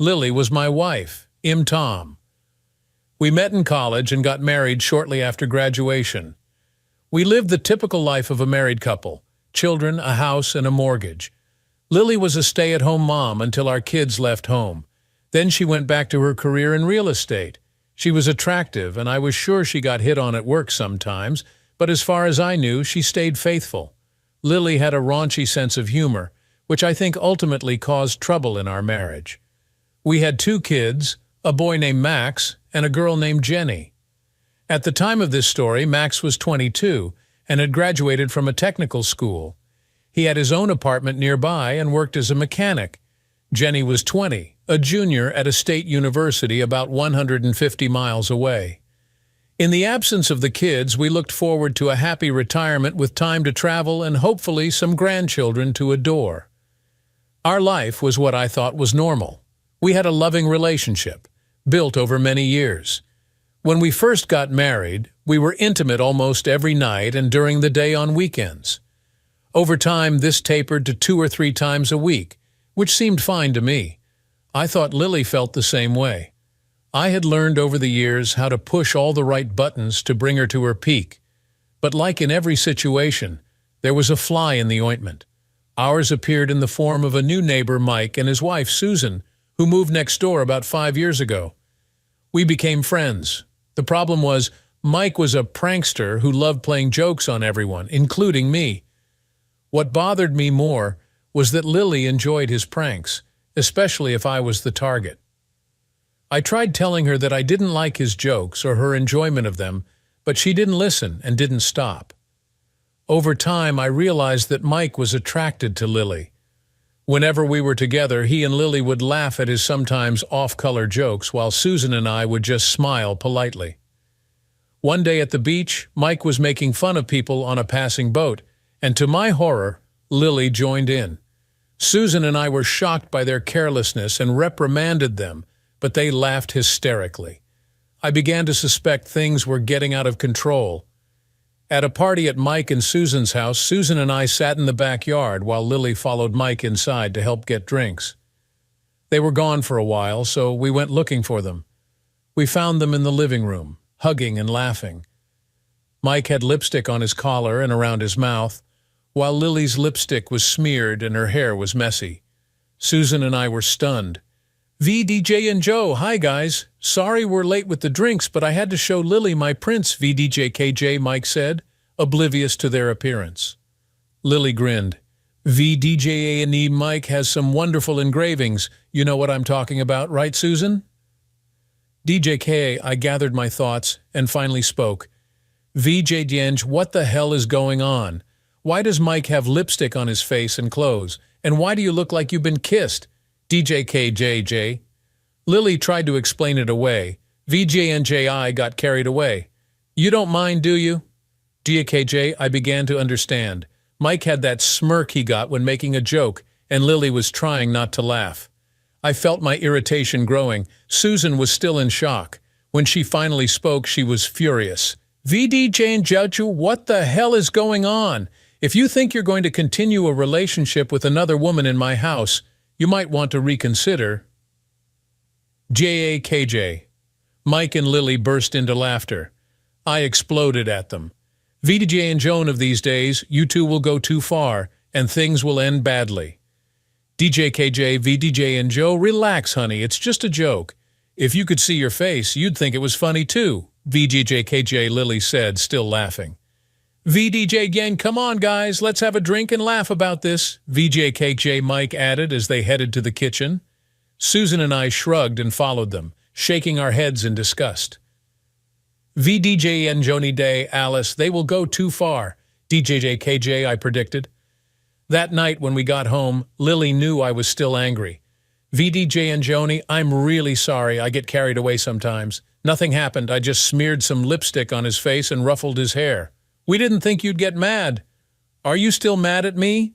Lily was my wife, Tom. We met in college and got married shortly after graduation. We lived the typical life of a married couple: children, a house, and a mortgage. Lily was a stay-at-home mom until our kids left home. Then she went back to her career in real estate. She was attractive, and I was sure she got hit on at work sometimes, but as far as I knew, she stayed faithful. Lily had a raunchy sense of humor, which I think ultimately caused trouble in our marriage. We had 2 kids, a boy named Max and a girl named Jenny. At the time of this story, Max was 22 and had graduated from a technical school. He had his own apartment nearby and worked as a mechanic. Jenny was 20, a junior at a state university about 150 miles away. In the absence of the kids, we looked forward to a happy retirement with time to travel and hopefully some grandchildren to adore. Our life was what I thought was normal. We had a loving relationship, built over many years. When we first got married, we were intimate almost every night and during the day on weekends. Over time, this tapered to 2 or 3 times a week, which seemed fine to me. I thought Lily felt the same way. I had learned over the years how to push all the right buttons to bring her to her peak. But like in every situation, there was a fly in the ointment. Ours appeared in the form of a new neighbor, Mike, and his wife, Susan, who moved next door about 5 years ago. We became friends. The problem was, Mike was a prankster who loved playing jokes on everyone, including me. What bothered me more was that Lily enjoyed his pranks, especially if I was the target. I tried telling her that I didn't like his jokes or her enjoyment of them, but she didn't listen and didn't stop. Over time, I realized that Mike was attracted to Lily. Whenever we were together, he and Lily would laugh at his sometimes off-color jokes, while Susan and I would just smile politely. One day at the beach, Mike was making fun of people on a passing boat, and to my horror, Lily joined in. Susan and I were shocked by their carelessness and reprimanded them, but they laughed hysterically. I began to suspect things were getting out of control. At a party at Mike and Susan's house, Susan and I sat in the backyard while Lily followed Mike inside to help get drinks. They were gone for a while, so we went looking for them. We found them in the living room, hugging and laughing. Mike had lipstick on his collar and around his mouth, while Lily's lipstick was smeared and her hair was messy. Susan and I were stunned. VDJ and Joe, hi guys. Sorry we're late with the drinks, but I had to show Lily my prints, VDJKJ, Mike said, oblivious to their appearance. Lily grinned. VDJA&E Mike has some wonderful engravings. You know what I'm talking about, right, Susan? DJK, I gathered my thoughts and finally spoke. VJ what the hell is going on? Why does Mike have lipstick on his face and clothes? And why do you look like you've been kissed? DJKJJ. Lily tried to explain it away. VJ&JI got carried away. You don't mind, do you? DJKJ, I began to understand. Mike had that smirk he got when making a joke, and Lily was trying not to laugh. I felt my irritation growing. Susan was still in shock. When she finally spoke, she was furious. VDJ and Joju, what the hell is going on? If you think you're going to continue a relationship with another woman in my house, you might want to reconsider. JAKJ. Mike and Lily burst into laughter. I exploded at them. VDJ and Joan of these days, you two will go too far, and things will end badly. DJKJ, VDJ and Joe, relax, honey, it's just a joke. If you could see your face, you'd think it was funny too, VDJKJ, Lily said, still laughing. VDJ gang, come on guys, let's have a drink and laugh about this, VJKJ Mike added as they headed to the kitchen. Susan and I shrugged and followed them, shaking our heads in disgust. VDJ and Joni Day, Alice, they will go too far, DJJKJ, I predicted. That night when we got home, Lily knew I was still angry. VDJ and Joni, I'm really sorry, I get carried away sometimes. Nothing happened, I just smeared some lipstick on his face and ruffled his hair. We didn't think you'd get mad. Are you still mad at me?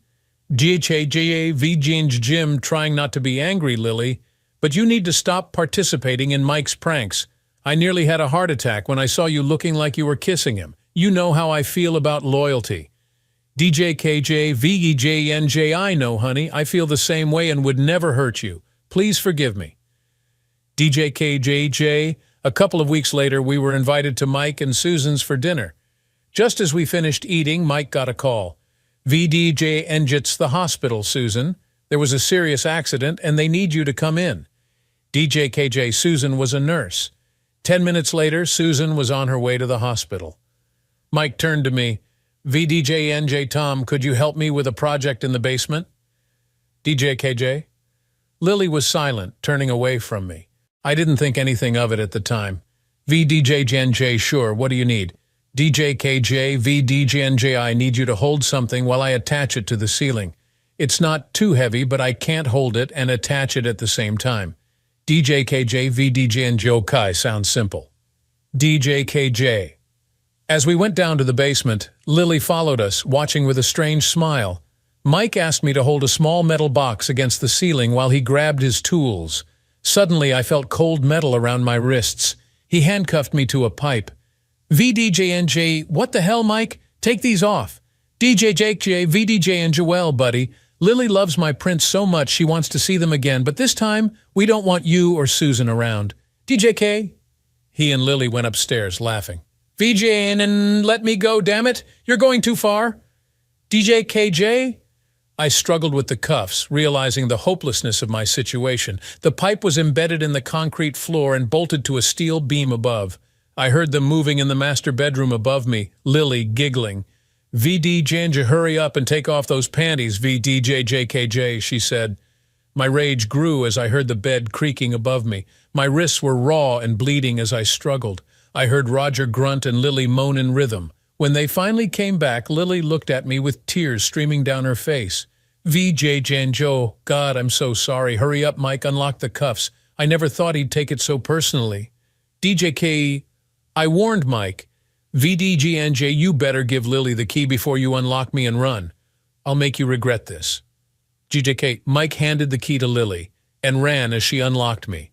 GHAJA, VJ and Jim, trying not to be angry, Lily, but you need to stop participating in Mike's pranks. I nearly had a heart attack when I saw you looking like you were kissing him. You know how I feel about loyalty. DJKJ, VEJNJ, I know, honey. I feel the same way and would never hurt you. Please forgive me. DJKJJ. A couple of weeks later, we were invited to Mike and Susan's for dinner. Just as we finished eating, Mike got a call. VDJ Enjit's the hospital, Susan. There was a serious accident and they need you to come in. DJKJ Susan was a nurse. 10 minutes later, Susan was on her way to the hospital. Mike turned to me. VDJ Tom, could you help me with a project in the basement? DJKJ. Lily was silent, turning away from me. I didn't think anything of it at the time. VDJ sure, what do you need? DJKJ, VDJ I need you to hold something while I attach it to the ceiling. It's not too heavy, but I can't hold it and attach it at the same time. DJKJ, VDJ okay, sounds simple. DJKJ. As we went down to the basement, Lily followed us, watching with a strange smile. Mike asked me to hold a small metal box against the ceiling while he grabbed his tools. Suddenly, I felt cold metal around my wrists. He handcuffed me to a pipe. VDJ, what the hell, Mike? Take these off. DJJJ, VDJ and Joelle, buddy. Lily loves my prints so much she wants to see them again, but this time, we don't want you or Susan around. DJK? He and Lily went upstairs, laughing. VJ and let me go, damn it. You're going too far. DJKJ? I struggled with the cuffs, realizing the hopelessness of my situation. The pipe was embedded in the concrete floor and bolted to a steel beam above. I heard them moving in the master bedroom above me, Lily giggling. VDJ, hurry up and take off those panties, VDJJKJ, she said. My rage grew as I heard the bed creaking above me. My wrists were raw and bleeding as I struggled. I heard Roger grunt and Lily moan in rhythm. When they finally came back, Lily looked at me with tears streaming down her face. VJ, God, I'm so sorry. Hurry up, Mike, unlock the cuffs. I never thought he'd take it so personally. DJK, I warned Mike. VDJ, you better give Lily the key before you unlock me and run. I'll make you regret this. DJK, Mike handed the key to Lily and ran as she unlocked me.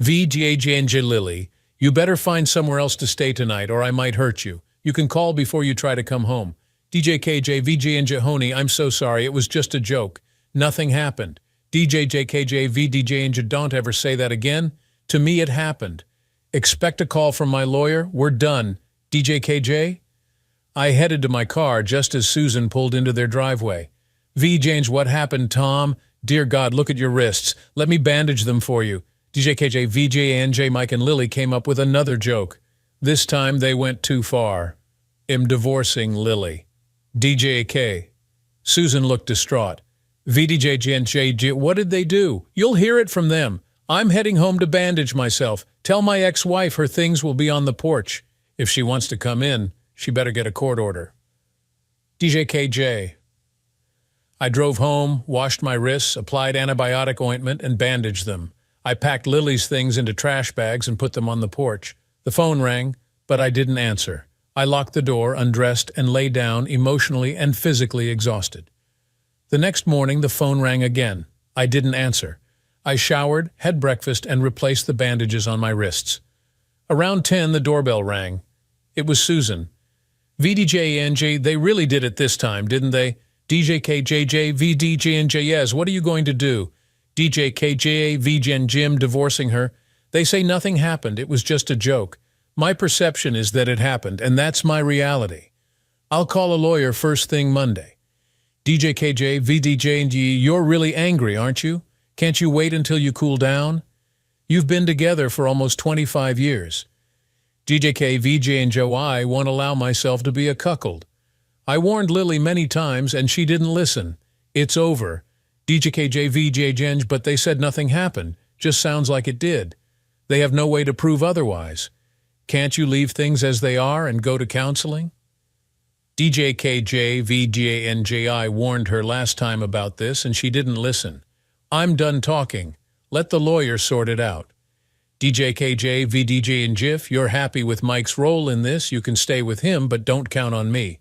VDJ, Lily, you better find somewhere else to stay tonight or I might hurt you. You can call before you try to come home. DJKJ, VJ and Jahoni, I'm so sorry. It was just a joke. Nothing happened. DJJKJ, VDJ and don't ever say that again. To me, it happened. Expect a call from my lawyer. We're done. DJKJ? I headed to my car just as Susan pulled into their driveway. VJ, what happened, Tom? Dear God, look at your wrists. Let me bandage them for you. DJKJ, VJ, Mike and Lily came up with another joke. This time they went too far. Am divorcing Lily. DJK. Susan looked distraught. VDJ, what did they do? You'll hear it from them. I'm heading home to bandage myself. Tell my ex-wife her things will be on the porch. If she wants to come in, she better get a court order. DJKJ. I drove home, washed my wrists, applied antibiotic ointment, and bandaged them. I packed Lily's things into trash bags and put them on the porch. The phone rang, but I didn't answer. I locked the door, undressed, and lay down, emotionally and physically exhausted. The next morning, the phone rang again. I didn't answer. I showered, had breakfast, and replaced the bandages on my wrists. Around 10, the doorbell rang. It was Susan. VDJ, they really did it this time, didn't they? DJKJJ, VDJ, yes, what are you going to do? DJKJ, VJ and Jim divorcing her. They say nothing happened, it was just a joke. My perception is that it happened, and that's my reality. I'll call a lawyer first thing Monday. DJKJ, VDJ, and you're really angry, aren't you? Can't you wait until you cool down? You've been together for almost 25 years. DJK, VJ, and Joe, I won't allow myself to be a cuckold. I warned Lily many times, and she didn't listen. It's over. DJKJ, VJ, Jeng, but they said nothing happened. Just sounds like it did. They have no way to prove otherwise. Can't you leave things as they are and go to counseling? DJKJ, VJ, and JI warned her last time about this, and she didn't listen. I'm done talking. Let the lawyer sort it out. DJKJ, VDJ, and Jiff, you're happy with Mike's role in this. You can stay with him, but don't count on me.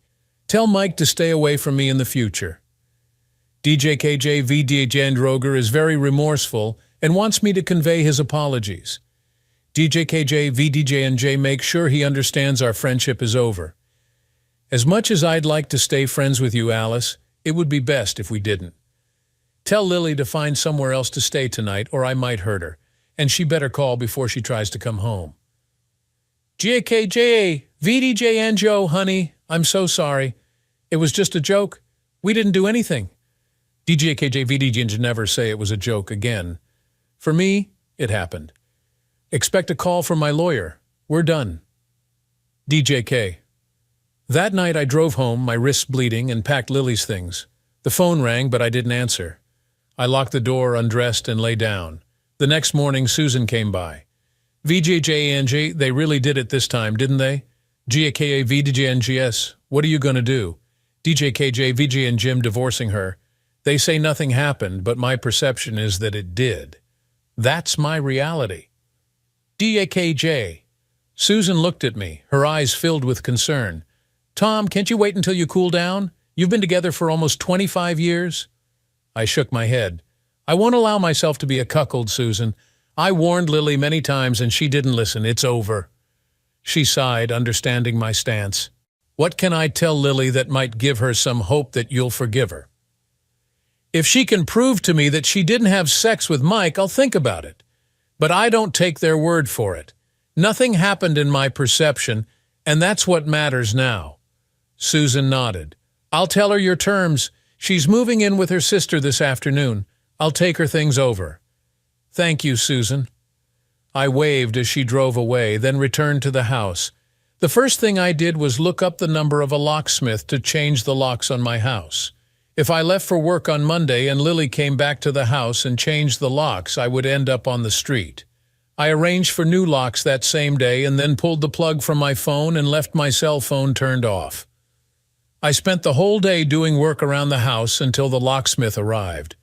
Tell Mike to stay away from me in the future. DJKJ, VDJ, and Roger is very remorseful and wants me to convey his apologies. DJKJ, VDJ, and J make sure he understands our friendship is over. As much as I'd like to stay friends with you, Alice, it would be best if we didn't. Tell Lily to find somewhere else to stay tonight, or I might hurt her. and she better call before she tries to come home. JKJ, VDJ and Joe, honey, I'm so sorry. It was just a joke. We didn't do anything. DJKJ VDJ never say it was a joke again. For me, it happened. Expect a call from my lawyer. We're done. DJK. That night I drove home, my wrists bleeding, and packed Lily's things. The phone rang, but I didn't answer. I locked the door, undressed, and lay down. The next morning, Susan came by. VJJNG, they really did it this time, didn't they? GAKA VDJNGS, what are you going to do? DJKJ VJ and Jim divorcing her. They say nothing happened, but my perception is that it did. That's my reality. DAKJ. Susan looked at me, her eyes filled with concern. Tom, can't you wait until you cool down? You've been together for almost 25 years. I shook my head. I won't allow myself to be a cuckold, Susan. I warned Lily many times and she didn't listen. It's over. She sighed, understanding my stance. What can I tell Lily that might give her some hope that you'll forgive her? If she can prove to me that she didn't have sex with Mike, I'll think about it. But I don't take their word for it. Nothing happened in my perception, and that's what matters now. Susan nodded. I'll tell her your terms. She's moving in with her sister this afternoon. I'll take her things over. Thank you, Susan. I waved as she drove away, then returned to the house. The first thing I did was look up the number of a locksmith to change the locks on my house. If I left for work on Monday and Lily came back to the house and changed the locks, I would end up on the street. I arranged for new locks that same day and then pulled the plug from my phone and left my cell phone turned off. I spent the whole day doing work around the house until the locksmith arrived.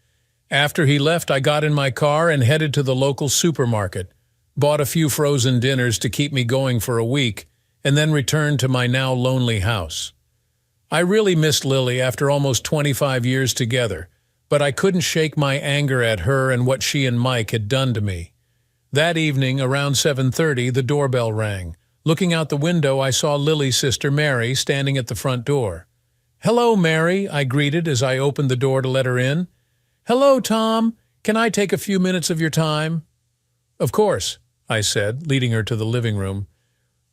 After he left, I got in my car and headed to the local supermarket, bought a few frozen dinners to keep me going for a week, and then returned to my now lonely house. I really missed Lily after almost 25 years together, but I couldn't shake my anger at her and what she and Mike had done to me. That evening, around 7:30, the doorbell rang. Looking out the window, I saw Lily's sister Mary standing at the front door. "Hello, Mary," I greeted as I opened the door to let her in. "Hello, Tom. Can I take a few minutes of your time?" "Of course," I said, leading her to the living room.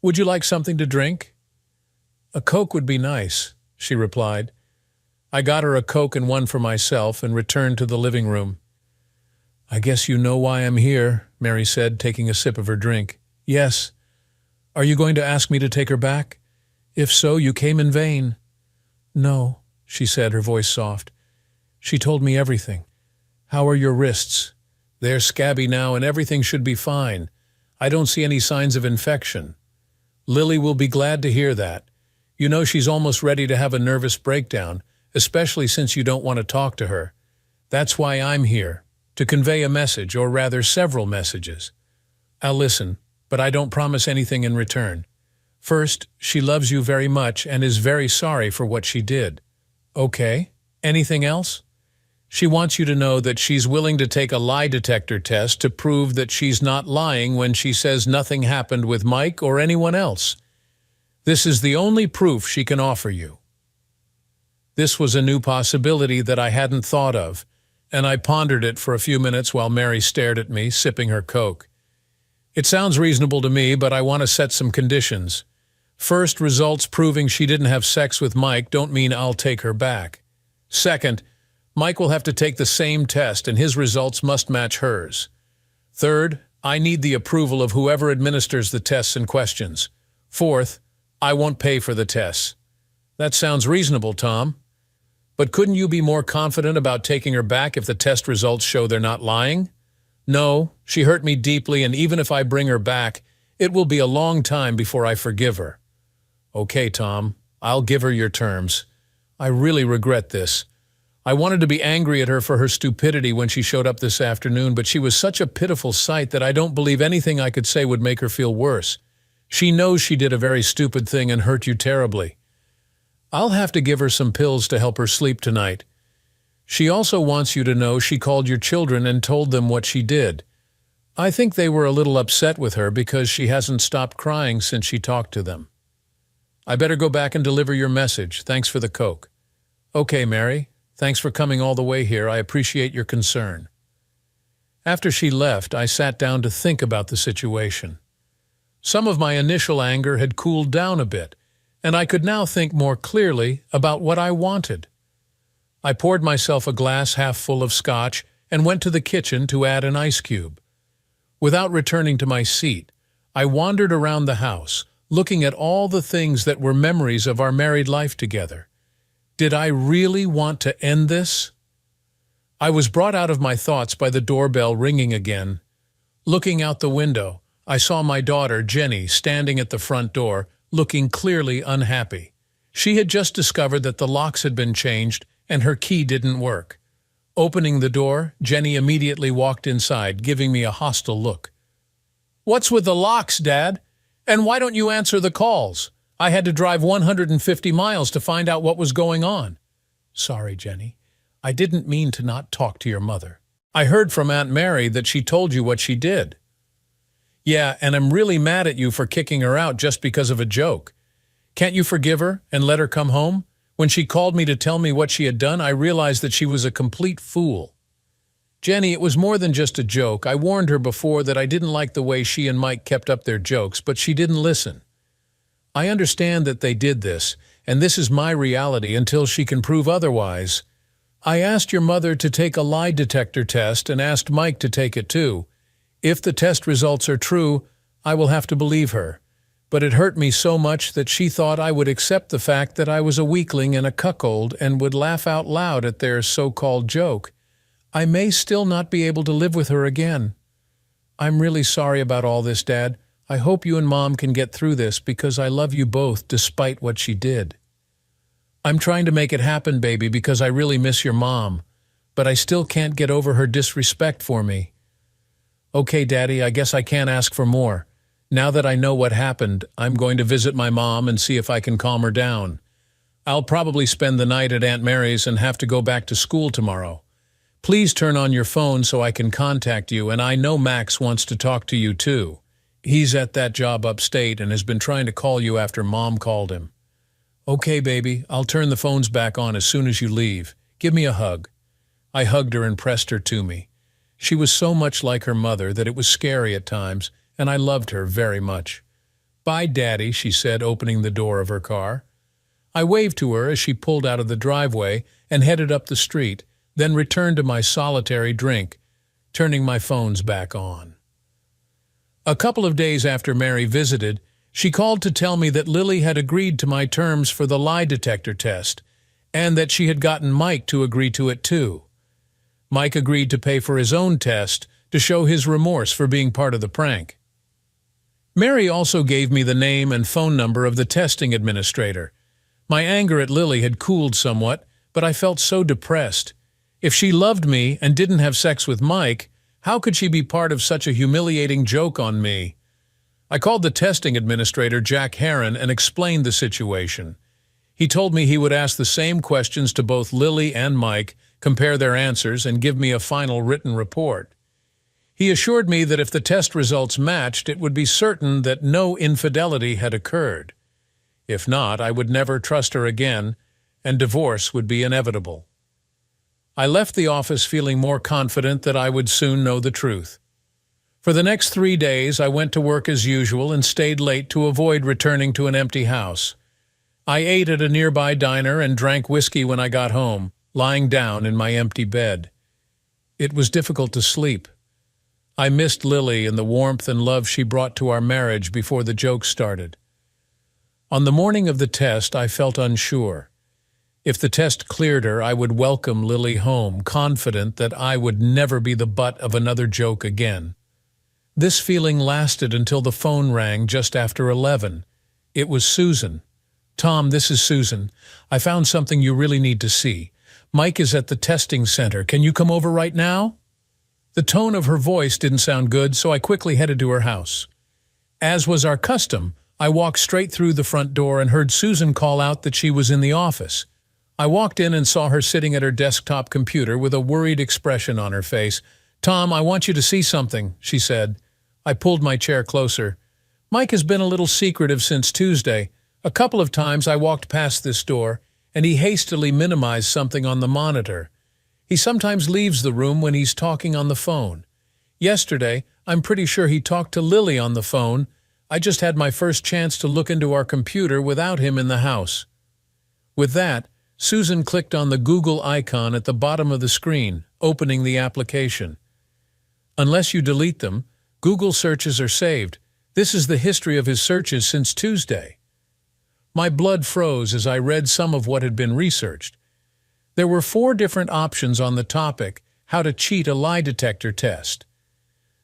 "Would you like something to drink?" "A Coke would be nice," she replied. I got her a Coke and one for myself and returned to the living room. "I guess you know why I'm here," Mary said, taking a sip of her drink. "Yes. Are you going to ask me to take her back? If so, you came in vain." "No," she said, her voice soft. "She told me everything. How are your wrists?" "They're scabby now and everything should be fine. I don't see any signs of infection." "Lily will be glad to hear that. You know she's almost ready to have a nervous breakdown, especially since you don't want to talk to her. That's why I'm here, to convey a message, or rather several messages. I'll listen, but I don't promise anything in return. First, she loves you very much and is very sorry for what she did." "Okay. Anything else?" "She wants you to know that she's willing to take a lie detector test to prove that she's not lying when she says nothing happened with Mike or anyone else. This is the only proof she can offer you." This was a new possibility that I hadn't thought of, and I pondered it for a few minutes while Mary stared at me, sipping her Coke. "It sounds reasonable to me, but I want to set some conditions. First, results proving she didn't have sex with Mike don't mean I'll take her back. Second, Mike will have to take the same test, and his results must match hers. Third, I need the approval of whoever administers the tests and questions. Fourth, I won't pay for the tests." "That sounds reasonable, Tom. But couldn't you be more confident about taking her back if the test results show they're not lying?" "No, she hurt me deeply, and even if I bring her back, it will be a long time before I forgive her." "Okay, Tom, I'll give her your terms. I really regret this. I wanted to be angry at her for her stupidity when she showed up this afternoon, but she was such a pitiful sight that I don't believe anything I could say would make her feel worse. She knows she did a very stupid thing and hurt you terribly. I'll have to give her some pills to help her sleep tonight. She also wants you to know she called your children and told them what she did. I think they were a little upset with her because she hasn't stopped crying since she talked to them. I better go back and deliver your message. Thanks for the Coke." "Okay, Mary. Thanks for coming all the way here. I appreciate your concern." After she left, I sat down to think about the situation. Some of my initial anger had cooled down a bit, and I could now think more clearly about what I wanted. I poured myself a glass half full of scotch and went to the kitchen to add an ice cube. Without returning to my seat, I wandered around the house, looking at all the things that were memories of our married life together. Did I really want to end this? I was brought out of my thoughts by the doorbell ringing again. Looking out the window, I saw my daughter, Jenny, standing at the front door, looking clearly unhappy. She had just discovered that the locks had been changed and her key didn't work. Opening the door, Jenny immediately walked inside, giving me a hostile look. "What's with the locks, Dad? And why don't you answer the calls? I had to drive 150 miles to find out what was going on." "Sorry, Jenny. I didn't mean to not talk to your mother. I heard from Aunt Mary that she told you what she did." "Yeah, and I'm really mad at you for kicking her out just because of a joke. Can't you forgive her and let her come home? When she called me to tell me what she had done, I realized that she was a complete fool." "Jenny, it was more than just a joke. I warned her before that I didn't like the way she and Mike kept up their jokes, but she didn't listen. I understand that they did this, and this is my reality until she can prove otherwise. I asked your mother to take a lie detector test and asked Mike to take it too. If the test results are true, I will have to believe her. But it hurt me so much that she thought I would accept the fact that I was a weakling and a cuckold and would laugh out loud at their so-called joke. I may still not be able to live with her again. I'm really sorry about all this, Dad. I hope you and Mom can get through this because I love you both despite what she did. I'm trying to make it happen, baby, because I really miss your mom, but I still can't get over her disrespect for me." "Okay, Daddy, I guess I can't ask for more. Now that I know what happened, I'm going to visit my mom and see if I can calm her down. I'll probably spend the night at Aunt Mary's and have to go back to school tomorrow. Please turn on your phone so I can contact you, and I know Max wants to talk to you too. He's at that job upstate and has been trying to call you after Mom called him." "Okay, baby, I'll turn the phones back on as soon as you leave. Give me a hug." I hugged her and pressed her to me. She was so much like her mother that it was scary at times, and I loved her very much. "Bye, Daddy," she said, opening the door of her car. I waved to her as she pulled out of the driveway and headed up the street, then returned to my solitary drink, turning my phones back on. A couple of days after Mary visited, she called to tell me that Lily had agreed to my terms for the lie detector test, and that she had gotten Mike to agree to it too. Mike agreed to pay for his own test to show his remorse for being part of the prank. Mary also gave me the name and phone number of the testing administrator. My anger at Lily had cooled somewhat, but I felt so depressed. If she loved me and didn't have sex with Mike, how could she be part of such a humiliating joke on me? I called the testing administrator, Jack Heron, and explained the situation. He told me he would ask the same questions to both Lily and Mike, compare their answers, and give me a final written report. He assured me that if the test results matched, it would be certain that no infidelity had occurred. If not, I would never trust her again, and divorce would be inevitable. I left the office feeling more confident that I would soon know the truth. For the next 3 days, I went to work as usual and stayed late to avoid returning to an empty house. I ate at a nearby diner and drank whiskey when I got home, lying down in my empty bed. It was difficult to sleep. I missed Lily and the warmth and love she brought to our marriage before the jokes started. On the morning of the test, I felt unsure. If the test cleared her, I would welcome Lily home, confident that I would never be the butt of another joke again. This feeling lasted until the phone rang just after 11. It was Susan. "Tom, this is Susan. I found something you really need to see. Mike is at the testing center. Can you come over right now?" The tone of her voice didn't sound good, so I quickly headed to her house. As was our custom, I walked straight through the front door and heard Susan call out that she was in the office. I walked in and saw her sitting at her desktop computer with a worried expression on her face. "Tom, I want you to see something," she said. I pulled my chair closer. "Mike has been a little secretive since Tuesday. A couple of times I walked past this door, and he hastily minimized something on the monitor. He sometimes leaves the room when he's talking on the phone. Yesterday, I'm pretty sure he talked to Lily on the phone. I just had my first chance to look into our computer without him in the house." With that, Susan clicked on the Google icon at the bottom of the screen, opening the application. "Unless you delete them, Google searches are saved. This is the history of his searches since Tuesday." My blood froze as I read some of what had been researched. There were 4 different options on the topic, how to cheat a lie detector test.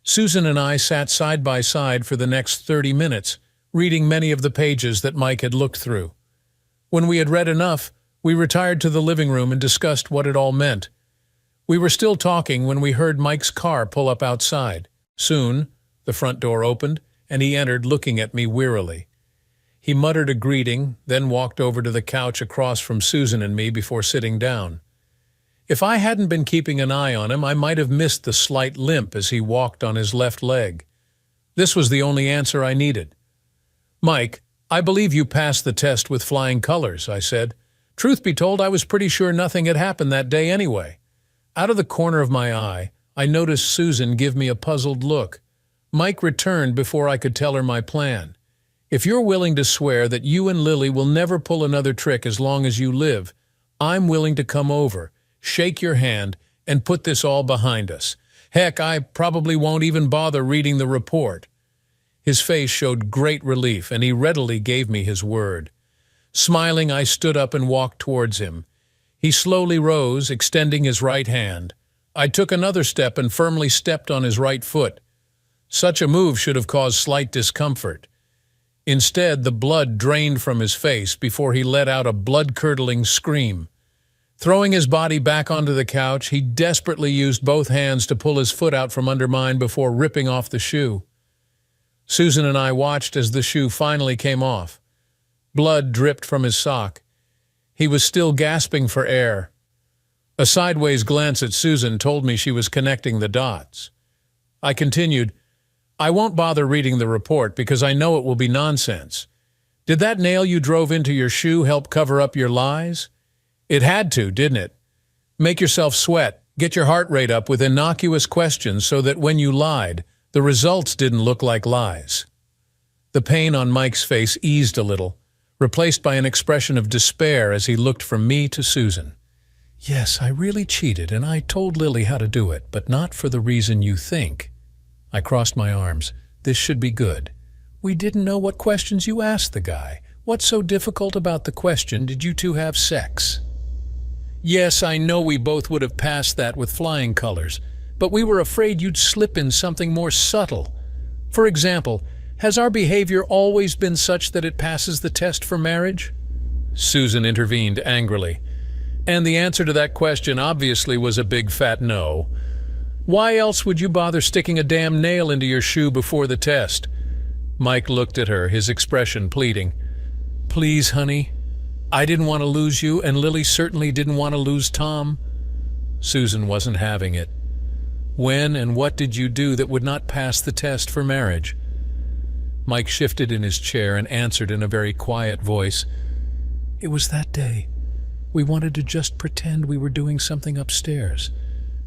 Susan and I sat side by side for the next 30 minutes, reading many of the pages that Mike had looked through. When we had read enough, we retired to the living room and discussed what it all meant. We were still talking when we heard Mike's car pull up outside. Soon, the front door opened, and he entered looking at me wearily. He muttered a greeting, then walked over to the couch across from Susan and me before sitting down. If I hadn't been keeping an eye on him, I might have missed the slight limp as he walked on his left leg. This was the only answer I needed. "Mike, I believe you passed the test with flying colors," I said. Truth be told, I was pretty sure nothing had happened that day anyway. Out of the corner of my eye, I noticed Susan give me a puzzled look. Mike returned before I could tell her my plan. "If you're willing to swear that you and Lily will never pull another trick as long as you live, I'm willing to come over, shake your hand, and put this all behind us. Heck, I probably won't even bother reading the report." His face showed great relief, and he readily gave me his word. Smiling, I stood up and walked towards him. He slowly rose, extending his right hand. I took another step and firmly stepped on his right foot. Such a move should have caused slight discomfort. Instead, the blood drained from his face before he let out a blood-curdling scream. Throwing his body back onto the couch, he desperately used both hands to pull his foot out from under mine before ripping off the shoe. Susan and I watched as the shoe finally came off. Blood dripped from his sock. He was still gasping for air. A sideways glance at Susan told me she was connecting the dots. I continued, "I won't bother reading the report because I know it will be nonsense. Did that nail you drove into your shoe help cover up your lies? It had to, didn't it? Make yourself sweat, get your heart rate up with innocuous questions so that when you lied, the results didn't look like lies." The pain on Mike's face eased a little, replaced by an expression of despair as he looked from me to Susan. "Yes, I really cheated, and I told Lily how to do it, but not for the reason you think." I crossed my arms. "This should be good. We didn't know what questions you asked the guy. What's so difficult about the question, did you two have sex?" "Yes, I know we both would have passed that with flying colors, but we were afraid you'd slip in something more subtle. For example, has our behavior always been such that it passes the test for marriage?" Susan intervened angrily. "And the answer to that question obviously was a big fat no. Why else would you bother sticking a damn nail into your shoe before the test?" Mike looked at her, his expression pleading. "Please, honey. I didn't want to lose you, and Lily certainly didn't want to lose Tom." Susan wasn't having it. "When and what did you do that would not pass the test for marriage?" Mike shifted in his chair and answered in a very quiet voice. "It was that day. We wanted to just pretend we were doing something upstairs.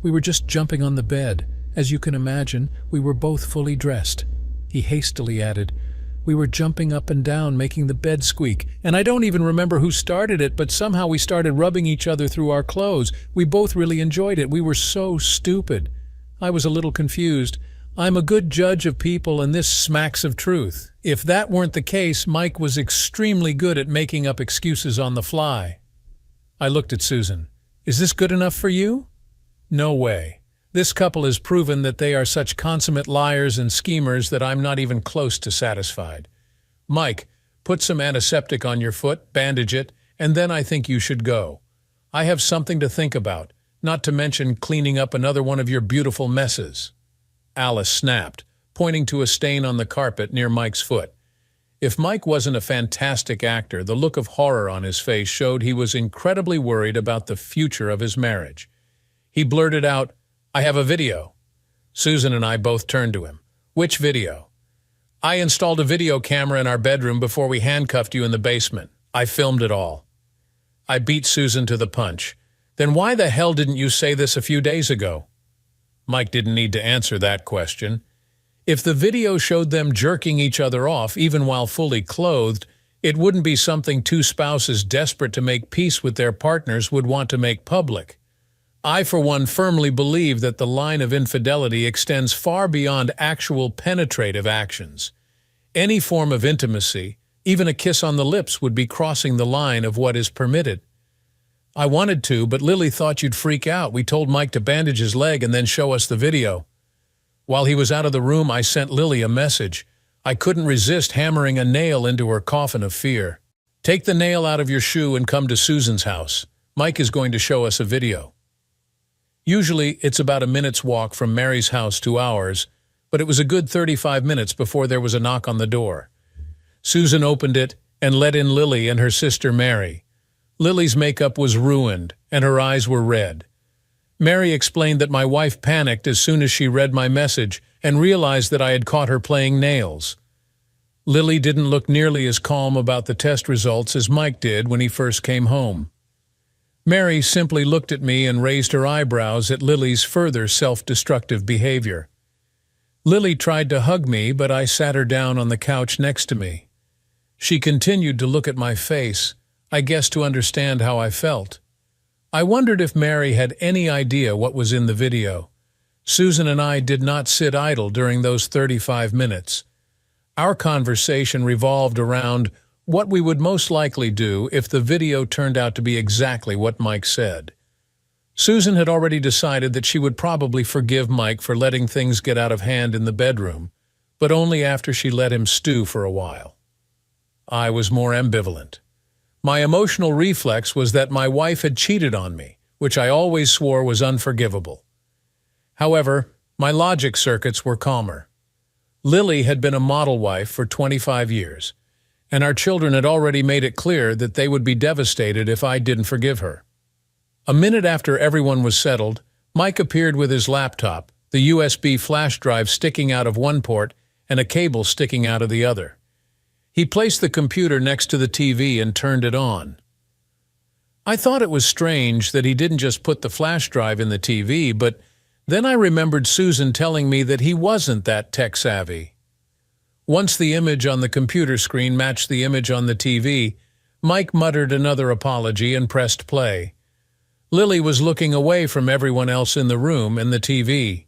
We were just jumping on the bed. As you can imagine, we were both fully dressed." He hastily added, "We were jumping up and down, making the bed squeak, and I don't even remember who started it, but somehow we started rubbing each other through our clothes. We both really enjoyed it. We were so stupid. I was a little confused. I'm a good judge of people, and this smacks of truth. If that weren't the case, Mike was extremely good at making up excuses on the fly." I looked at Susan. "Is this good enough for you?" "No way. This couple has proven that they are such consummate liars and schemers that I'm not even close to satisfied. Mike, put some antiseptic on your foot, bandage it, and then I think you should go. I have something to think about, not to mention cleaning up another one of your beautiful messes." Alice snapped, pointing to a stain on the carpet near Mike's foot. If Mike wasn't a fantastic actor, the look of horror on his face showed he was incredibly worried about the future of his marriage. He blurted out, "I have a video." Susan and I both turned to him. "Which video?" "I installed a video camera in our bedroom before we handcuffed you in the basement. I filmed it all." I beat Susan to the punch. "Then why the hell didn't you say this a few days ago?" Mike didn't need to answer that question. If the video showed them jerking each other off, even while fully clothed, it wouldn't be something two spouses desperate to make peace with their partners would want to make public. I, for one, firmly believe that the line of infidelity extends far beyond actual penetrative actions. Any form of intimacy, even a kiss on the lips, would be crossing the line of what is permitted. I wanted to, but Lily thought you'd freak out. We told Mike to bandage his leg and then show us the video. While he was out of the room, I sent Lily a message. I couldn't resist hammering a nail into her coffin of fear. Take the nail out of your shoe and come to Susan's house. Mike is going to show us a video. Usually, it's about a minute's walk from Mary's house to ours, but it was a good 35 minutes before there was a knock on the door. Susan opened it and let in Lily and her sister Mary. Lily's makeup was ruined, and her eyes were red. Mary explained that my wife panicked as soon as she read my message and realized that I had caught her playing nails. Lily didn't look nearly as calm about the test results as Mike did when he first came home. Mary simply looked at me and raised her eyebrows at Lily's further self-destructive behavior. Lily tried to hug me, but I sat her down on the couch next to me. She continued to look at my face, I guess to understand how I felt. I wondered if Mary had any idea what was in the video. Susan and I did not sit idle during those 35 minutes. Our conversation revolved around what we would most likely do if the video turned out to be exactly what Mike said. Susan had already decided that she would probably forgive Mike for letting things get out of hand in the bedroom, but only after she let him stew for a while. I was more ambivalent. My emotional reflex was that my wife had cheated on me, which I always swore was unforgivable. However, my logic circuits were calmer. Lily had been a model wife for 25 years, and our children had already made it clear that they would be devastated if I didn't forgive her. A minute after everyone was settled, Mike appeared with his laptop, the USB flash drive sticking out of one port and a cable sticking out of the other. He placed the computer next to the TV and turned it on. I thought it was strange that he didn't just put the flash drive in the TV, but then I remembered Susan telling me that he wasn't that tech-savvy. Once the image on the computer screen matched the image on the TV, Mike muttered another apology and pressed play. Lily was looking away from everyone else in the room and the TV.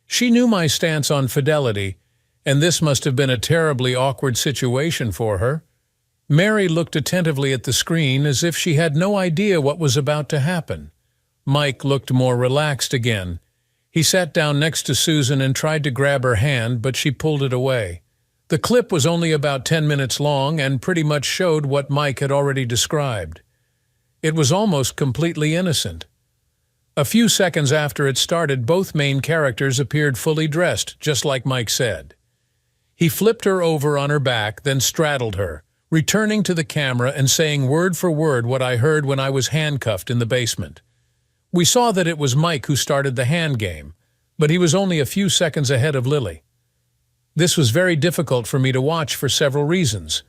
She knew my stance on fidelity, and this must have been a terribly awkward situation for her. Mary looked attentively at the screen as if she had no idea what was about to happen. Mike looked more relaxed again. He sat down next to Susan and tried to grab her hand, but she pulled it away. The clip was only about 10 minutes long and pretty much showed what Mike had already described. It was almost completely innocent. A few seconds after it started, both main characters appeared fully dressed, just like Mike said. He flipped her over on her back, then straddled her, returning to the camera and saying word for word what I heard when I was handcuffed in the basement. We saw that it was Mike who started the hand game, but he was only a few seconds ahead of Lily. This was very difficult for me to watch for several reasons.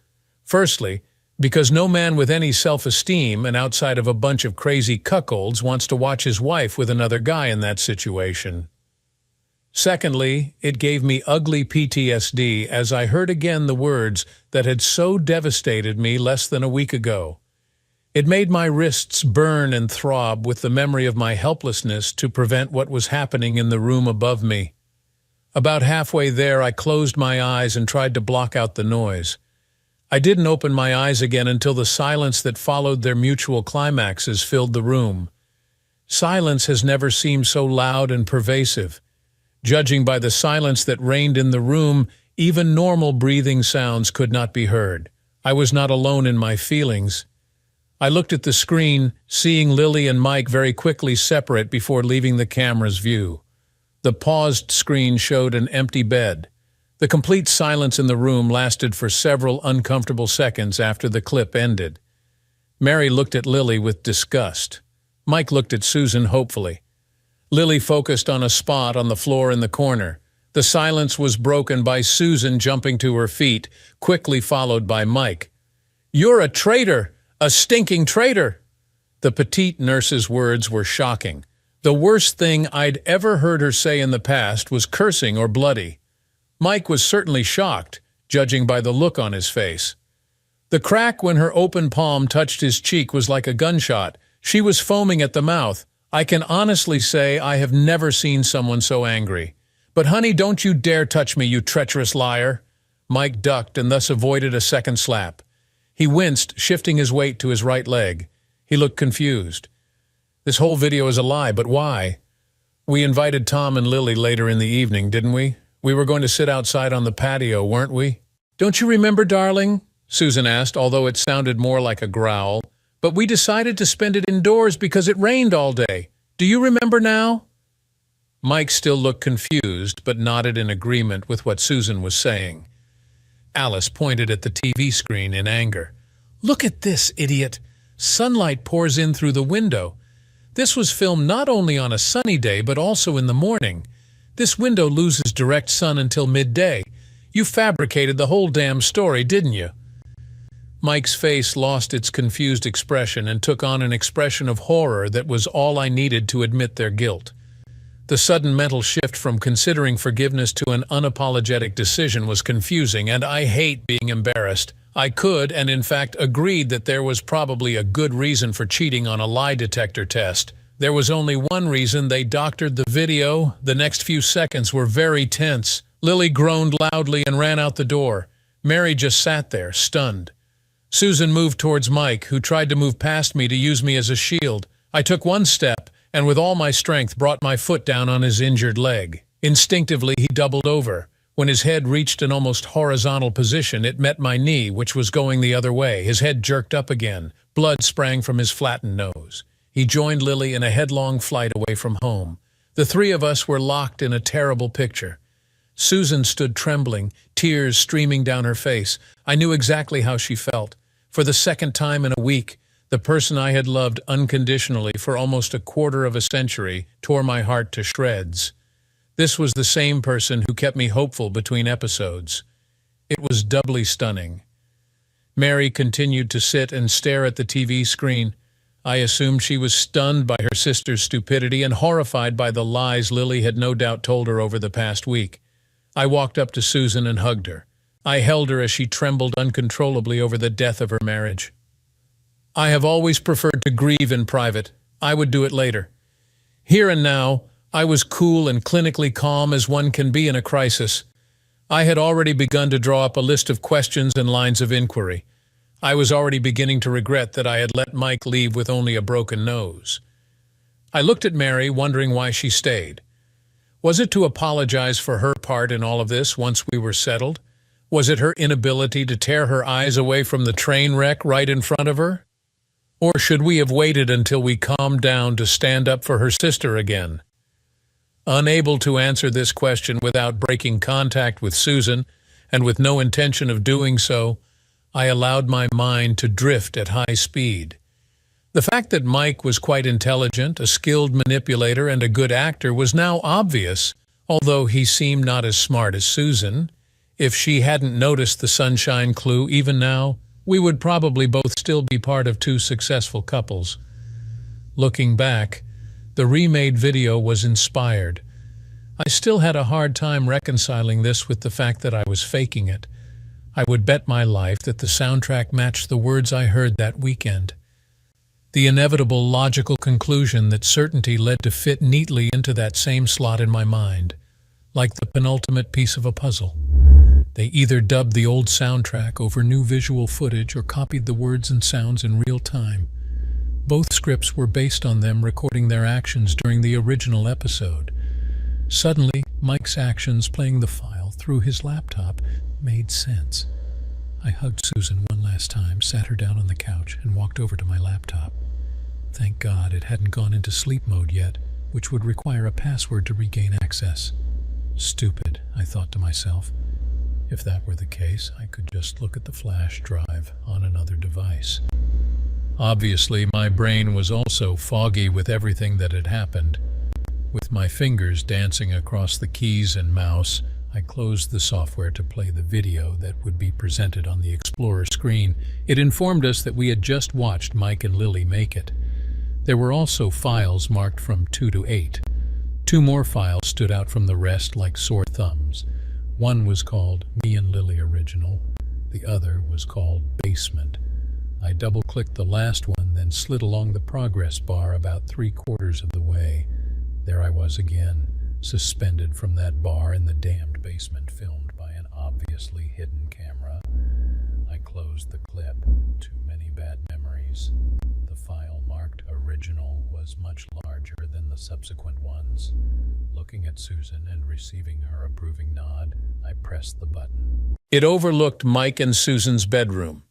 Firstly, because no man with any self-esteem and outside of a bunch of crazy cuckolds wants to watch his wife with another guy in that situation. Secondly, it gave me ugly PTSD as I heard again the words that had so devastated me less than a week ago. It made my wrists burn and throb with the memory of my helplessness to prevent what was happening in the room above me. About halfway there, I closed my eyes and tried to block out the noise. I didn't open my eyes again until the silence that followed their mutual climaxes filled the room. Silence has never seemed so loud and pervasive. Judging by the silence that reigned in the room, even normal breathing sounds could not be heard. I was not alone in my feelings. I looked at the screen, seeing Lily and Mike very quickly separate before leaving the camera's view. The paused screen showed an empty bed. The complete silence in the room lasted for several uncomfortable seconds after the clip ended. Mary looked at Lily with disgust. Mike looked at Susan hopefully. Lily focused on a spot on the floor in the corner. The silence was broken by Susan jumping to her feet, quickly followed by Mike. "You're a traitor! A stinking traitor!" The petite nurse's words were shocking. The worst thing I'd ever heard her say in the past was cursing or bloody. Mike was certainly shocked, judging by the look on his face. The crack when her open palm touched his cheek was like a gunshot. She was foaming at the mouth. I can honestly say I have never seen someone so angry. "But honey, don't you dare touch me, you treacherous liar." Mike ducked and thus avoided a second slap. He winced, shifting his weight to his right leg. He looked confused. "This whole video is a lie, but why?" "We invited Tom and Lily later in the evening, didn't we? We were going to sit outside on the patio, weren't we?" "Don't you remember, darling?" Susan asked, although it sounded more like a growl. "But we decided to spend it indoors because it rained all day. Do you remember now?" Mike still looked confused, but nodded in agreement with what Susan was saying. Alice pointed at the TV screen in anger. "Look at this, idiot! Sunlight pours in through the window. This was filmed not only on a sunny day, but also in the morning. This window loses direct sun until midday. You fabricated the whole damn story, didn't you?" Mike's face lost its confused expression and took on an expression of horror that was all I needed to admit their guilt. The sudden mental shift from considering forgiveness to an unapologetic decision was confusing, and I hate being embarrassed. I could, and in fact agreed that there was probably a good reason for cheating on a lie detector test. There was only one reason: they doctored the video. The next few seconds were very tense. Lily groaned loudly and ran out the door. Mary just sat there, stunned. Susan moved towards Mike, who tried to move past me to use me as a shield. I took one step, and with all my strength brought my foot down on his injured leg. Instinctively, he doubled over. When his head reached an almost horizontal position, it met my knee, which was going the other way. His head jerked up again. Blood sprang from his flattened nose. He joined Lily in a headlong flight away from home. The three of us were locked in a terrible picture. Susan stood trembling, tears streaming down her face. I knew exactly how she felt. For the second time in a week, the person I had loved unconditionally for almost a quarter of a century tore my heart to shreds. This was the same person who kept me hopeful between episodes. It was doubly stunning. Mary continued to sit and stare at the TV screen. I assumed she was stunned by her sister's stupidity and horrified by the lies Lily had no doubt told her over the past week. I walked up to Susan and hugged her. I held her as she trembled uncontrollably over the death of her marriage. "I have always preferred to grieve in private. I would do it later. Here and now, I was cool and clinically calm as one can be in a crisis. I had already begun to draw up a list of questions and lines of inquiry. I was already beginning to regret that I had let Mike leave with only a broken nose. I looked at Mary, wondering why she stayed. Was it to apologize for her part in all of this once we were settled? Was it her inability to tear her eyes away from the train wreck right in front of her? Or should we have waited until we calmed down to stand up for her sister again? Unable to answer this question without breaking contact with Susan, and with no intention of doing so, I allowed my mind to drift at high speed. The fact that Mike was quite intelligent, a skilled manipulator, and a good actor was now obvious, although he seemed not as smart as Susan. If she hadn't noticed the sunshine clue even now, we would probably both still be part of two successful couples. Looking back, the remade video was inspired. I still had a hard time reconciling this with the fact that I was faking it. I would bet my life that the soundtrack matched the words I heard that weekend. The inevitable logical conclusion that certainty led to fit neatly into that same slot in my mind, like the penultimate piece of a puzzle. They either dubbed the old soundtrack over new visual footage or copied the words and sounds in real time. Both scripts were based on them recording their actions during the original episode. Suddenly, Mike's actions playing the file through his laptop made sense. I hugged Susan one last time, sat her down on the couch, and walked over to my laptop. Thank God it hadn't gone into sleep mode yet, which would require a password to regain access. Stupid, I thought to myself. If that were the case, I could just look at the flash drive on another device. Obviously, my brain was also foggy with everything that had happened. With my fingers dancing across the keys and mouse, I closed the software to play the video that would be presented on the Explorer screen. It informed us that we had just watched Mike and Lily make it. There were also files marked from 2 to 8. Two more files stood out from the rest like sore thumbs. One was called Me and Lily Original. The other was called Basement. I double-clicked the last one, then slid along the progress bar about 3/4 of the way. There I was again, suspended from that bar in the damned basement, filmed by an obviously hidden camera. I closed the clip. Too many bad memories. The file marked Original was much larger than the subsequent ones. Looking at Susan and receiving her approving nod, I pressed the button. It overlooked Mike and Susan's bedroom.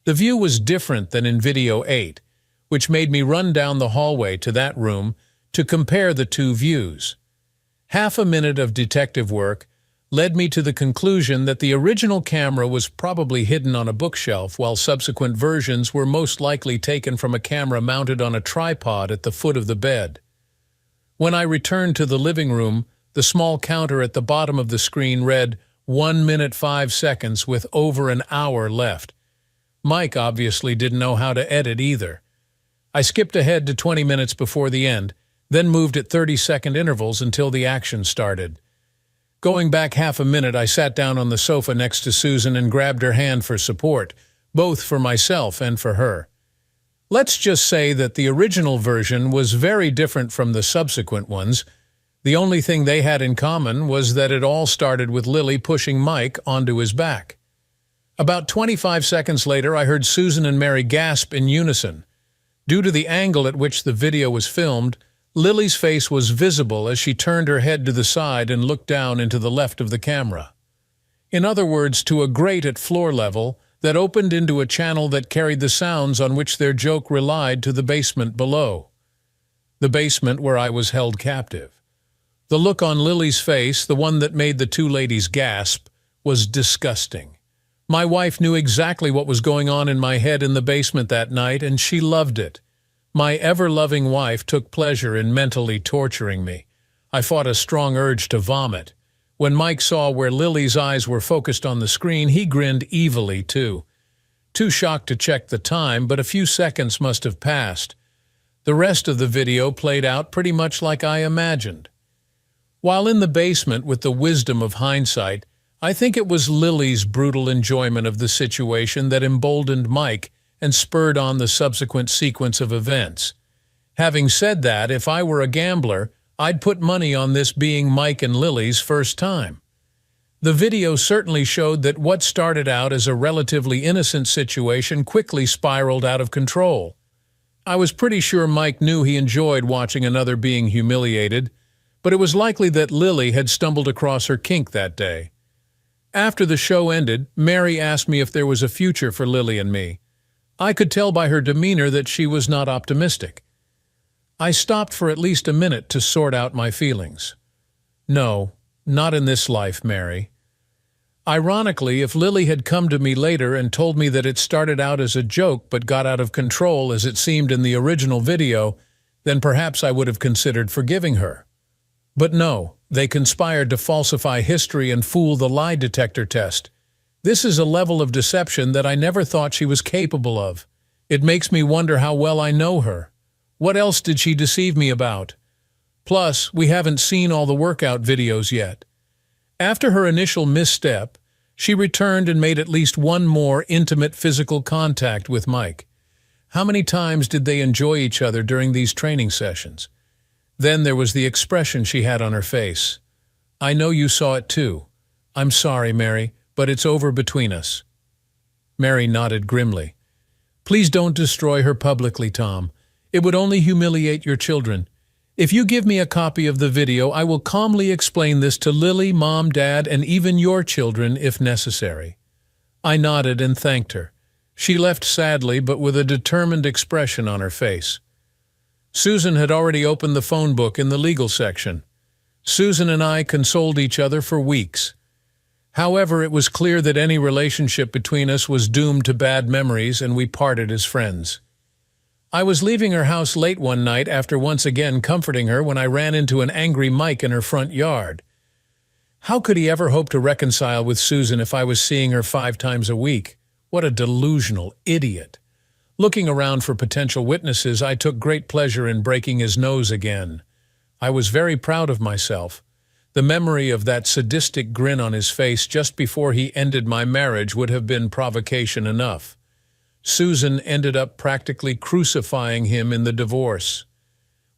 The view was different than in video 8, which made me run down the hallway to that room to compare the two views. Half a minute of detective work led me to the conclusion that the original camera was probably hidden on a bookshelf, while subsequent versions were most likely taken from a camera mounted on a tripod at the foot of the bed. When I returned to the living room, the small counter at the bottom of the screen read 1 minute 5 seconds with over an hour left. Mike obviously didn't know how to edit either. I skipped ahead to 20 minutes before the end, then moved at 30-second intervals until the action started. Going back half a minute, I sat down on the sofa next to Susan and grabbed her hand for support, both for myself and for her. Let's just say that the original version was very different from the subsequent ones. The only thing they had in common was that it all started with Lily pushing Mike onto his back. About 25 seconds later, I heard Susan and Mary gasp in unison. Due to the angle at which the video was filmed, Lily's face was visible as she turned her head to the side and looked down into the left of the camera. In other words, to a grate at floor level that opened into a channel that carried the sounds on which their joke relied to the basement below. The basement where I was held captive. The look on Lily's face, the one that made the two ladies gasp, was disgusting. My wife knew exactly what was going on in my head in the basement that night, and she loved it. My ever-loving wife took pleasure in mentally torturing me. I fought a strong urge to vomit. When Mike saw where Lily's eyes were focused on the screen, he grinned evilly, too. Too shocked to check the time, but a few seconds must have passed. The rest of the video played out pretty much like I imagined. While in the basement, with the wisdom of hindsight, I think it was Lily's brutal enjoyment of the situation that emboldened Mike and spurred on the subsequent sequence of events. Having said that, if I were a gambler, I'd put money on this being Mike and Lily's first time. The video certainly showed that what started out as a relatively innocent situation quickly spiraled out of control. I was pretty sure Mike knew he enjoyed watching another being humiliated, but it was likely that Lily had stumbled across her kink that day. After the show ended, Mary asked me if there was a future for Lily and me. I could tell by her demeanor that she was not optimistic. I stopped for at least a minute to sort out my feelings. No, not in this life, Mary. Ironically, if Lily had come to me later and told me that it started out as a joke but got out of control as it seemed in the original video, then perhaps I would have considered forgiving her. But no, they conspired to falsify history and fool the lie detector test. This is a level of deception that I never thought she was capable of. It makes me wonder how well I know her. What else did she deceive me about? Plus, we haven't seen all the workout videos yet. After her initial misstep, she returned and made at least one more intimate physical contact with Mike. How many times did they enjoy each other during these training sessions? Then there was the expression she had on her face. I know you saw it too. I'm sorry, Mary, but it's over between us. Mary nodded grimly. Please don't destroy her publicly, Tom. It would only humiliate your children. If you give me a copy of the video, I will calmly explain this to Lily, Mom, Dad, and even your children if necessary. I nodded and thanked her. She left sadly, but with a determined expression on her face. Susan had already opened the phone book in the legal section. Susan and I consoled each other for weeks. However, it was clear that any relationship between us was doomed to bad memories, and we parted as friends. I was leaving her house late one night after once again comforting her when I ran into an angry Mike in her front yard. How could he ever hope to reconcile with Susan if I was seeing her 5 times a week? What a delusional idiot. Looking around for potential witnesses, I took great pleasure in breaking his nose again. I was very proud of myself. The memory of that sadistic grin on his face just before he ended my marriage would have been provocation enough. Susan ended up practically crucifying him in the divorce.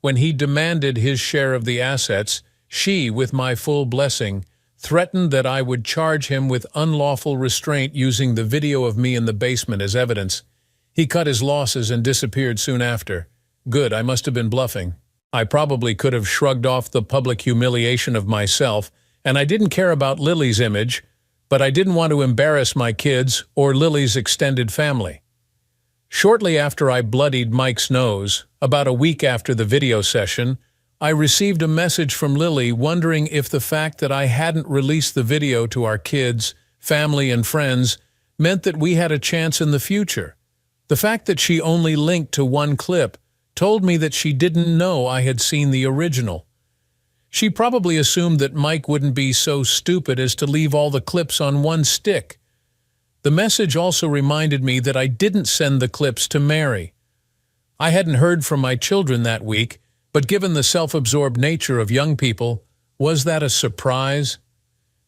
When he demanded his share of the assets, she, with my full blessing, threatened that I would charge him with unlawful restraint using the video of me in the basement as evidence. He cut his losses and disappeared soon after. Good, I must have been bluffing. I probably could have shrugged off the public humiliation of myself, and I didn't care about Lily's image, but I didn't want to embarrass my kids or Lily's extended family. Shortly after I bloodied Mike's nose, about a week after the video session, I received a message from Lily wondering if the fact that I hadn't released the video to our kids, family, and friends meant that we had a chance in the future. The fact that she only linked to one clip told me that she didn't know I had seen the original. She probably assumed that Mike wouldn't be so stupid as to leave all the clips on one stick. The message also reminded me that I didn't send the clips to Mary. I hadn't heard from my children that week, but given the self-absorbed nature of young people, was that a surprise?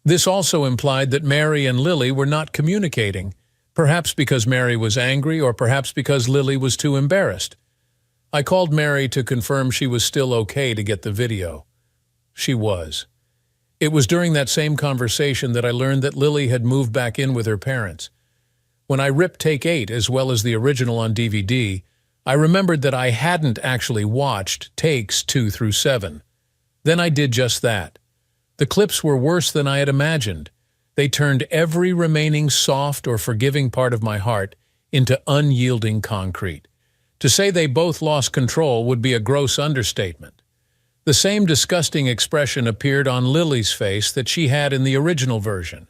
This also implied that Mary and Lily were not communicating, perhaps because Mary was angry or perhaps because Lily was too embarrassed. I called Mary to confirm she was still okay to get the video. She was. It was during that same conversation that I learned that Lily had moved back in with her parents. When I ripped Take 8 as well as the original on DVD, I remembered that I hadn't actually watched takes 2 through 7. Then I did just that. The clips were worse than I had imagined. They turned every remaining soft or forgiving part of my heart into unyielding concrete. To say they both lost control would be a gross understatement. The same disgusting expression appeared on Lily's face that she had in the original version.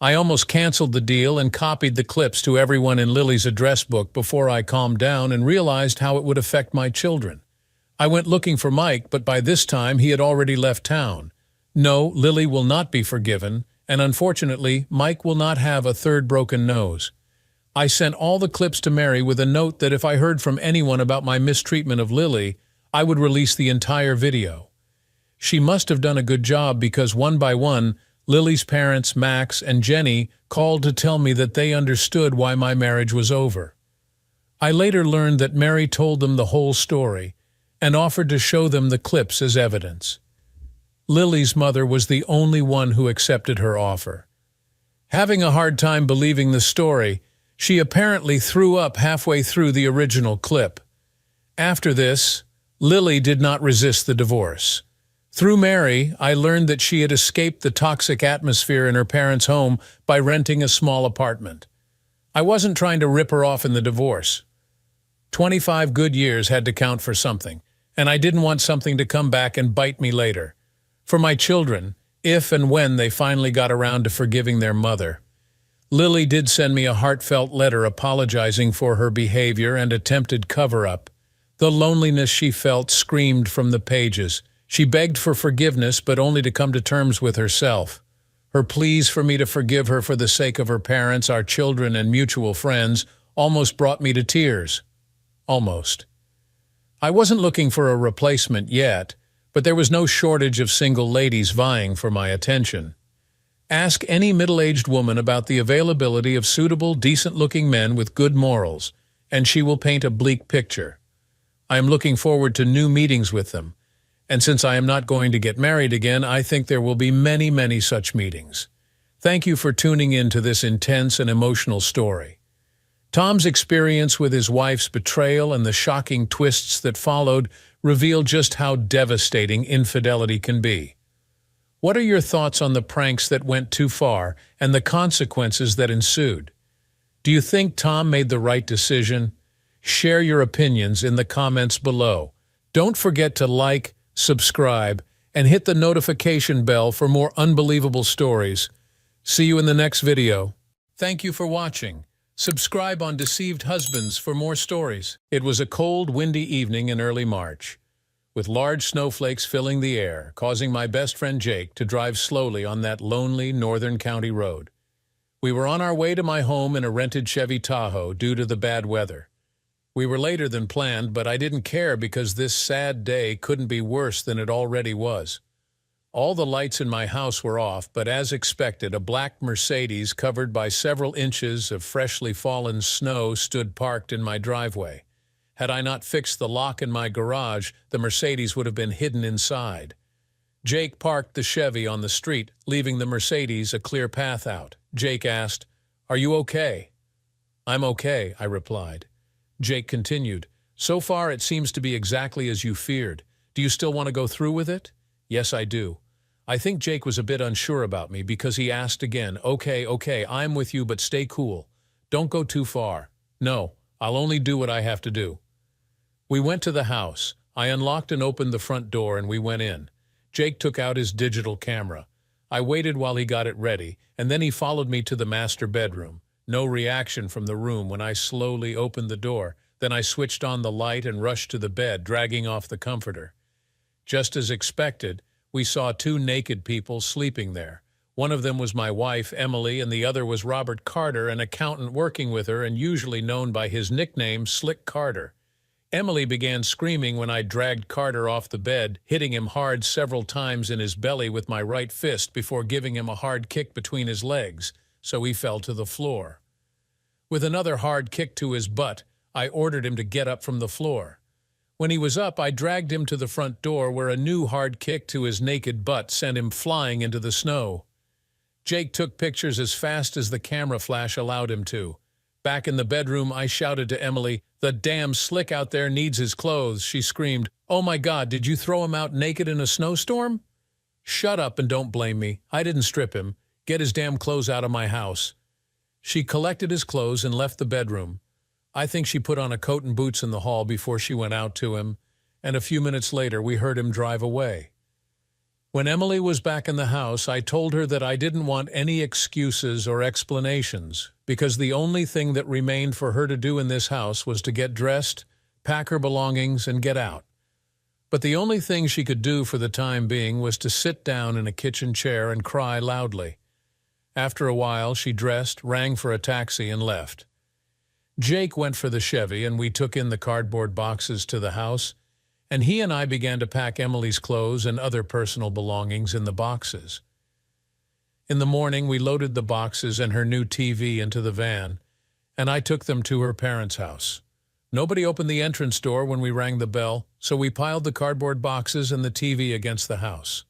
I almost canceled the deal and copied the clips to everyone in Lily's address book before I calmed down and realized how it would affect my children. I went looking for Mike, but by this time he had already left town. No, Lily will not be forgiven, and unfortunately, Mike will not have a third broken nose. I sent all the clips to Mary with a note that if I heard from anyone about my mistreatment of Lily, I would release the entire video. She must have done a good job because one by one, Lily's parents, Max and Jenny, called to tell me that they understood why my marriage was over. I later learned that Mary told them the whole story and offered to show them the clips as evidence. Lily's mother was the only one who accepted her offer. Having a hard time believing the story, she apparently threw up halfway through the original clip. After this, Lily did not resist the divorce. Through Mary, I learned that she had escaped the toxic atmosphere in her parents' home by renting a small apartment. I wasn't trying to rip her off in the divorce. 25 good years had to count for something, and I didn't want something to come back and bite me later. For my children, if and when they finally got around to forgiving their mother. Lily did send me a heartfelt letter apologizing for her behavior and attempted cover-up. The loneliness she felt screamed from the pages. She begged for forgiveness, but only to come to terms with herself. Her pleas for me to forgive her for the sake of her parents, our children, and mutual friends almost brought me to tears. Almost. I wasn't looking for a replacement yet, but there was no shortage of single ladies vying for my attention. Ask any middle-aged woman about the availability of suitable, decent-looking men with good morals, and she will paint a bleak picture. I am looking forward to new meetings with them, and since I am not going to get married again, I think there will be many, many such meetings. Thank you for tuning in to this intense and emotional story. Tom's experience with his wife's betrayal and the shocking twists that followed reveal just how devastating infidelity can be. What are your thoughts on the pranks that went too far and the consequences that ensued? Do you think Tom made the right decision? Share your opinions in the comments below. Don't forget to like, subscribe, and hit the notification bell for more unbelievable stories. See you in the next video. Thank you for watching. Subscribe on Deceived Husbands for more stories. It was a cold, windy evening in early March, with large snowflakes filling the air, causing my best friend Jake to drive slowly on that lonely northern county road. We were on our way to my home in a rented Chevy Tahoe due to the bad weather. We were later than planned, but I didn't care because this sad day couldn't be worse than it already was. All the lights in my house were off, but as expected, a black Mercedes covered by several inches of freshly fallen snow stood parked in my driveway. Had I not fixed the lock in my garage, the Mercedes would have been hidden inside. Jake parked the Chevy on the street, leaving the Mercedes a clear path out. Jake asked, "Are you okay?" "I'm okay," I replied. Jake continued, "So far it seems to be exactly as you feared. Do you still want to go through with it?" "Yes, I do." I think Jake was a bit unsure about me because he asked again, Okay, I'm with you, but stay cool. Don't go too far." "No, I'll only do what I have to do." We went to the house. I unlocked and opened the front door and we went in. Jake took out his digital camera. I waited while he got it ready, and then he followed me to the master bedroom. No reaction from the room when I slowly opened the door. Then I switched on the light and rushed to the bed, dragging off the comforter. Just as expected, we saw two naked people sleeping there. One of them was my wife, Emily, and the other was Robert Carter, an accountant working with her and usually known by his nickname, Slick Carter. Emily began screaming when I dragged Carter off the bed, hitting him hard several times in his belly with my right fist before giving him a hard kick between his legs, so he fell to the floor. With another hard kick to his butt, I ordered him to get up from the floor. When he was up, I dragged him to the front door where a new hard kick to his naked butt sent him flying into the snow. Jake took pictures as fast as the camera flash allowed him to. Back in the bedroom, I shouted to Emily, "The damn Slick out there needs his clothes." She screamed, "Oh my God, did you throw him out naked in a snowstorm?" "Shut up and don't blame me. I didn't strip him. Get his damn clothes out of my house." She collected his clothes and left the bedroom. I think she put on a coat and boots in the hall before she went out to him, and a few minutes later we heard him drive away. When Emily was back in the house, I told her that I didn't want any excuses or explanations, because the only thing that remained for her to do in this house was to get dressed, pack her belongings, and get out. But the only thing she could do for the time being was to sit down in a kitchen chair and cry loudly. After a while, she dressed, rang for a taxi, and left. Jake went for the Chevy, and we took in the cardboard boxes to the house, and he and I began to pack Emily's clothes and other personal belongings in the boxes. In the morning, we loaded the boxes and her new TV into the van, and I took them to her parents' house. Nobody opened the entrance door when we rang the bell, so we piled the cardboard boxes and the TV against the house.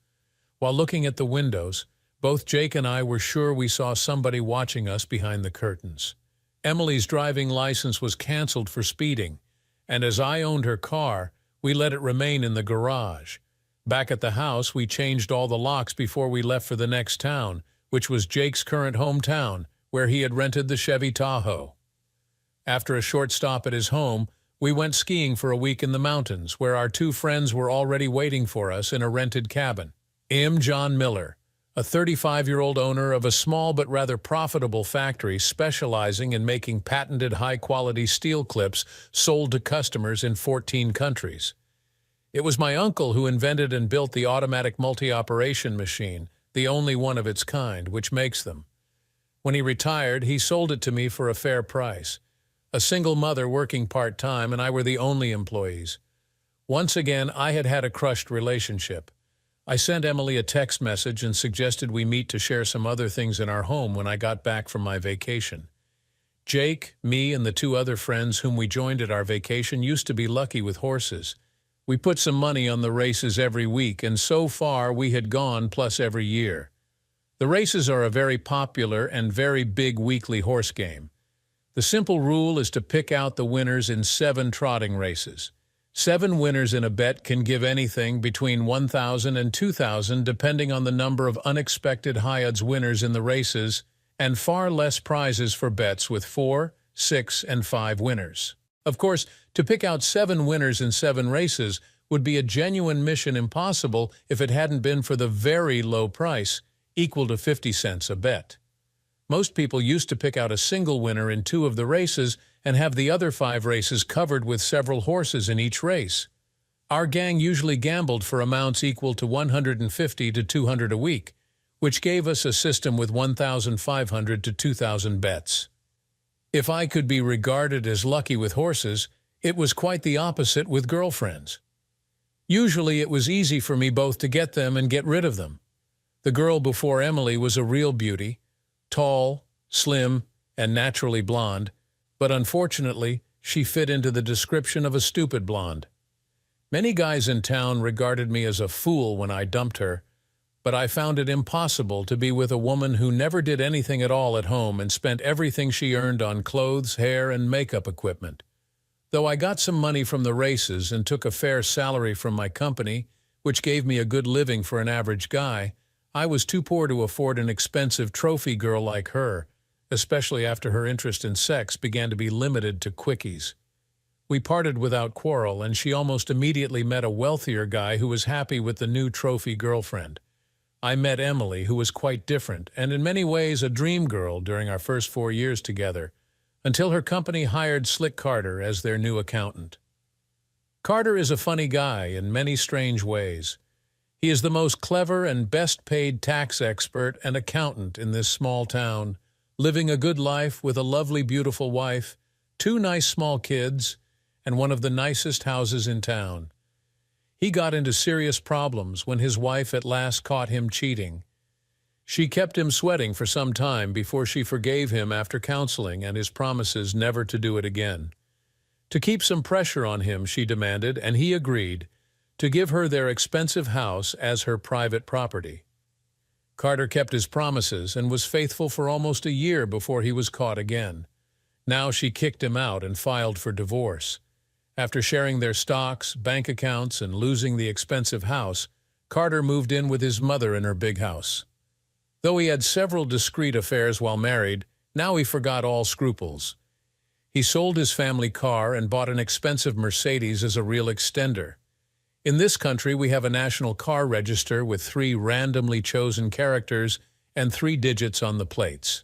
While looking at the windows, both Jake and I were sure we saw somebody watching us behind the curtains. Emily's driving license was canceled for speeding, and as I owned her car, we let it remain in the garage. Back at the house, we changed all the locks before we left for the next town, which was Jake's current hometown, where he had rented the Chevy Tahoe. After a short stop at his home, we went skiing for a week in the mountains, where our two friends were already waiting for us in a rented cabin. John Miller, a 35-year-old owner of a small but rather profitable factory specializing in making patented high-quality steel clips sold to customers in 14 countries. It was my uncle who invented and built the automatic multi-operation machine, the only one of its kind, which makes them. When he retired, he sold it to me for a fair price. A single mother working part-time, and I were the only employees. Once again, I had had a crushed relationship. I sent Emily a text message and suggested we meet to share some other things in our home when I got back from my vacation. Jake, me, and the two other friends whom we joined at our vacation used to be lucky with horses. We put some money on the races every week, and so far we had gone plus every year. The races are a very popular and very big weekly horse game. The simple rule is to pick out the winners in 7 trotting races. 7 winners in a bet can give anything between 1,000 and 2,000 depending on the number of unexpected high-odds winners in the races, and far less prizes for bets with 4, 6, and 5 winners. Of course, to pick out 7 winners in 7 races would be a genuine mission impossible if it hadn't been for the very low price, equal to 50 cents a bet. Most people used to pick out a single winner in 2 of the races and have the other 5 races covered with several horses in each race. Our gang usually gambled for amounts equal to $150 to $200 a week, which gave us a system with 1,500 to 2,000 bets. If I could be regarded as lucky with horses, It was quite the opposite with girlfriends. Usually it was easy for me both to get them and get rid of them. The girl before Emily was a real beauty, tall, slim, and naturally blonde, but unfortunately, she fit into the description of a stupid blonde. Many guys in town regarded me as a fool when I dumped her, but I found it impossible to be with a woman who never did anything at all at home and spent everything she earned on clothes, hair, and makeup equipment. Though I got some money from the races and took a fair salary from my company, which gave me a good living for an average guy, I was too poor to afford an expensive trophy girl like her, especially after her interest in sex began to be limited to quickies. We parted without quarrel, and she almost immediately met a wealthier guy who was happy with the new trophy girlfriend. I met Emily, who was quite different, and in many ways a dream girl during our first 4 years together, until her company hired Slick Carter as their new accountant. Carter is a funny guy in many strange ways. He is the most clever and best-paid tax expert and accountant in this small town, living a good life with a lovely, beautiful wife, 2 nice small kids, and one of the nicest houses in town. He got into serious problems when his wife at last caught him cheating. She kept him sweating for some time before she forgave him after counseling and his promises never to do it again. To keep some pressure on him, she demanded, and he agreed, to give her their expensive house as her private property. Carter kept his promises and was faithful for almost a year before he was caught again. Now she kicked him out and filed for divorce. After sharing their stocks, bank accounts, and losing the expensive house, Carter moved in with his mother in her big house. Though he had several discreet affairs while married, now he forgot all scruples. He sold his family car and bought an expensive Mercedes as a real extender. In this country, we have a national car register with 3 randomly chosen characters and 3 digits on the plates.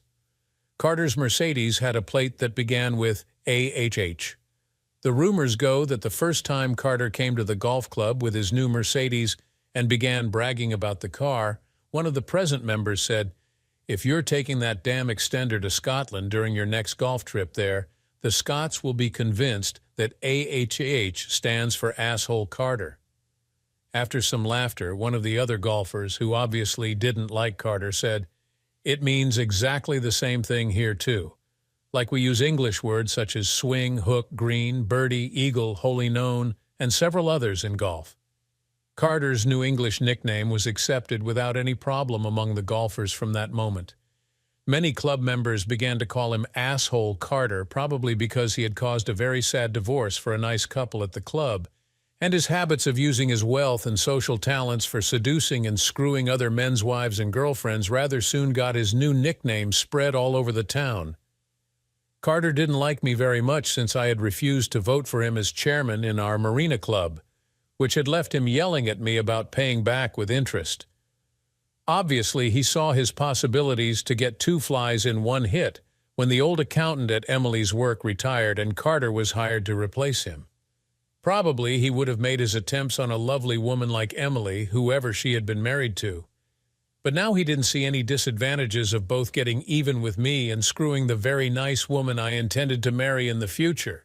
Carter's Mercedes had a plate that began with AHH. The rumors go that the first time Carter came to the golf club with his new Mercedes and began bragging about the car, one of the present members said, "If you're taking that damn extender to Scotland during your next golf trip there, the Scots will be convinced that AHH stands for Asshole Carter." After some laughter, one of the other golfers, who obviously didn't like Carter, said, "It means exactly the same thing here too. Like we use English words such as swing, hook, green, birdie, eagle, holy known, and several others in golf." Carter's new English nickname was accepted without any problem among the golfers from that moment. Many club members began to call him Asshole Carter, probably because he had caused a very sad divorce for a nice couple at the club, and his habits of using his wealth and social talents for seducing and screwing other men's wives and girlfriends rather soon got his new nickname spread all over the town. Carter didn't like me very much since I had refused to vote for him as chairman in our Marina Club, which had left him yelling at me about paying back with interest. Obviously, he saw his possibilities to get 2 flies in 1 hit when the old accountant at Emily's work retired and Carter was hired to replace him. Probably he would have made his attempts on a lovely woman like Emily, whoever she had been married to. But now he didn't see any disadvantages of both getting even with me and screwing the very nice woman I intended to marry in the future.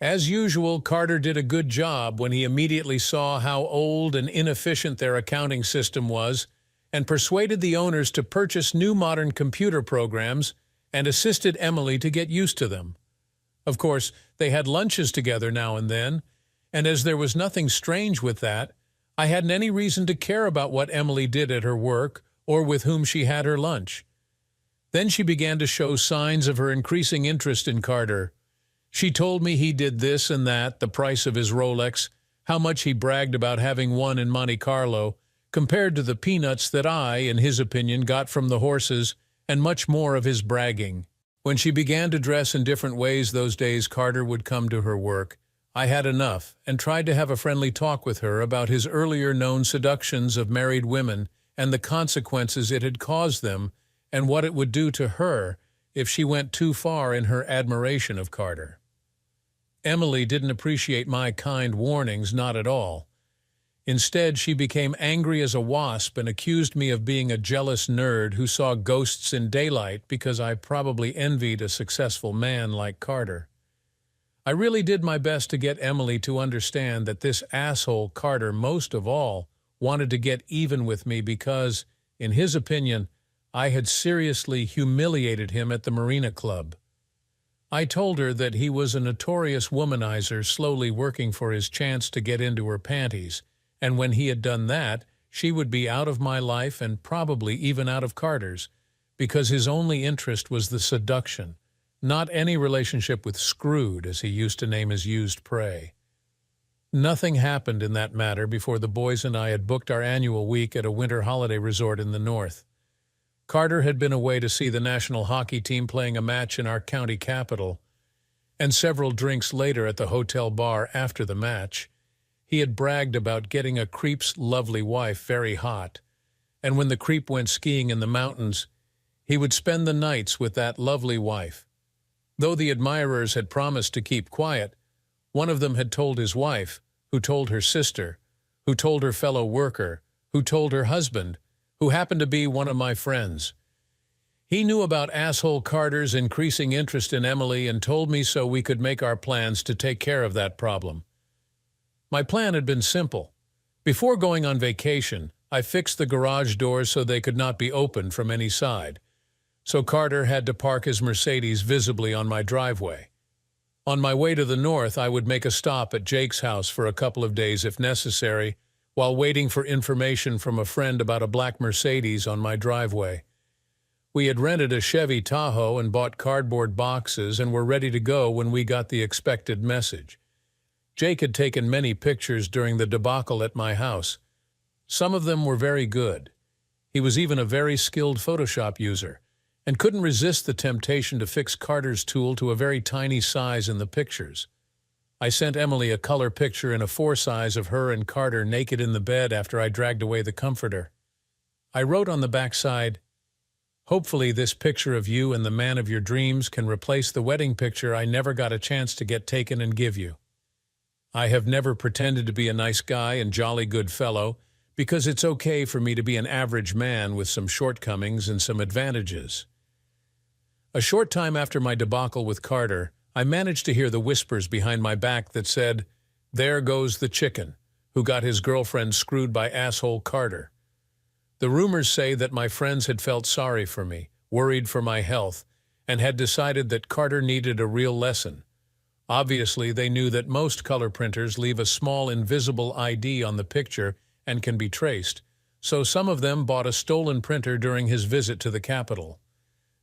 As usual, Carter did a good job when he immediately saw how old and inefficient their accounting system was and persuaded the owners to purchase new modern computer programs and assisted Emily to get used to them. Of course, they had lunches together now and then, and as there was nothing strange with that, I hadn't any reason to care about what Emily did at her work or with whom she had her lunch. Then she began to show signs of her increasing interest in Carter. She told me he did this and that, the price of his Rolex, how much he bragged about having won in Monte Carlo, compared to the peanuts that I, in his opinion, got from the horses, and much more of his bragging. When she began to dress in different ways those days Carter would come to her work, I had enough and tried to have a friendly talk with her about his earlier known seductions of married women and the consequences it had caused them and what it would do to her if she went too far in her admiration of Carter. Emily didn't appreciate my kind warnings, not at all. Instead, she became angry as a wasp and accused me of being a jealous nerd who saw ghosts in daylight because I probably envied a successful man like Carter. I really did my best to get Emily to understand that this asshole Carter, most of all, wanted to get even with me because, in his opinion, I had seriously humiliated him at the Marina Club. I told her that he was a notorious womanizer slowly working for his chance to get into her panties, and when he had done that, she would be out of my life and probably even out of Carter's, because his only interest was the seduction, not any relationship with Screwed, as he used to name his used prey. Nothing happened in that matter before the boys and I had booked our annual week at a winter holiday resort in the north. Carter had been away to see the national hockey team playing a match in our county capital, and several drinks later at the hotel bar after the match, he had bragged about getting a creep's lovely wife very hot, and when the creep went skiing in the mountains, he would spend the nights with that lovely wife. Though the admirers had promised to keep quiet, one of them had told his wife, who told her sister, who told her fellow worker, who told her husband, who happened to be one of my friends. He knew about asshole Carter's increasing interest in Emily and told me so we could make our plans to take care of that problem. My plan had been simple. Before going on vacation, I fixed the garage doors so they could not be opened from any side, so Carter had to park his Mercedes visibly on my driveway. On my way to the north, I would make a stop at Jake's house for a couple of days if necessary, while waiting for information from a friend about a black Mercedes on my driveway. We had rented a Chevy Tahoe and bought cardboard boxes and were ready to go when we got the expected message. Jake had taken many pictures during the debacle at my house. Some of them were very good. He was even a very skilled Photoshop user, and couldn't resist the temptation to fix Carter's tool to a very tiny size in the pictures. I sent Emily a color picture in a 4 size of her and Carter naked in the bed after I dragged away the comforter. I wrote on the backside, "Hopefully this picture of you and the man of your dreams can replace the wedding picture I never got a chance to get taken and give you. I have never pretended to be a nice guy and jolly good fellow, because it's okay for me to be an average man with some shortcomings and some advantages." A short time after my debacle with Carter, I managed to hear the whispers behind my back that said, "There goes the chicken, who got his girlfriend screwed by asshole Carter." The rumors say that my friends had felt sorry for me, worried for my health, and had decided that Carter needed a real lesson. Obviously, they knew that most color printers leave a small invisible ID on the picture and can be traced, so some of them bought a stolen printer during his visit to the Capitol.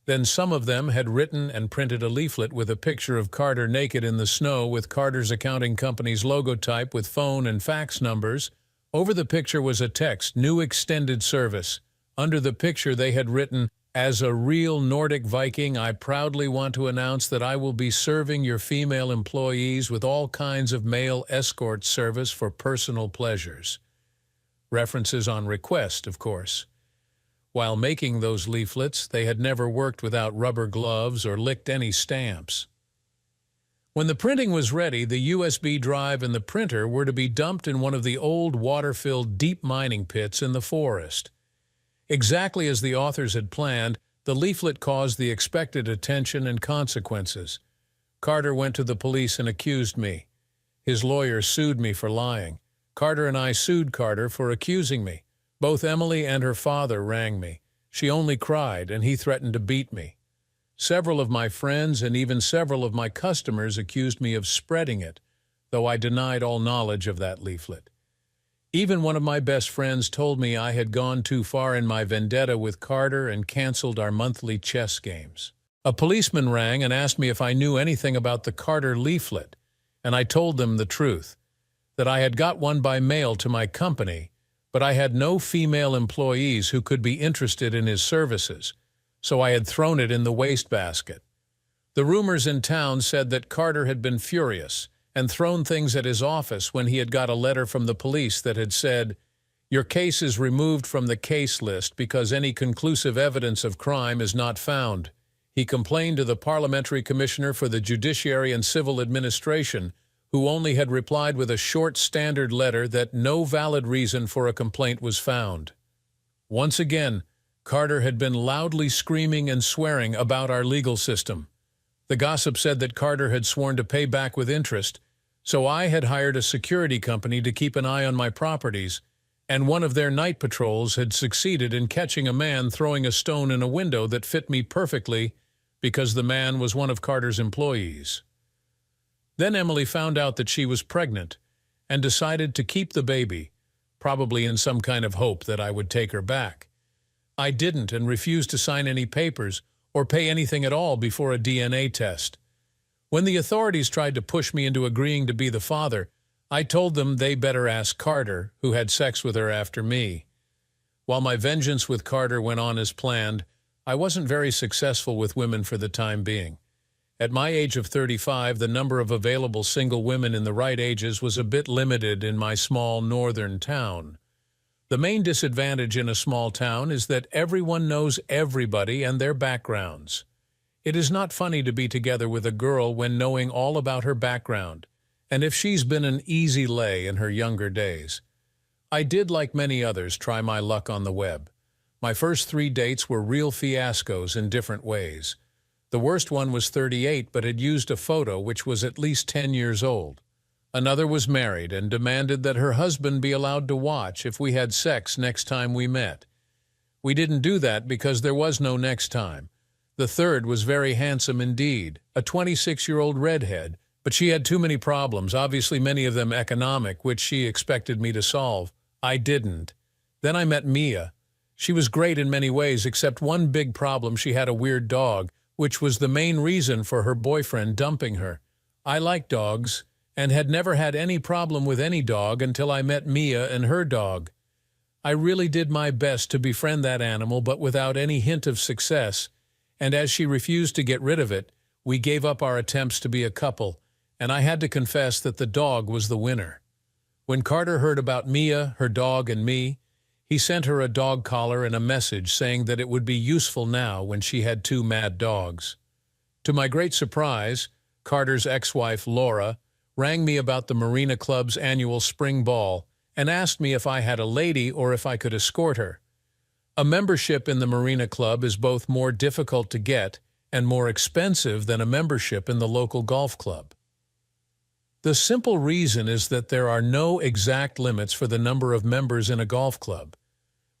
Then some of them had written and printed a leaflet with a picture of Carter naked in the snow with Carter's accounting company's logotype with phone and fax numbers. Over the picture was a text, "New extended service." Under the picture they had written, "As a real Nordic Viking, I proudly want to announce that I will be serving your female employees with all kinds of male escort service for personal pleasures." References on request, of course. While making those leaflets, they had never worked without rubber gloves or licked any stamps. When the printing was ready, the USB drive and the printer were to be dumped in one of the old water-filled deep mining pits in the forest. Exactly as the authors had planned, the leaflet caused the expected attention and consequences. Carter went to the police and accused me. His lawyer sued me for lying. Carter and I sued Carter for accusing me. Both Emily and her father rang me. She only cried, and he threatened to beat me. Several of my friends and even several of my customers accused me of spreading it, though I denied all knowledge of that leaflet. Even one of my best friends told me I had gone too far in my vendetta with Carter and canceled our monthly chess games. A policeman rang and asked me if I knew anything about the Carter leaflet, and I told them the truth, that I had got one by mail to my company, but I had no female employees who could be interested in his services, so I had thrown it in the wastebasket. The rumors in town said that Carter had been furious and thrown things at his office when he had got a letter from the police that had said, "Your case is removed from the case list because any conclusive evidence of crime is not found." He complained to the Parliamentary Commissioner for the Judiciary and Civil Administration, who only had replied with a short standard letter that no valid reason for a complaint was found. Once again, Carter had been loudly screaming and swearing about our legal system. The gossip said that Carter had sworn to pay back with interest, so I had hired a security company to keep an eye on my properties, and one of their night patrols had succeeded in catching a man throwing a stone in a window that fit me perfectly because the man was one of Carter's employees. Then Emily found out that she was pregnant and decided to keep the baby, probably in some kind of hope that I would take her back. I didn't and refused to sign any papers or pay anything at all before a DNA test. When the authorities tried to push me into agreeing to be the father, I told them they better ask Carter, who had sex with her after me. While my vengeance with Carter went on as planned, I wasn't very successful with women for the time being. At my age of 35, the number of available single women in the right ages was a bit limited in my small northern town. The main disadvantage in a small town is that everyone knows everybody and their backgrounds. It is not funny to be together with a girl when knowing all about her background, and if she's been an easy lay in her younger days. I did, like many others, try my luck on the web. My first 3 dates were real fiascos in different ways. The worst one was 38 but had used a photo which was at least 10 years old. Another was married and demanded that her husband be allowed to watch if we had sex next time we met. We didn't do that because there was no next time. The third was very handsome indeed, a 26-year-old redhead, but she had too many problems, obviously many of them economic, which she expected me to solve. I didn't. Then I met Mia. She was great in many ways, except one big problem: she had a weird dog, which was the main reason for her boyfriend dumping her. I like dogs, and had never had any problem with any dog until I met Mia and her dog. I really did my best to befriend that animal, but without any hint of success, and as she refused to get rid of it, we gave up our attempts to be a couple, and I had to confess that the dog was the winner. When Carter heard about Mia, her dog, and me, he sent her a dog collar and a message saying that it would be useful now when she had 2 mad dogs. To my great surprise, Carter's ex-wife, Laura, rang me about the Marina Club's annual spring ball and asked me if I had a lady or if I could escort her. A membership in the Marina Club is both more difficult to get and more expensive than a membership in the local golf club. The simple reason is that there are no exact limits for the number of members in a golf club.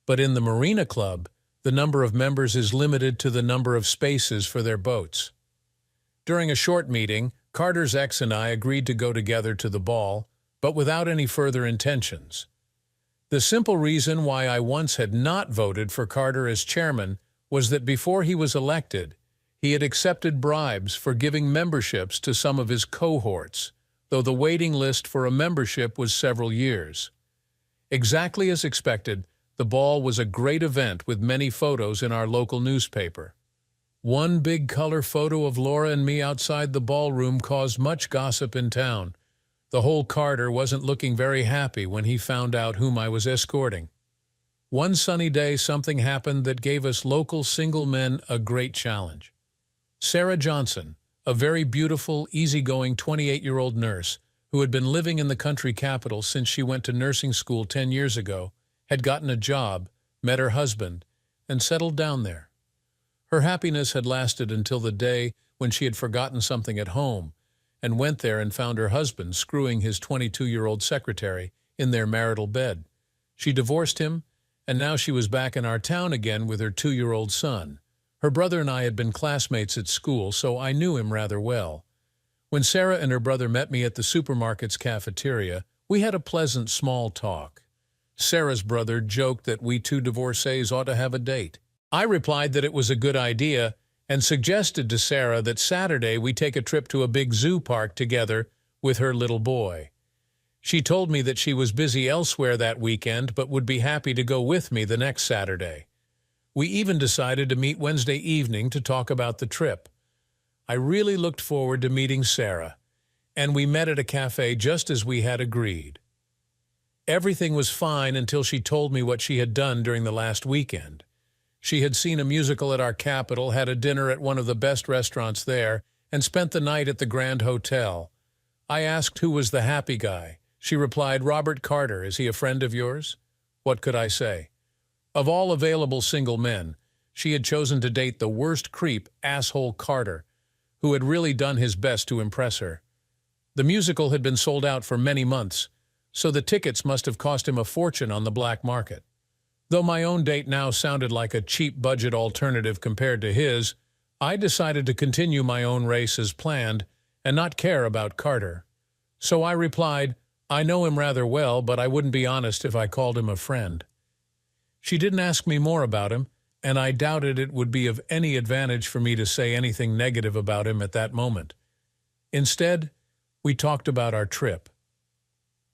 But in the Marina Club, the number of members is limited to the number of spaces for their boats. During a short meeting, Carter's ex and I agreed to go together to the ball, but without any further intentions. The simple reason why I once had not voted for Carter as chairman was that before he was elected, he had accepted bribes for giving memberships to some of his cohorts, though the waiting list for a membership was several years. Exactly as expected, the ball was a great event with many photos in our local newspaper. One big color photo of Laura and me outside the ballroom caused much gossip in town. The whole Carter wasn't looking very happy when he found out whom I was escorting. One sunny day, something happened that gave us local single men a great challenge. Sarah Johnson, a very beautiful, easygoing 28-year-old nurse who had been living in the country capital since she went to nursing school 10 years ago, had gotten a job, met her husband, and settled down there. Her happiness had lasted until the day when she had forgotten something at home and went there and found her husband screwing his 22-year-old secretary in their marital bed. She divorced him, and now she was back in our town again with her 2-year-old son. Her brother and I had been classmates at school, so I knew him rather well. When Sarah and her brother met me at the supermarket's cafeteria, we had a pleasant small talk. Sarah's brother joked that we 2 divorcees ought to have a date. I replied that it was a good idea and suggested to Sarah that Saturday we take a trip to a big zoo park together with her little boy. She told me that she was busy elsewhere that weekend but would be happy to go with me the next Saturday. We even decided to meet Wednesday evening to talk about the trip. I really looked forward to meeting Sarah, and we met at a cafe just as we had agreed. Everything was fine until she told me what she had done during the last weekend. She had seen a musical at our capital, had a dinner at one of the best restaurants there, and spent the night at the Grand Hotel. I asked who was the happy guy. She replied, "Robert Carter. Is he a friend of yours?" What could I say? Of all available single men, she had chosen to date the worst creep, asshole Carter, who had really done his best to impress her. The musical had been sold out for many months, so the tickets must have cost him a fortune on the black market. Though my own date now sounded like a cheap budget alternative compared to his, I decided to continue my own race as planned and not care about Carter. So I replied, I know him rather well, but I wouldn't be honest if I called him a friend. She didn't ask me more about him, and I doubted it would be of any advantage for me to say anything negative about him at that moment. Instead, we talked about our trip.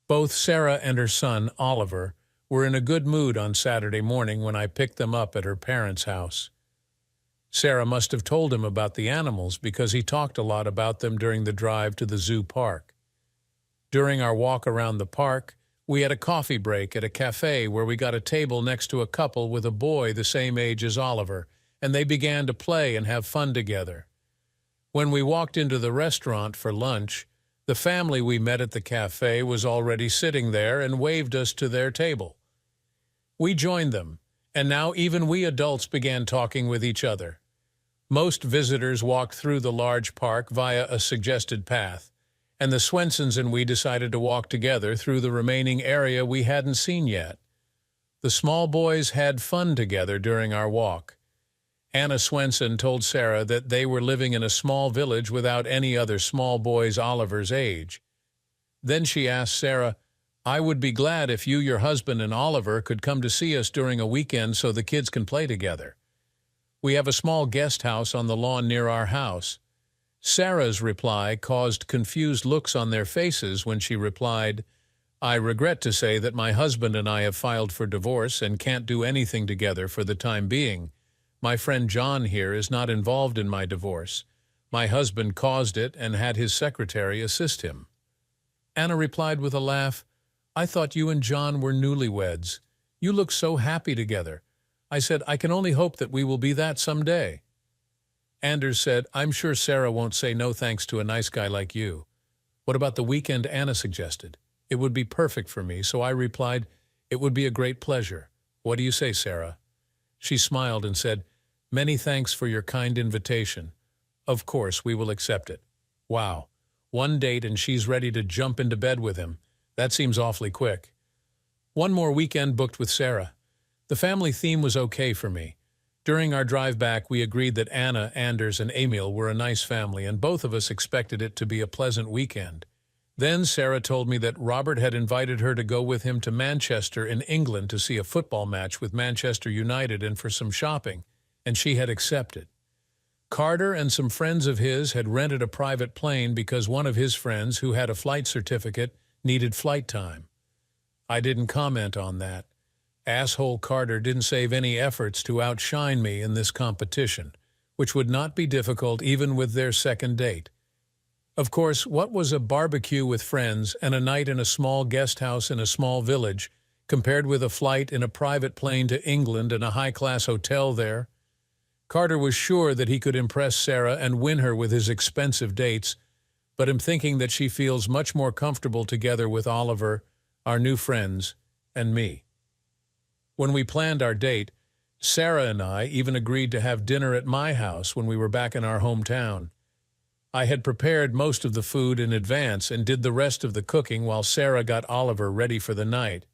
Both Sarah and her son, Oliver, were in a good mood on Saturday morning when I picked them up at her parents' house. Sarah must have told him about the animals because he talked a lot about them during the drive to the zoo park. During our walk around the park, we had a coffee break at a cafe where we got a table next to a couple with a boy the same age as Oliver, and they began to play and have fun together. When we walked into the restaurant for lunch, the family we met at the cafe was already sitting there and waved us to their table. We joined them, and now even we adults began talking with each other. Most visitors walked through the large park via a suggested path, and the Swensons and we decided to walk together through the remaining area we hadn't seen yet. The small boys had fun together during our walk. Anna Swenson told Sarah that they were living in a small village without any other small boys Oliver's age. Then she asked Sarah, I would be glad if you, your husband, and Oliver could come to see us during a weekend so the kids can play together. We have a small guest house on the lawn near our house. Sarah's reply caused confused looks on their faces when she replied, I regret to say that my husband and I have filed for divorce and can't do anything together for the time being. My friend John here is not involved in my divorce. My husband caused it and had his secretary assist him. Anna replied with a laugh, I thought you and John were newlyweds. You look so happy together. I said, I can only hope that we will be that someday. Anders said, I'm sure Sarah won't say no thanks to a nice guy like you. What about the weekend Anna suggested? It would be perfect for me, so I replied, it would be a great pleasure. What do you say, Sarah? She smiled and said, many thanks for your kind invitation. Of course, we will accept it. Wow, one date and she's ready to jump into bed with him. That seems awfully quick. One more weekend booked with Sarah. The family theme was okay for me. During our drive back, we agreed that Anna, Anders, and Emil were a nice family, and both of us expected it to be a pleasant weekend. Then Sarah told me that Robert had invited her to go with him to Manchester in England to see a football match with Manchester United and for some shopping, and she had accepted. Carter and some friends of his had rented a private plane because one of his friends, who had a flight certificate, needed flight time. I didn't comment on that. Asshole Carter didn't save any efforts to outshine me in this competition, which would not be difficult even with their second date. Of course, what was a barbecue with friends and a night in a small guest house in a small village compared with a flight in a private plane to England and a high-class hotel there? Carter was sure that he could impress Sarah and win her with his expensive dates, but I'm thinking that she feels much more comfortable together with Oliver, our new friends, and me. When we planned our date, Sarah and I even agreed to have dinner at my house when we were back in our hometown. I had prepared most of the food in advance and did the rest of the cooking while Sarah got Oliver ready for the night.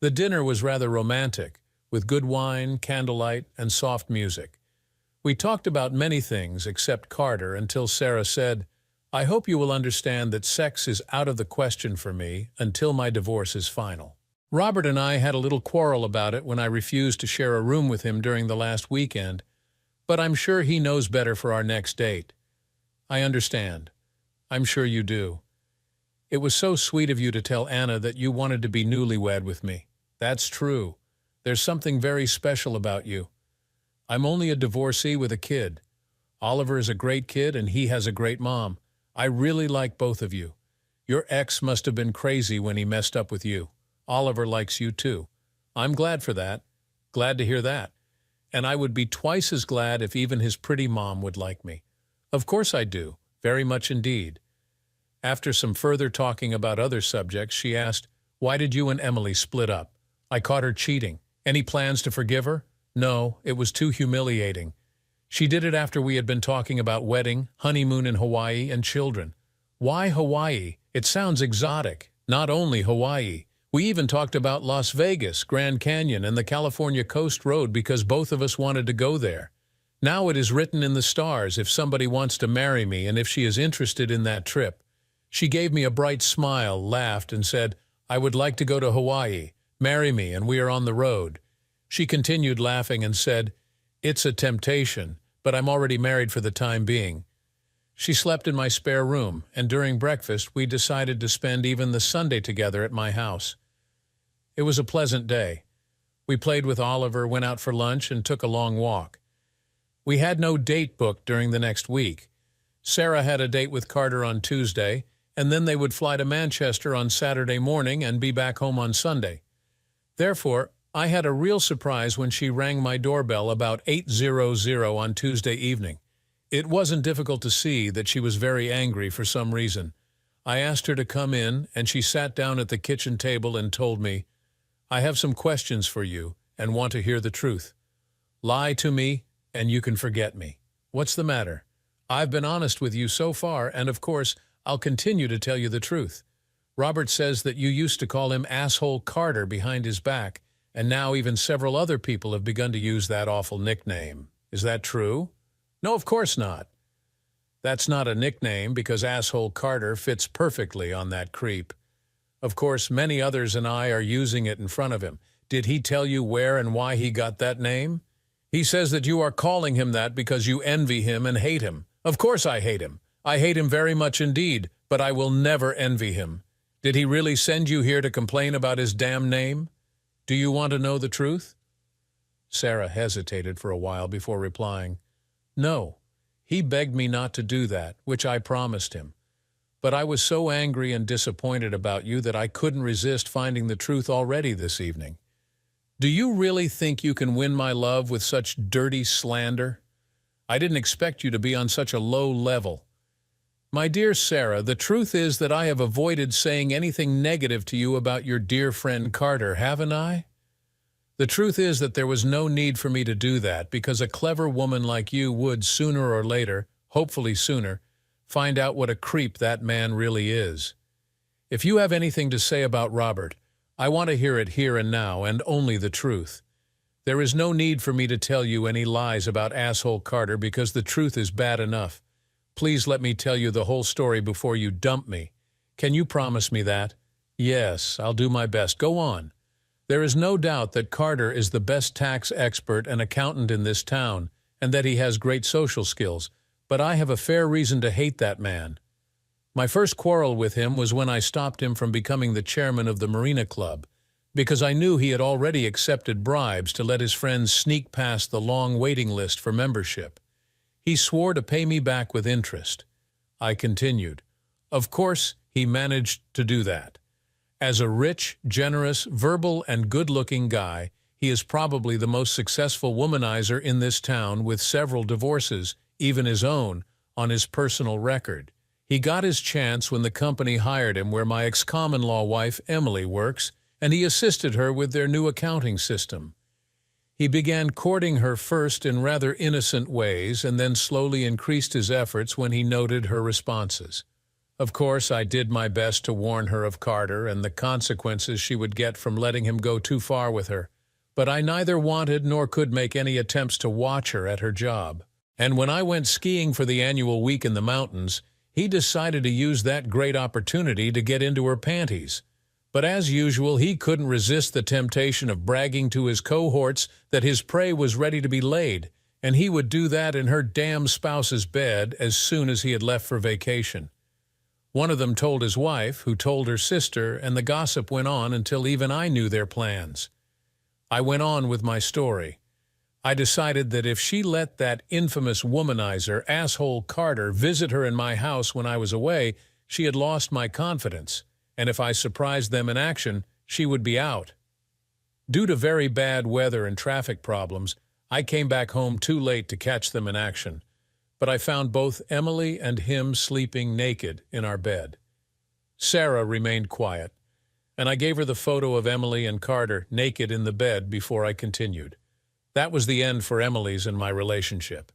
The dinner was rather romantic, with good wine, candlelight, and soft music. We talked about many things except Carter until Sarah said, I hope you will understand that sex is out of the question for me until my divorce is final. Robert and I had a little quarrel about it when I refused to share a room with him during the last weekend, but I'm sure he knows better for our next date. I understand. I'm sure you do. It was so sweet of you to tell Anna that you wanted to be newlywed with me. That's true. There's something very special about you. I'm only a divorcee with a kid. Oliver is a great kid and he has a great mom. I really like both of you. Your ex must have been crazy when he messed up with you. Oliver likes you too. I'm glad for that. Glad to hear that. And I would be twice as glad if even his pretty mom would like me. Of course I do. Very much indeed. After some further talking about other subjects, she asked, why did you and Emily split up? I caught her cheating. Any plans to forgive her? No, it was too humiliating. She did it after we had been talking about wedding, honeymoon in Hawaii, and children. Why Hawaii? It sounds exotic. Not only Hawaii. We even talked about Las Vegas, Grand Canyon, and the California Coast Road because both of us wanted to go there. Now it is written in the stars if somebody wants to marry me and if she is interested in that trip. She gave me a bright smile, laughed, and said, "I would like to go to Hawaii. Marry me, and we are on the road." She continued laughing and said, "It's a temptation, but I'm already married for the time being." She slept in my spare room, and during breakfast we decided to spend even the Sunday together at my house. It was a pleasant day. We played with Oliver, went out for lunch, and took a long walk. We had no date booked during the next week. Sarah had a date with Carter on Tuesday, and then they would fly to Manchester on Saturday morning and be back home on Sunday. Therefore, I had a real surprise when she rang my doorbell about 8:00 on Tuesday evening. It wasn't difficult to see that she was very angry for some reason. I asked her to come in, and she sat down at the kitchen table and told me, "I have some questions for you and want to hear the truth. Lie to me, and you can forget me. What's the matter? I've been honest with you so far, and of course, I'll continue to tell you the truth. Robert says that you used to call him Asshole Carter behind his back, and now even several other people have begun to use that awful nickname. Is that true?" "No, of course not." "That's not a nickname because Asshole Carter fits perfectly on that creep. Of course, many others and I are using it in front of him. Did he tell you where and why he got that name?" "He says that you are calling him that because you envy him and hate him." "Of course I hate him. I hate him very much indeed, but I will never envy him. Did he really send you here to complain about his damn name? Do you want to know the truth?" Sarah hesitated for a while before replying, "No. He begged me not to do that, which I promised him. But I was so angry and disappointed about you that I couldn't resist finding the truth already this evening. Do you really think you can win my love with such dirty slander? I didn't expect you to be on such a low level. My dear Sarah, the truth is that I have avoided saying anything negative to you about your dear friend Carter, haven't I? The truth is that there was no need for me to do that because a clever woman like you would sooner or later, hopefully sooner, find out what a creep that man really is. If you have anything to say about Robert, I want to hear it here and now, and only the truth. There is no need for me to tell you any lies about Asshole Carter because the truth is bad enough. Please let me tell you the whole story before you dump me. Can you promise me that?" "Yes, I'll do my best. Go on." "There is no doubt that Carter is the best tax expert and accountant in this town, and that he has great social skills, but I have a fair reason to hate that man. My first quarrel with him was when I stopped him from becoming the chairman of the Marina Club, because I knew he had already accepted bribes to let his friends sneak past the long waiting list for membership. He swore to pay me back with interest." I continued, "Of course, he managed to do that. As a rich, generous, verbal, and good-looking guy, he is probably the most successful womanizer in this town with several divorces, even his own, on his personal record. He got his chance when the company hired him where my ex-common-law wife, Emily, works, and he assisted her with their new accounting system. He began courting her first in rather innocent ways and then slowly increased his efforts when he noted her responses. Of course, I did my best to warn her of Carter and the consequences she would get from letting him go too far with her, but I neither wanted nor could make any attempts to watch her at her job. And when I went skiing for the annual week in the mountains, he decided to use that great opportunity to get into her panties. But as usual, he couldn't resist the temptation of bragging to his cohorts that his prey was ready to be laid, and he would do that in her damn spouse's bed as soon as he had left for vacation. One of them told his wife, who told her sister, and the gossip went on until even I knew their plans. I went on with my story. I decided that if she let that infamous womanizer, Asshole Carter, visit her in my house when I was away, she had lost my confidence, and if I surprised them in action, she would be out. Due to very bad weather and traffic problems, I came back home too late to catch them in action, but I found both Emily and him sleeping naked in our bed. Sarah remained quiet, and I gave her the photo of Emily and Carter naked in the bed before I continued. That was the end for Emily's and my relationship.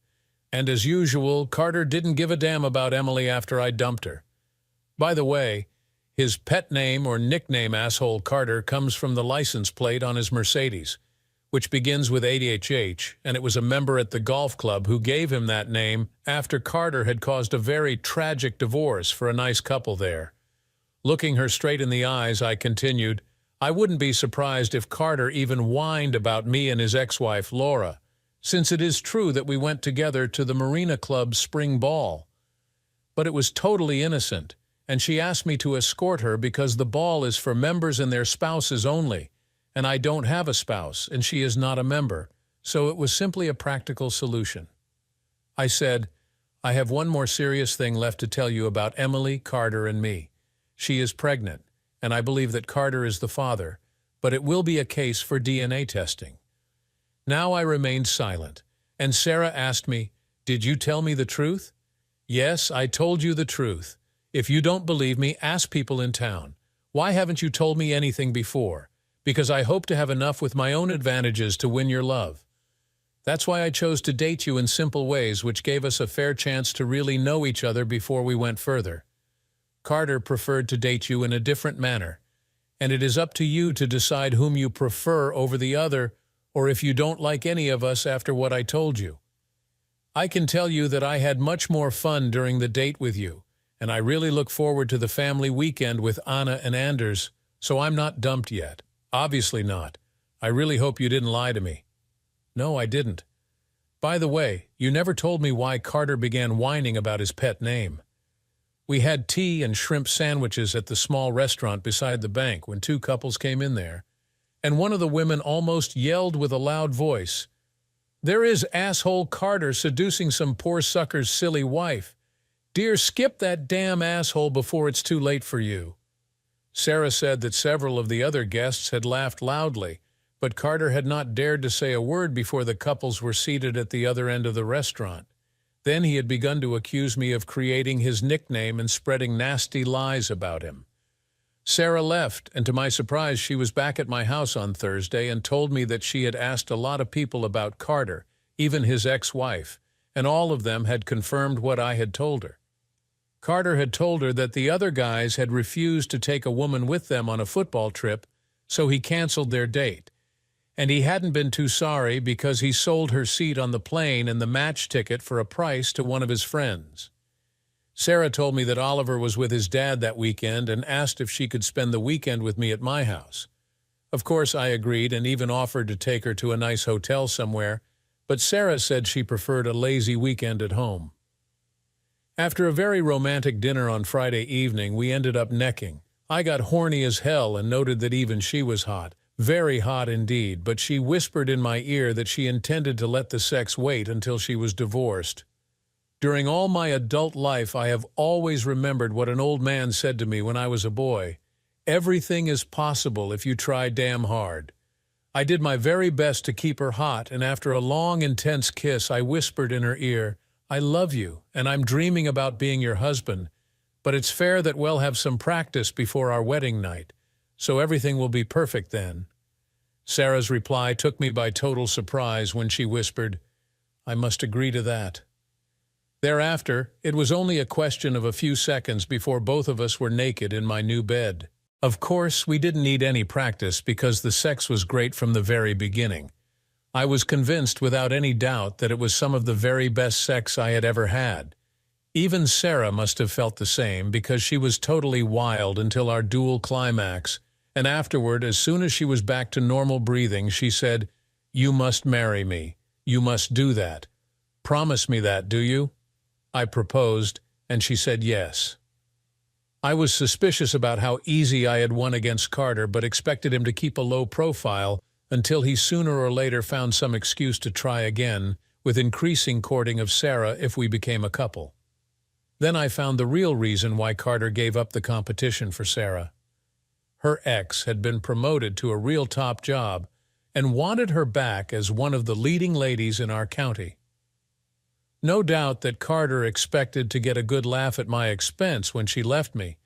And as usual, Carter didn't give a damn about Emily after I dumped her. By the way, his pet name or nickname Asshole Carter comes from the license plate on his Mercedes, which begins with ADHH, and it was a member at the golf club who gave him that name after Carter had caused a very tragic divorce for a nice couple there. Looking her straight in the eyes, I continued, I wouldn't be surprised if Carter even whined about me and his ex-wife, Laura, since it is true that we went together to the Marina Club's spring ball. But it was totally innocent, and she asked me to escort her because the ball is for members and their spouses only, and I don't have a spouse, and she is not a member, so it was simply a practical solution. I said, I have one more serious thing left to tell you about Emily, Carter, and me. She is pregnant, and I believe that Carter is the father, but it will be a case for DNA testing. Now I remained silent, and Sarah asked me, Did you tell me the truth? Yes, I told you the truth. If you don't believe me, ask people in town. Why haven't you told me anything before? Because I hope to have enough with my own advantages to win your love. That's why I chose to date you in simple ways, which gave us a fair chance to really know each other before we went further. Carter preferred to date you in a different manner, and it is up to you to decide whom you prefer over the other, or if you don't like any of us after what I told you. I can tell you that I had much more fun during the date with you, and I really look forward to the family weekend with Anna and Anders, so I'm not dumped yet. Obviously not. I really hope you didn't lie to me. No, I didn't. By the way, you never told me why Carter began whining about his pet name. We had tea and shrimp sandwiches at the small restaurant beside the bank when two couples came in there, and one of the women almost yelled with a loud voice, There is asshole Carter seducing some poor sucker's silly wife. Dear, skip that damn asshole before it's too late for you. Sarah said that several of the other guests had laughed loudly, but Carter had not dared to say a word before the couples were seated at the other end of the restaurant. Then he had begun to accuse me of creating his nickname and spreading nasty lies about him. Sarah left, and to my surprise she was back at my house on Thursday and told me that she had asked a lot of people about Carter, even his ex-wife, and all of them had confirmed what I had told her. Carter had told her that the other guys had refused to take a woman with them on a football trip, so he canceled their date. And he hadn't been too sorry because he sold her seat on the plane and the match ticket for a price to one of his friends. Sarah told me that Oliver was with his dad that weekend and asked if she could spend the weekend with me at my house. Of course, I agreed and even offered to take her to a nice hotel somewhere, but Sarah said she preferred a lazy weekend at home. After a very romantic dinner on Friday evening, we ended up necking. I got horny as hell and noted that even she was hot. Very hot indeed, but she whispered in my ear that she intended to let the sex wait until she was divorced. During all my adult life, I have always remembered what an old man said to me when I was a boy. Everything is possible if you try damn hard. I did my very best to keep her hot, and after a long, intense kiss, I whispered in her ear, I love you, and I'm dreaming about being your husband, but it's fair that we'll have some practice before our wedding night, so everything will be perfect then. Sarah's reply took me by total surprise when she whispered, I must agree to that. Thereafter, it was only a question of a few seconds before both of us were naked in my new bed. Of course, we didn't need any practice because the sex was great from the very beginning. I was convinced without any doubt that it was some of the very best sex I had ever had. Even Sarah must have felt the same because she was totally wild until our dual climax, and afterward, as soon as she was back to normal breathing, she said, You must marry me. You must do that. Promise me that, do you? I proposed, and she said yes. I was suspicious about how easy I had won against Carter, but expected him to keep a low profile until he sooner or later found some excuse to try again, with increasing courting of Sarah if we became a couple. Then I found the real reason why Carter gave up the competition for Sarah. Her ex had been promoted to a real top job and wanted her back as one of the leading ladies in our county. No doubt that Carter expected to get a good laugh at my expense when she left me,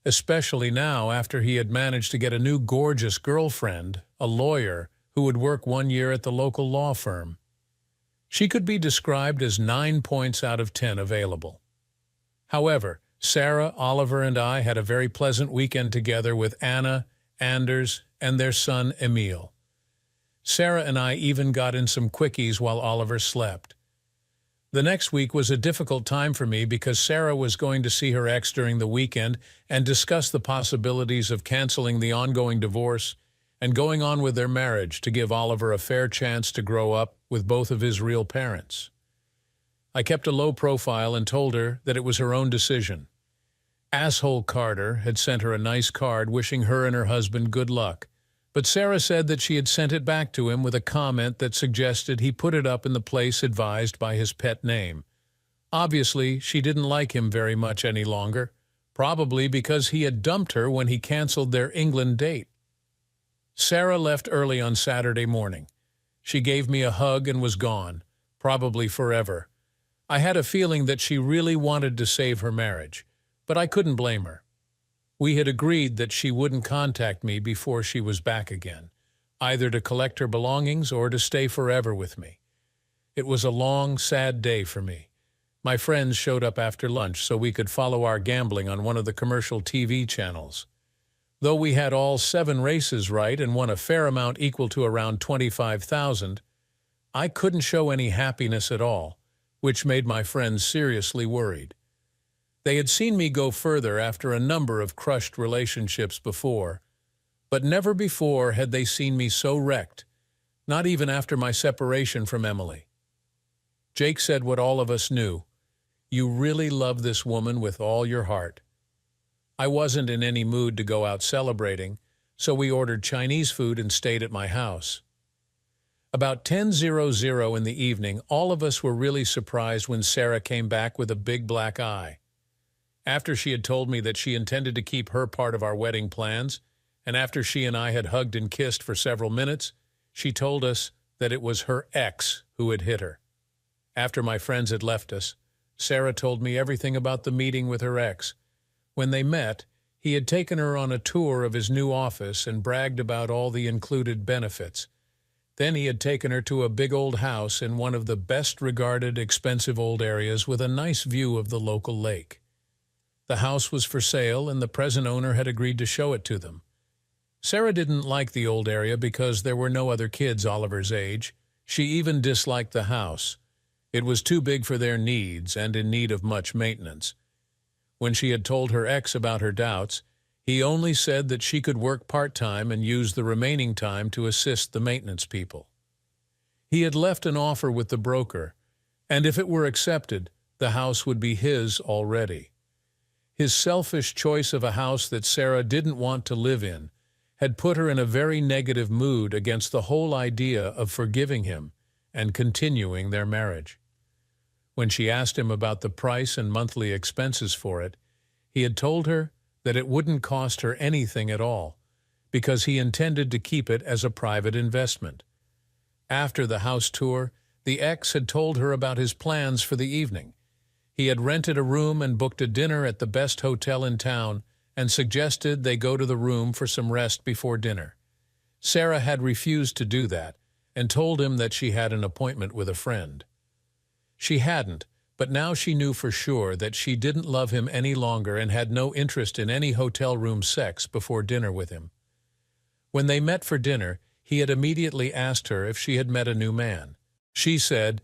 especially now after he had managed to get a new gorgeous girlfriend, a lawyer, who would work 1 year at the local law firm. She could be described as 9 points out of 10 available. However, Sarah, Oliver, and I had a very pleasant weekend together with Anna, Anders, and their son Emil. Sarah and I even got in some quickies while Oliver slept. The next week was a difficult time for me because Sarah was going to see her ex during the weekend and discuss the possibilities of canceling the ongoing divorce and going on with their marriage to give Oliver a fair chance to grow up with both of his real parents. I kept a low profile and told her that it was her own decision. Asshole Carter had sent her a nice card wishing her and her husband good luck, but Sarah said that she had sent it back to him with a comment that suggested he put it up in the place advised by his pet name. Obviously, she didn't like him very much any longer, probably because he had dumped her when he canceled their England date. Sarah left early on Saturday morning. She gave me a hug and was gone, probably forever. I had a feeling that she really wanted to save her marriage, but I couldn't blame her. We had agreed that she wouldn't contact me before she was back again, either to collect her belongings or to stay forever with me. It was a long, sad day for me. My friends showed up after lunch so we could follow our gambling on one of the commercial TV channels. Though we had all 7 races right and won a fair amount equal to around $25,000, I couldn't show any happiness at all, which made my friends seriously worried. They had seen me go further after a number of crushed relationships before, but never before had they seen me so wrecked, not even after my separation from Emily. Jake said what all of us knew: "You really love this woman with all your heart." I wasn't in any mood to go out celebrating, so we ordered Chinese food and stayed at my house. About 10:00 in the evening, all of us were really surprised when Sarah came back with a big black eye. After she had told me that she intended to keep her part of our wedding plans, and after she and I had hugged and kissed for several minutes, she told us that it was her ex who had hit her. After my friends had left us, Sarah told me everything about the meeting with her ex. When they met, he had taken her on a tour of his new office and bragged about all the included benefits. Then he had taken her to a big old house in one of the best-regarded, expensive old areas with a nice view of the local lake. The house was for sale, and the present owner had agreed to show it to them. Sarah didn't like the old area because there were no other kids Oliver's age. She even disliked the house. It was too big for their needs and in need of much maintenance. When she had told her ex about her doubts, he only said that she could work part-time and use the remaining time to assist the maintenance people. He had left an offer with the broker, and if it were accepted, the house would be his already. His selfish choice of a house that Sarah didn't want to live in had put her in a very negative mood against the whole idea of forgiving him and continuing their marriage. When she asked him about the price and monthly expenses for it, he had told her that it wouldn't cost her anything at all, because he intended to keep it as a private investment. After the house tour, the ex had told her about his plans for the evening. He had rented a room and booked a dinner at the best hotel in town and suggested they go to the room for some rest before dinner. Sarah had refused to do that and told him that she had an appointment with a friend. She hadn't, but now she knew for sure that she didn't love him any longer and had no interest in any hotel room sex before dinner with him. When they met for dinner, he had immediately asked her if she had met a new man. She said,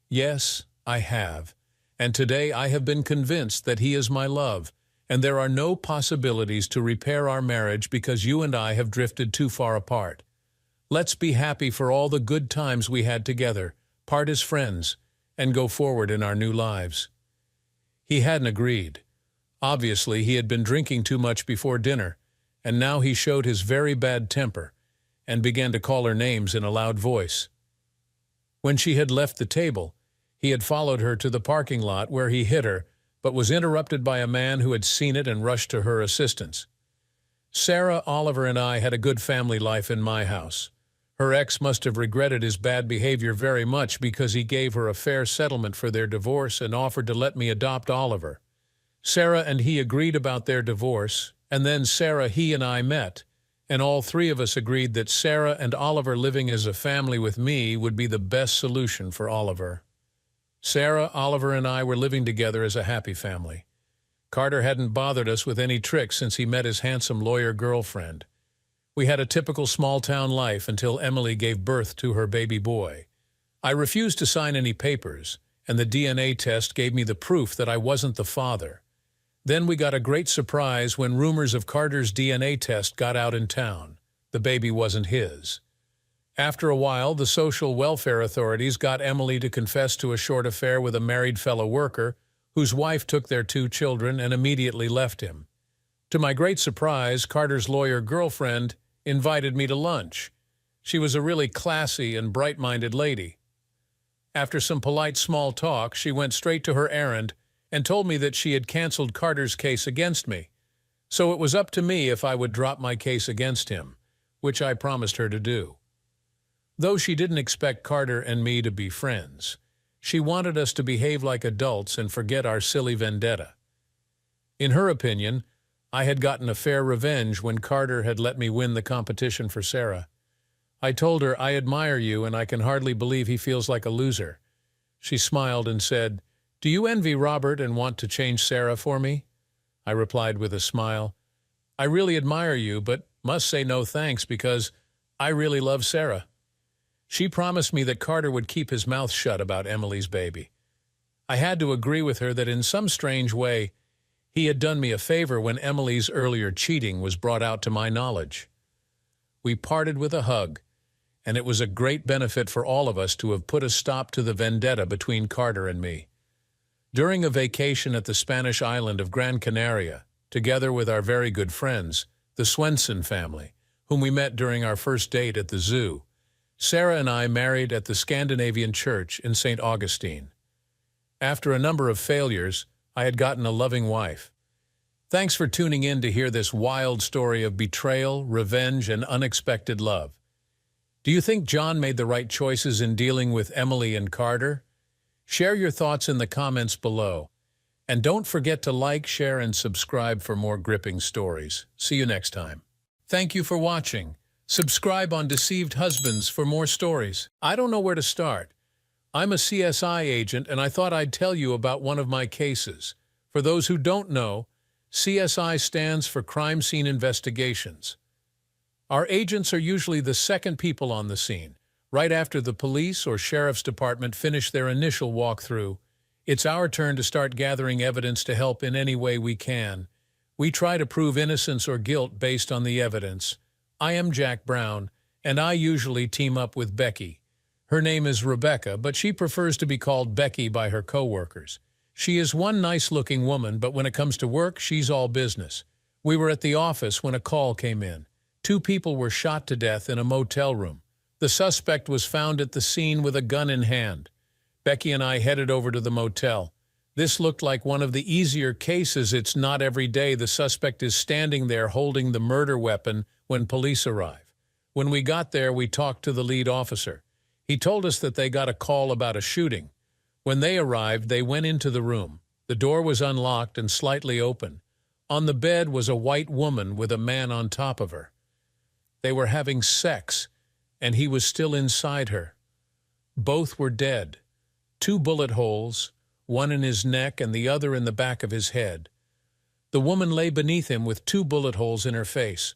"Yes, I have, and today I have been convinced that he is my love, and there are no possibilities to repair our marriage because you and I have drifted too far apart. Let's be happy for all the good times we had together, part as friends, and go forward in our new lives." He hadn't agreed. Obviously, he had been drinking too much before dinner, and now he showed his very bad temper and began to call her names in a loud voice. When she had left the table, he had followed her to the parking lot where he hit her, but was interrupted by a man who had seen it and rushed to her assistance. Sarah, Oliver, and I had a good family life in my house. Her ex must have regretted his bad behavior very much because he gave her a fair settlement for their divorce and offered to let me adopt Oliver. Sarah and he agreed about their divorce, and then Sarah, he, and I met, and all three of us agreed that Sarah and Oliver living as a family with me would be the best solution for Oliver. Sarah, Oliver, and I were living together as a happy family. Carter hadn't bothered us with any tricks since he met his handsome lawyer girlfriend. We had a typical small-town life until Emily gave birth to her baby boy. I refused to sign any papers, and the DNA test gave me the proof that I wasn't the father. Then we got a great surprise when rumors of Carter's DNA test got out in town. The baby wasn't his. After a while, the social welfare authorities got Emily to confess to a short affair with a married fellow worker, whose wife took their 2 children and immediately left him. To my great surprise, Carter's lawyer girlfriend invited me to lunch. She was a really classy and bright-minded lady. After some polite small talk, she went straight to her errand and told me that she had canceled Carter's case against me, so it was up to me if I would drop my case against him, which I promised her to do. Though she didn't expect Carter and me to be friends, she wanted us to behave like adults and forget our silly vendetta. In her opinion, I had gotten a fair revenge when Carter had let me win the competition for Sarah. I told her, "I admire you, and I can hardly believe he feels like a loser." She smiled and said, "Do you envy Robert and want to change Sarah for me?" I replied with a smile, "I really admire you, but must say no thanks because I really love Sarah." She promised me that Carter would keep his mouth shut about Emily's baby. I had to agree with her that in some strange way, he had done me a favor when Emily's earlier cheating was brought out to my knowledge. We parted with a hug, and it was a great benefit for all of us to have put a stop to the vendetta between Carter and me. During a vacation at the Spanish island of Gran Canaria, together with our very good friends, the Swenson family, whom we met during our first date at the zoo, Sarah and I married at the Scandinavian Church in St. Augustine. After a number of failures, I had gotten a loving wife. Thanks for tuning in to hear this wild story of betrayal, revenge, and unexpected love. Do you think John made the right choices in dealing with Emily and Carter? Share your thoughts in the comments below. And don't forget to like, share, and subscribe for more gripping stories. See you next time. Thank you for watching. Subscribe on Deceived Husbands for more stories. I don't know where to start. I'm a CSI agent, and I thought I'd tell you about one of my cases. For those who don't know, CSI stands for Crime Scene Investigations. Our agents are usually the second people on the scene. Right after the police or sheriff's department finish their initial walkthrough, it's our turn to start gathering evidence to help in any way we can. We try to prove innocence or guilt based on the evidence. I am Jack Brown, and I usually team up with Becky. Her name is Rebecca, but she prefers to be called Becky by her coworkers. She is one nice-looking woman, but when it comes to work, she's all business. We were at the office when a call came in. 2 people were shot to death in a motel room. The suspect was found at the scene with a gun in hand. Becky and I headed over to the motel. This looked like one of the easier cases. It's not every day the suspect is standing there holding the murder weapon when police arrive. When we got there, we talked to the lead officer. He told us that they got a call about a shooting. When they arrived, they went into the room. The door was unlocked and slightly open. On the bed was a white woman with a man on top of her. They were having sex, and he was still inside her. Both were dead. 2 bullet holes, one in his neck and the other in the back of his head. The woman lay beneath him with 2 bullet holes in her face.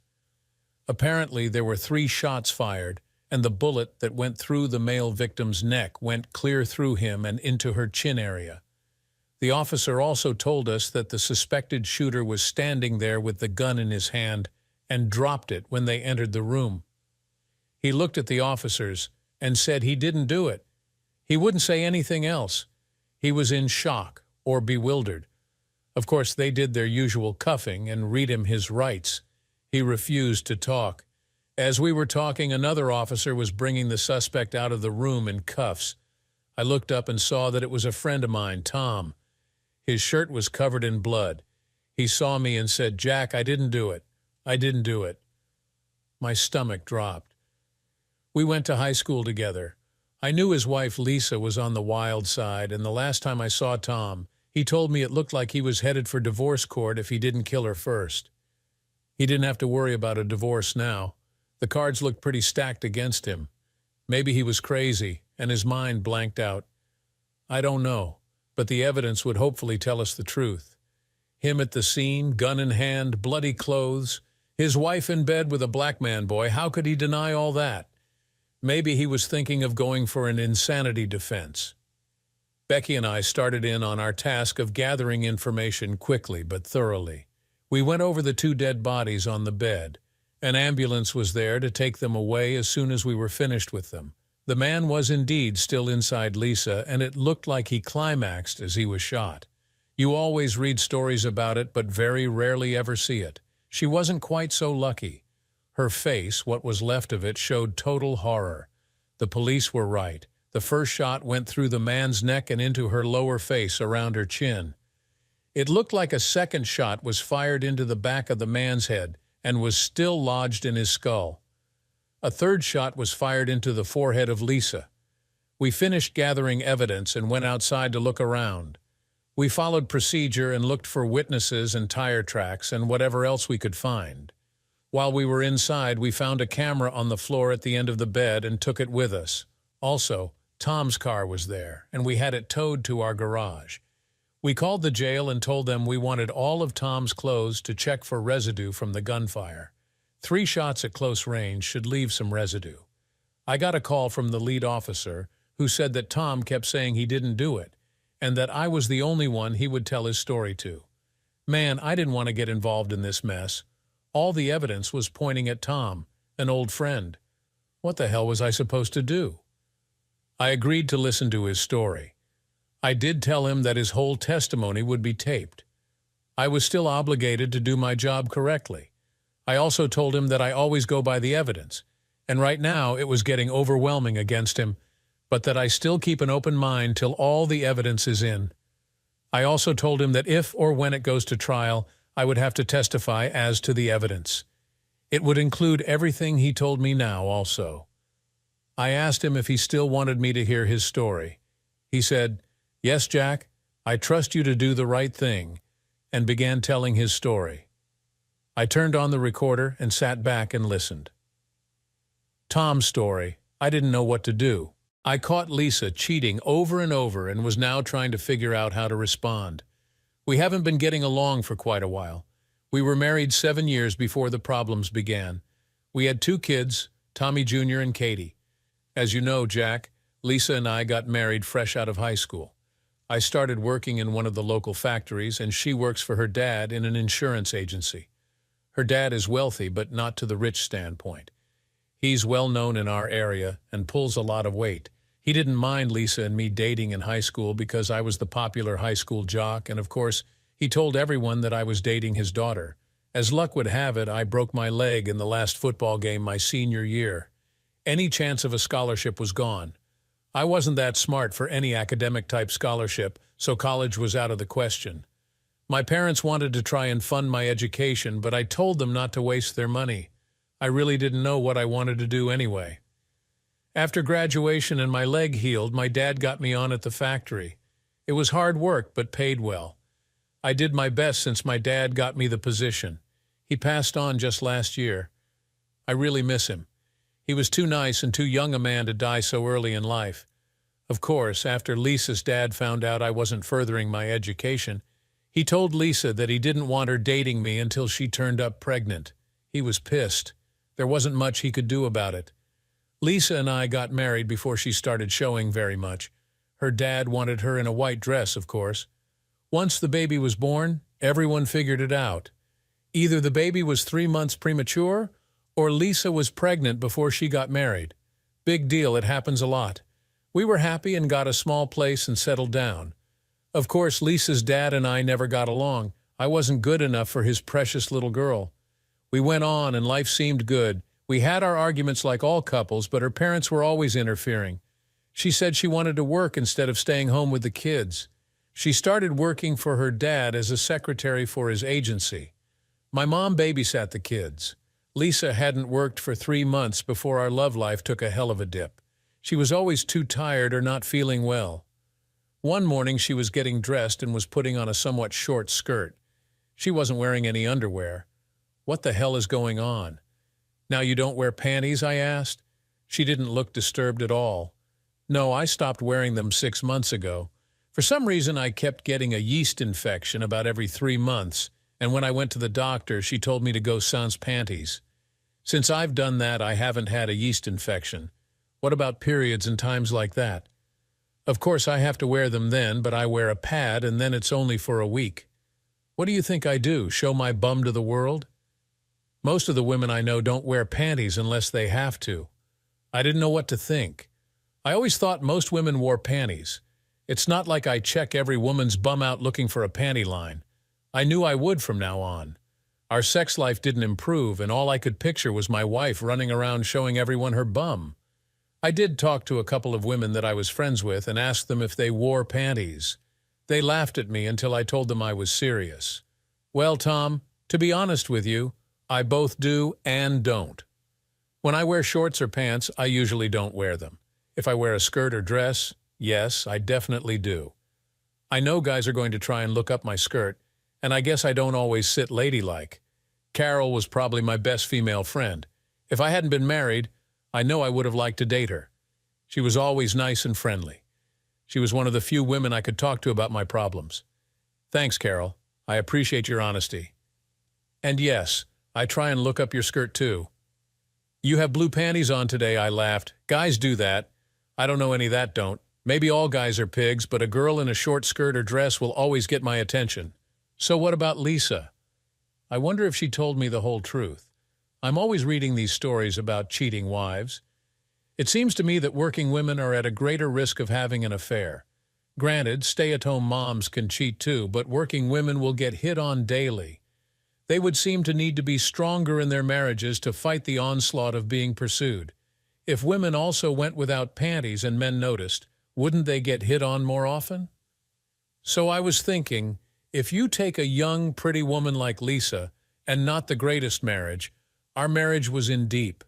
Apparently, there were 3 shots fired, and the bullet that went through the male victim's neck went clear through him and into her chin area. The officer also told us that the suspected shooter was standing there with the gun in his hand and dropped it when they entered the room. He looked at the officers and said he didn't do it. He wouldn't say anything else. He was in shock or bewildered. Of course, they did their usual cuffing and read him his rights. He refused to talk. As we were talking, another officer was bringing the suspect out of the room in cuffs. I looked up and saw that it was a friend of mine, Tom. His shirt was covered in blood. He saw me and said, "Jack, I didn't do it. I didn't do it." My stomach dropped. We went to high school together. I knew his wife Lisa was on the wild side, and the last time I saw Tom, he told me it looked like he was headed for divorce court if he didn't kill her first. He didn't have to worry about a divorce now. The cards looked pretty stacked against him. Maybe he was crazy, and his mind blanked out. I don't know, but the evidence would hopefully tell us the truth. Him at the scene, gun in hand, bloody clothes, his wife in bed with a black man boy, how could he deny all that? Maybe he was thinking of going for an insanity defense. Becky and I started in on our task of gathering information quickly but thoroughly. We went over the 2 dead bodies on the bed. An ambulance was there to take them away as soon as we were finished with them. The man was indeed still inside Lisa, and it looked like he climaxed as he was shot. You always read stories about it, but very rarely ever see it. She wasn't quite so lucky. Her face, what was left of it, showed total horror. The police were right. The first shot went through the man's neck and into her lower face around her chin. It looked like a second shot was fired into the back of the man's head and was still lodged in his skull. A third shot was fired into the forehead of Lisa. We finished gathering evidence and went outside to look around. We followed procedure and looked for witnesses and tire tracks and whatever else we could find. While we were inside, we found a camera on the floor at the end of the bed and took it with us. Also, Tom's car was there, and we had it towed to our garage. We called the jail and told them we wanted all of Tom's clothes to check for residue from the gunfire. 3 shots at close range should leave some residue. I got a call from the lead officer, who said that Tom kept saying he didn't do it, and that I was the only one he would tell his story to. Man, I didn't want to get involved in this mess. All the evidence was pointing at Tom, an old friend. What the hell was I supposed to do? I agreed to listen to his story. I did tell him that his whole testimony would be taped. I was still obligated to do my job correctly. I also told him that I always go by the evidence, and right now it was getting overwhelming against him, but that I still keep an open mind till all the evidence is in. I also told him that if or when it goes to trial, I would have to testify as to the evidence. It would include everything he told me now also. I asked him if he still wanted me to hear his story. He said, "Yes, Jack, I trust you to do the right thing," and began telling his story. I turned on the recorder and sat back and listened. Tom's story. I didn't know what to do. I caught Lisa cheating over and over and was now trying to figure out how to respond. We haven't been getting along for quite a while. We were married 7 years before the problems began. We had 2 kids, Tommy Jr. and Katie. As you know, Jack, Lisa and I got married fresh out of high school. I started working in one of the local factories, and she works for her dad in an insurance agency. Her dad is wealthy, but not to the rich standpoint. He's well known in our area and pulls a lot of weight. He didn't mind Lisa and me dating in high school because I was the popular high school jock, and of course, he told everyone that I was dating his daughter. As luck would have it, I broke my leg in the last football game my senior year. Any chance of a scholarship was gone. I wasn't that smart for any academic-type scholarship, so college was out of the question. My parents wanted to try and fund my education, but I told them not to waste their money. I really didn't know what I wanted to do anyway. After graduation and my leg healed, my dad got me on at the factory. It was hard work, but paid well. I did my best since my dad got me the position. He passed on just last year. I really miss him. He was too nice and too young a man to die so early in life. Of course, after Lisa's dad found out I wasn't furthering my education, he told Lisa that he didn't want her dating me until she turned up pregnant. He was pissed. There wasn't much he could do about it. Lisa and I got married before she started showing very much. Her dad wanted her in a white dress, of course. Once the baby was born, everyone figured it out. Either the baby was 3 months premature, or Lisa was pregnant before she got married. Big deal, it happens a lot. We were happy and got a small place and settled down. Of course, Lisa's dad and I never got along. I wasn't good enough for his precious little girl. We went on and life seemed good. We had our arguments like all couples, but her parents were always interfering. She said she wanted to work instead of staying home with the kids. She started working for her dad as a secretary for his agency. My mom babysat the kids. Lisa hadn't worked for 3 months before our love life took a hell of a dip. She was always too tired or not feeling well. One morning she was getting dressed and was putting on a somewhat short skirt. She wasn't wearing any underwear. What the hell is going on? Now you don't wear panties, I asked. She didn't look disturbed at all. No, I stopped wearing them 6 months ago. For some reason, I kept getting a yeast infection about every 3 months, and when I went to the doctor, she told me to go sans panties. Since I've done that, I haven't had a yeast infection. What about periods and times like that? Of course, I have to wear them then, but I wear a pad, and then it's only for a week. What do you think I do, show my bum to the world? Most of the women I know don't wear panties unless they have to. I didn't know what to think. I always thought most women wore panties. It's not like I check every woman's bum out looking for a panty line. I knew I would from now on. Our sex life didn't improve, and all I could picture was my wife running around showing everyone her bum. I did talk to a couple of women that I was friends with and asked them if they wore panties. They laughed at me until I told them I was serious. Well, Tom, to be honest with you, I both do and don't. When I wear shorts or pants, I usually don't wear them. If I wear a skirt or dress, yes, I definitely do. I know guys are going to try and look up my skirt, and I guess I don't always sit ladylike. Carol was probably my best female friend. If I hadn't been married, I know I would have liked to date her. She was always nice and friendly. She was one of the few women I could talk to about my problems. Thanks, Carol. I appreciate your honesty. And yes, I try and look up your skirt too. You have blue panties on today, I laughed. Guys do that. I don't know any that don't. Maybe all guys are pigs, but a girl in a short skirt or dress will always get my attention. So what about Lisa? I wonder if she told me the whole truth. I'm always reading these stories about cheating wives. It seems to me that working women are at a greater risk of having an affair. Granted, stay-at-home moms can cheat too, but working women will get hit on daily. They would seem to need to be stronger in their marriages to fight the onslaught of being pursued. If women also went without panties and men noticed, wouldn't they get hit on more often? So I was thinking, if you take a young, pretty woman like Lisa, and not the greatest marriage, our marriage was in deep.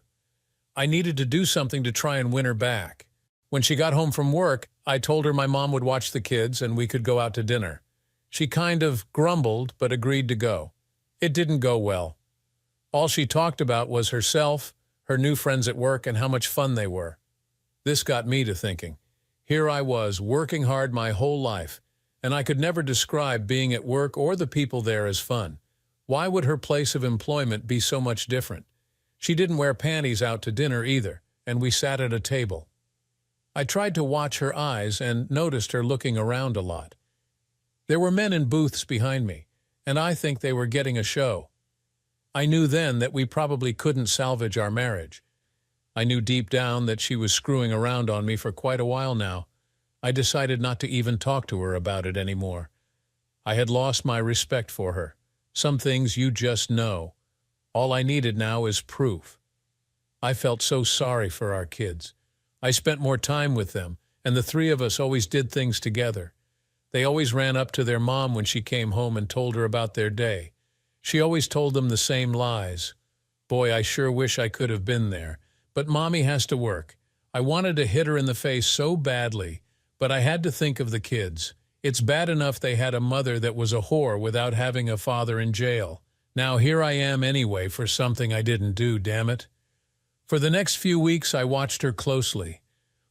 I needed to do something to try and win her back. When she got home from work, I told her my mom would watch the kids and we could go out to dinner. She kind of grumbled, but agreed to go. It didn't go well. All she talked about was herself, her new friends at work, and how much fun they were. This got me to thinking. Here I was, working hard my whole life, and I could never describe being at work or the people there as fun. Why would her place of employment be so much different? She didn't wear panties out to dinner either, and we sat at a table. I tried to watch her eyes and noticed her looking around a lot. There were men in booths behind me, and I think they were getting a show. I knew then that we probably couldn't salvage our marriage. I knew deep down that she was screwing around on me for quite a while now. I decided not to even talk to her about it anymore. I had lost my respect for her. Some things you just know. All I needed now is proof. I felt so sorry for our kids. I spent more time with them, and the three of us always did things together. They always ran up to their mom when she came home and told her about their day. She always told them the same lies. Boy, I sure wish I could have been there. But Mommy has to work. I wanted to hit her in the face so badly, but I had to think of the kids. It's bad enough they had a mother that was a whore without having a father in jail. Now here I am anyway for something I didn't do, damn it. For the next few weeks I watched her closely.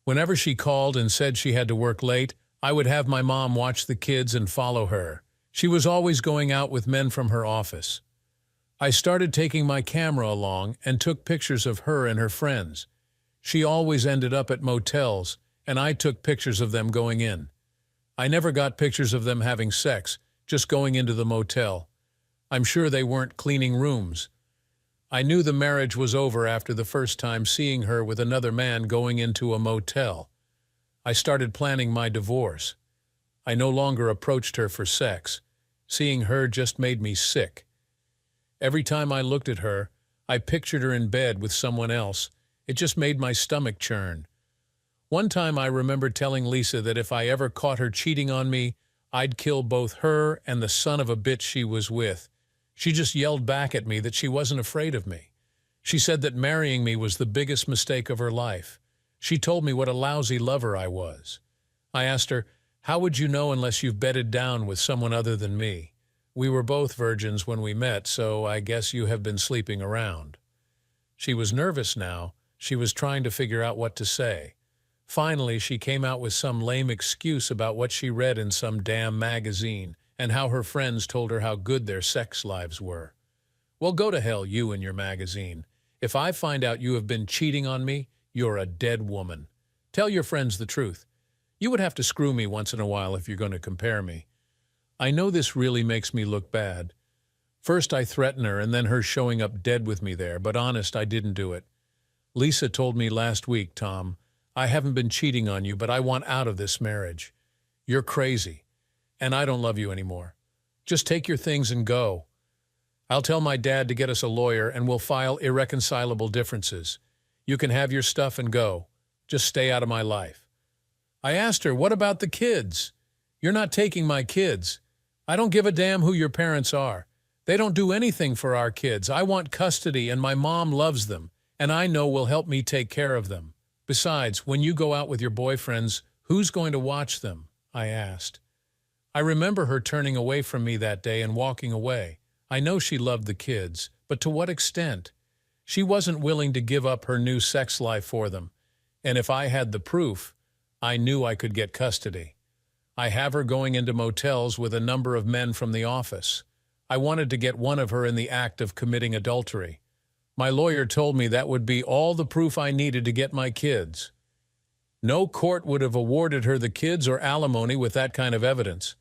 Whenever she called and said she had to work late, I would have my mom watch the kids and follow her. She was always going out with men from her office. I started taking my camera along and took pictures of her and her friends. She always ended up at motels, and I took pictures of them going in. I never got pictures of them having sex, just going into the motel. I'm sure they weren't cleaning rooms. I knew the marriage was over after the first time seeing her with another man going into a motel. I started planning my divorce. I no longer approached her for sex. Seeing her just made me sick. Every time I looked at her, I pictured her in bed with someone else. It just made my stomach churn. One time I remember telling Lisa that if I ever caught her cheating on me, I'd kill both her and the son of a bitch she was with. She just yelled back at me that she wasn't afraid of me. She said that marrying me was the biggest mistake of her life. She told me what a lousy lover I was. I asked her, "How would you know unless you've bedded down with someone other than me?" We were both virgins when we met, so I guess you have been sleeping around." She was nervous now. She was trying to figure out what to say. Finally, she came out with some lame excuse about what she read in some damn magazine and how her friends told her how good their sex lives were. "Well, go to hell, you and your magazine. If I find out you have been cheating on me, you're a dead woman. Tell your friends the truth. You would have to screw me once in a while if you're going to compare me." I know this really makes me look bad. First I threaten her and then her showing up dead with me there, but honest, I didn't do it. Lisa told me last week, "Tom, I haven't been cheating on you, but I want out of this marriage. You're crazy, and I don't love you anymore. Just take your things and go. I'll tell my dad to get us a lawyer and we'll file irreconcilable differences. You can have your stuff and go. Just stay out of my life." I asked her, "What about the kids?" "You're not taking my kids. I don't give a damn who your parents are. They don't do anything for our kids. I want custody, and my mom loves them, and I know will help me take care of them. Besides, when you go out with your boyfriends, who's going to watch them?" I asked. I remember her turning away from me that day and walking away. I know she loved the kids, but to what extent? She wasn't willing to give up her new sex life for them, and if I had the proof, I knew I could get custody. I have her going into motels with a number of men from the office. I wanted to get one of her in the act of committing adultery. My lawyer told me that would be all the proof I needed to get my kids. No court would have awarded her the kids or alimony with that kind of evidence.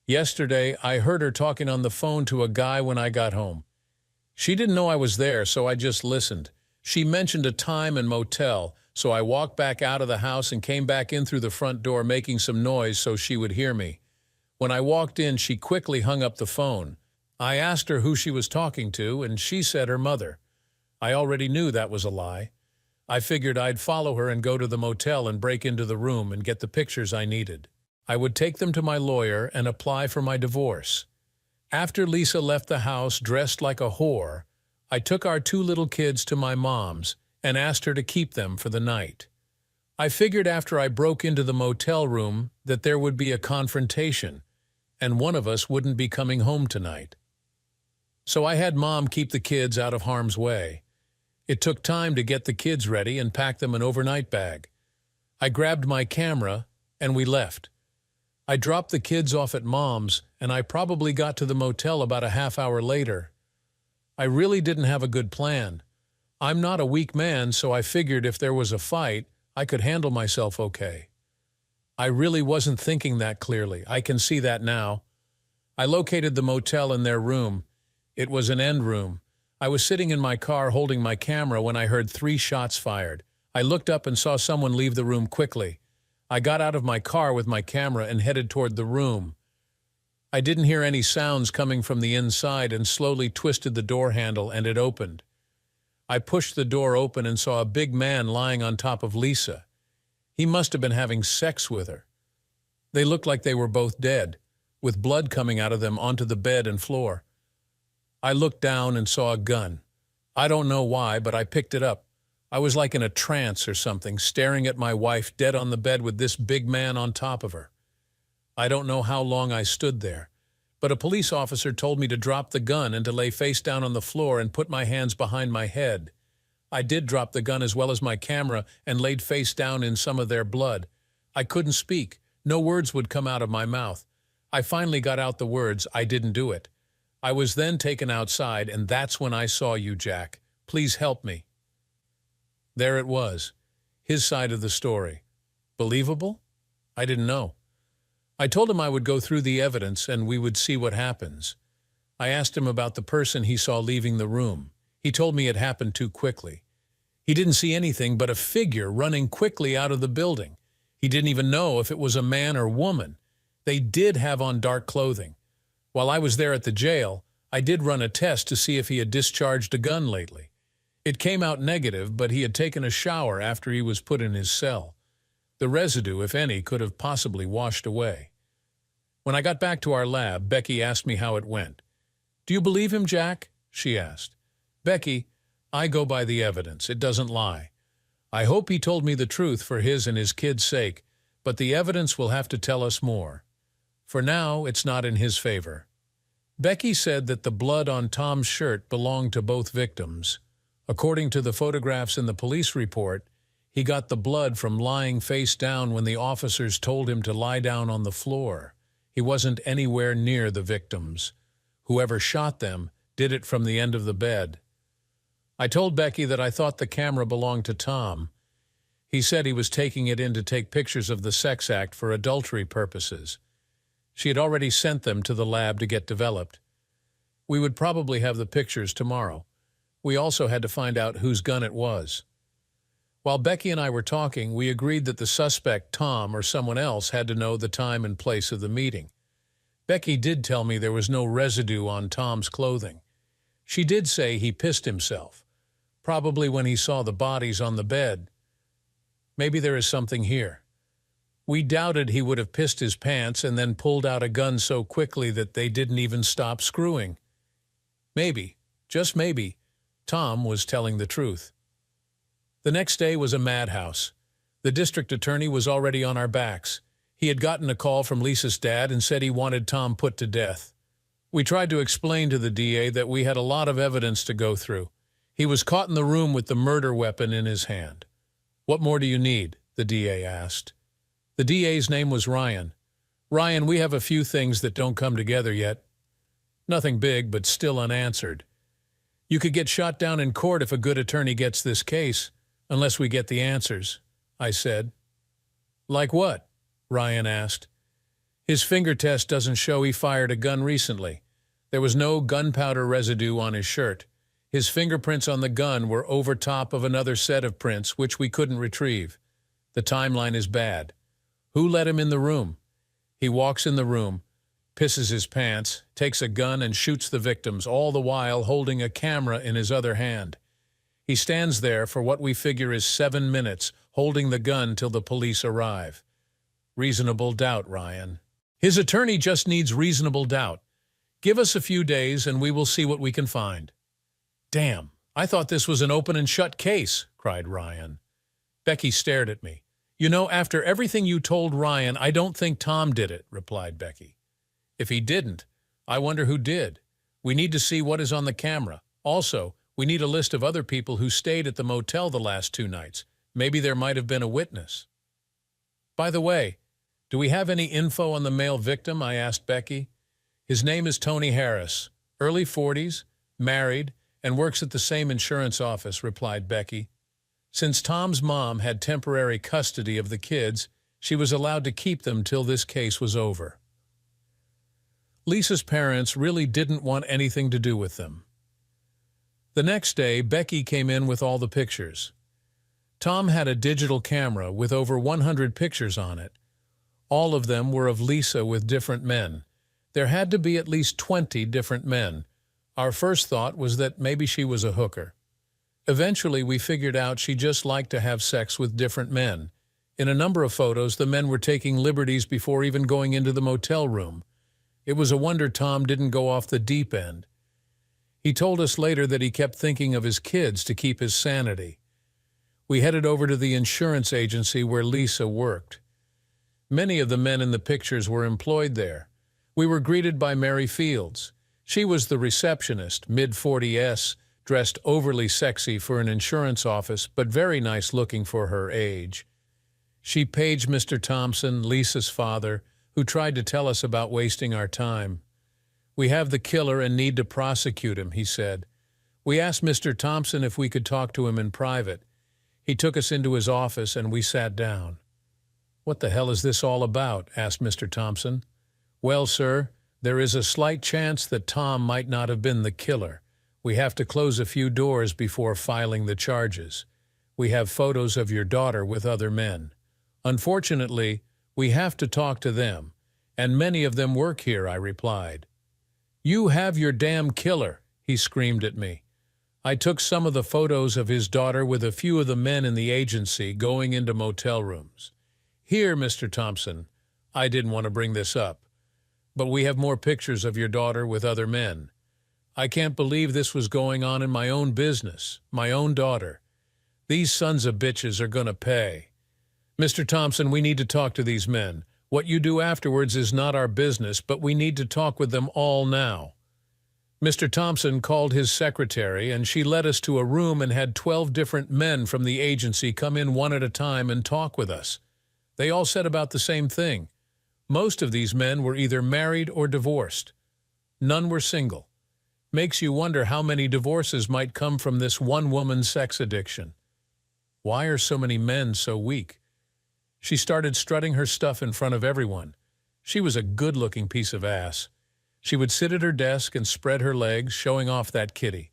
Yesterday, I heard her talking on the phone to a guy when I got home. She didn't know I was there, so I just listened. She mentioned a time and motel, so I walked back out of the house and came back in through the front door making some noise so she would hear me. When I walked in, she quickly hung up the phone. I asked her who she was talking to, and she said her mother. I already knew that was a lie. I figured I'd follow her and go to the motel and break into the room and get the pictures I needed. I would take them to my lawyer and apply for my divorce. After Lisa left the house dressed like a whore, I took our 2 little kids to my mom's and asked her to keep them for the night. I figured after I broke into the motel room that there would be a confrontation, and one of us wouldn't be coming home tonight. So I had Mom keep the kids out of harm's way. It took time to get the kids ready and pack them an overnight bag. I grabbed my camera, and we left. I dropped the kids off at Mom's, and I probably got to the motel about a half hour later. I really didn't have a good plan. I'm not a weak man, so I figured if there was a fight, I could handle myself okay. I really wasn't thinking that clearly. I can see that now. I located the motel in their room. It was an end room. I was sitting in my car holding my camera when I heard 3 shots fired. I looked up and saw someone leave the room quickly. I got out of my car with my camera and headed toward the room. I didn't hear any sounds coming from the inside and slowly twisted the door handle and it opened. I pushed the door open and saw a big man lying on top of Lisa. He must have been having sex with her. They looked like they were both dead, with blood coming out of them onto the bed and floor. I looked down and saw a gun. I don't know why, but I picked it up. I was like in a trance or something, staring at my wife dead on the bed with this big man on top of her. I don't know how long I stood there, but a police officer told me to drop the gun and to lay face down on the floor and put my hands behind my head. I did drop the gun as well as my camera and laid face down in some of their blood. I couldn't speak. No words would come out of my mouth. I finally got out the words, "I didn't do it." I was then taken outside, and that's when I saw you, Jack. Please help me. There it was, his side of the story. Believable? I didn't know. I told him I would go through the evidence and we would see what happens. I asked him about the person he saw leaving the room. He told me it happened too quickly. He didn't see anything but a figure running quickly out of the building. He didn't even know if it was a man or woman. They did have on dark clothing. While I was there at the jail, I did run a test to see if he had discharged a gun lately. It came out negative, but he had taken a shower after he was put in his cell. The residue, if any, could have possibly washed away. When I got back to our lab, Becky asked me how it went. "Do you believe him, Jack?" she asked. "Becky, I go by the evidence. It doesn't lie. I hope he told me the truth for his and his kids' sake, but the evidence will have to tell us more. For now, it's not in his favor." Becky said that the blood on Tom's shirt belonged to both victims. According to the photographs in the police report, he got the blood from lying face down when the officers told him to lie down on the floor. He wasn't anywhere near the victims. Whoever shot them did it from the end of the bed. I told Becky that I thought the camera belonged to Tom. He said he was taking it in to take pictures of the sex act for adultery purposes. She had already sent them to the lab to get developed. We would probably have the pictures tomorrow. We also had to find out whose gun it was. While Becky and I were talking, we agreed that the suspect, Tom, or someone else, had to know the time and place of the meeting. Becky did tell me there was no residue on Tom's clothing. She did say he pissed himself, probably when he saw the bodies on the bed. Maybe there is something here. We doubted he would have pissed his pants and then pulled out a gun so quickly that they didn't even stop screwing. Maybe, just maybe, Tom was telling the truth. The next day was a madhouse. The district attorney was already on our backs. He had gotten a call from Lisa's dad and said he wanted Tom put to death. We tried to explain to the DA that we had a lot of evidence to go through. He was caught in the room with the murder weapon in his hand. "What more do you need?" the DA asked. The DA's name was Ryan. "Ryan, we have a few things that don't come together yet. Nothing big, but still unanswered. You could get shot down in court if a good attorney gets this case, unless we get the answers," I said. "Like what?" Ryan asked. "His finger test doesn't show he fired a gun recently. There was no gunpowder residue on his shirt. His fingerprints on the gun were over top of another set of prints, which we couldn't retrieve. The timeline is bad. Who let him in the room? He walks in the room, pisses his pants, takes a gun and shoots the victims, all the while holding a camera in his other hand. He stands there for what we figure is 7 minutes, holding the gun till the police arrive. Reasonable doubt, Ryan. His attorney just needs reasonable doubt. Give us a few days and we will see what we can find." "Damn, I thought this was an open and shut case," cried Ryan. Becky stared at me. "You know, after everything you told Ryan, I don't think Tom did it," replied Becky. "If he didn't, I wonder who did. We need to see what is on the camera. Also, we need a list of other people who stayed at the motel the last 2 nights. Maybe there might have been a witness." "By the way, do we have any info on the male victim?" I asked Becky. "His name is Tony Harris, early 40s, married, and works at the same insurance office," replied Becky. Since Tom's mom had temporary custody of the kids, she was allowed to keep them till this case was over. Lisa's parents really didn't want anything to do with them. The next day, Becky came in with all the pictures. Tom had a digital camera with over 100 pictures on it. All of them were of Lisa with different men. There had to be at least 20 different men. Our first thought was that maybe she was a hooker. Eventually, we figured out she just liked to have sex with different men. In a number of photos, the men were taking liberties before even going into the motel room. It was a wonder Tom didn't go off the deep end. He told us later that he kept thinking of his kids to keep his sanity. We headed over to the insurance agency where Lisa worked. Many of the men in the pictures were employed there. We were greeted by Mary Fields. She was the receptionist, mid-40s, dressed overly sexy for an insurance office, but very nice-looking for her age. She paged Mr. Thompson, Lisa's father, who tried to tell us about wasting our time. "We have the killer and need to prosecute him," he said. We asked Mr. Thompson if we could talk to him in private. He took us into his office and we sat down. "What the hell is this all about?" asked Mr. Thompson. "Well, sir, there is a slight chance that Tom might not have been the killer. We have to close a few doors before filing the charges. We have photos of your daughter with other men. Unfortunately, we have to talk to them, and many of them work here," I replied. "You have your damn killer," he screamed at me. I took some of the photos of his daughter with a few of the men in the agency going into motel rooms. "Here, Mr. Thompson, I didn't want to bring this up, but we have more pictures of your daughter with other men. I can't believe this was going on in my own business, my own daughter. These sons of bitches are going to pay. Mr. Thompson, we need to talk to these men. What you do afterwards is not our business, but we need to talk with them all now." Mr. Thompson called his secretary, and she led us to a room and had 12 different men from the agency come in one at a time and talk with us. They all said about the same thing. Most of these men were either married or divorced. None were single. Makes you wonder how many divorces might come from this one-woman sex addiction. Why are so many men so weak? She started strutting her stuff in front of everyone. She was a good-looking piece of ass. She would sit at her desk and spread her legs, showing off that kitty.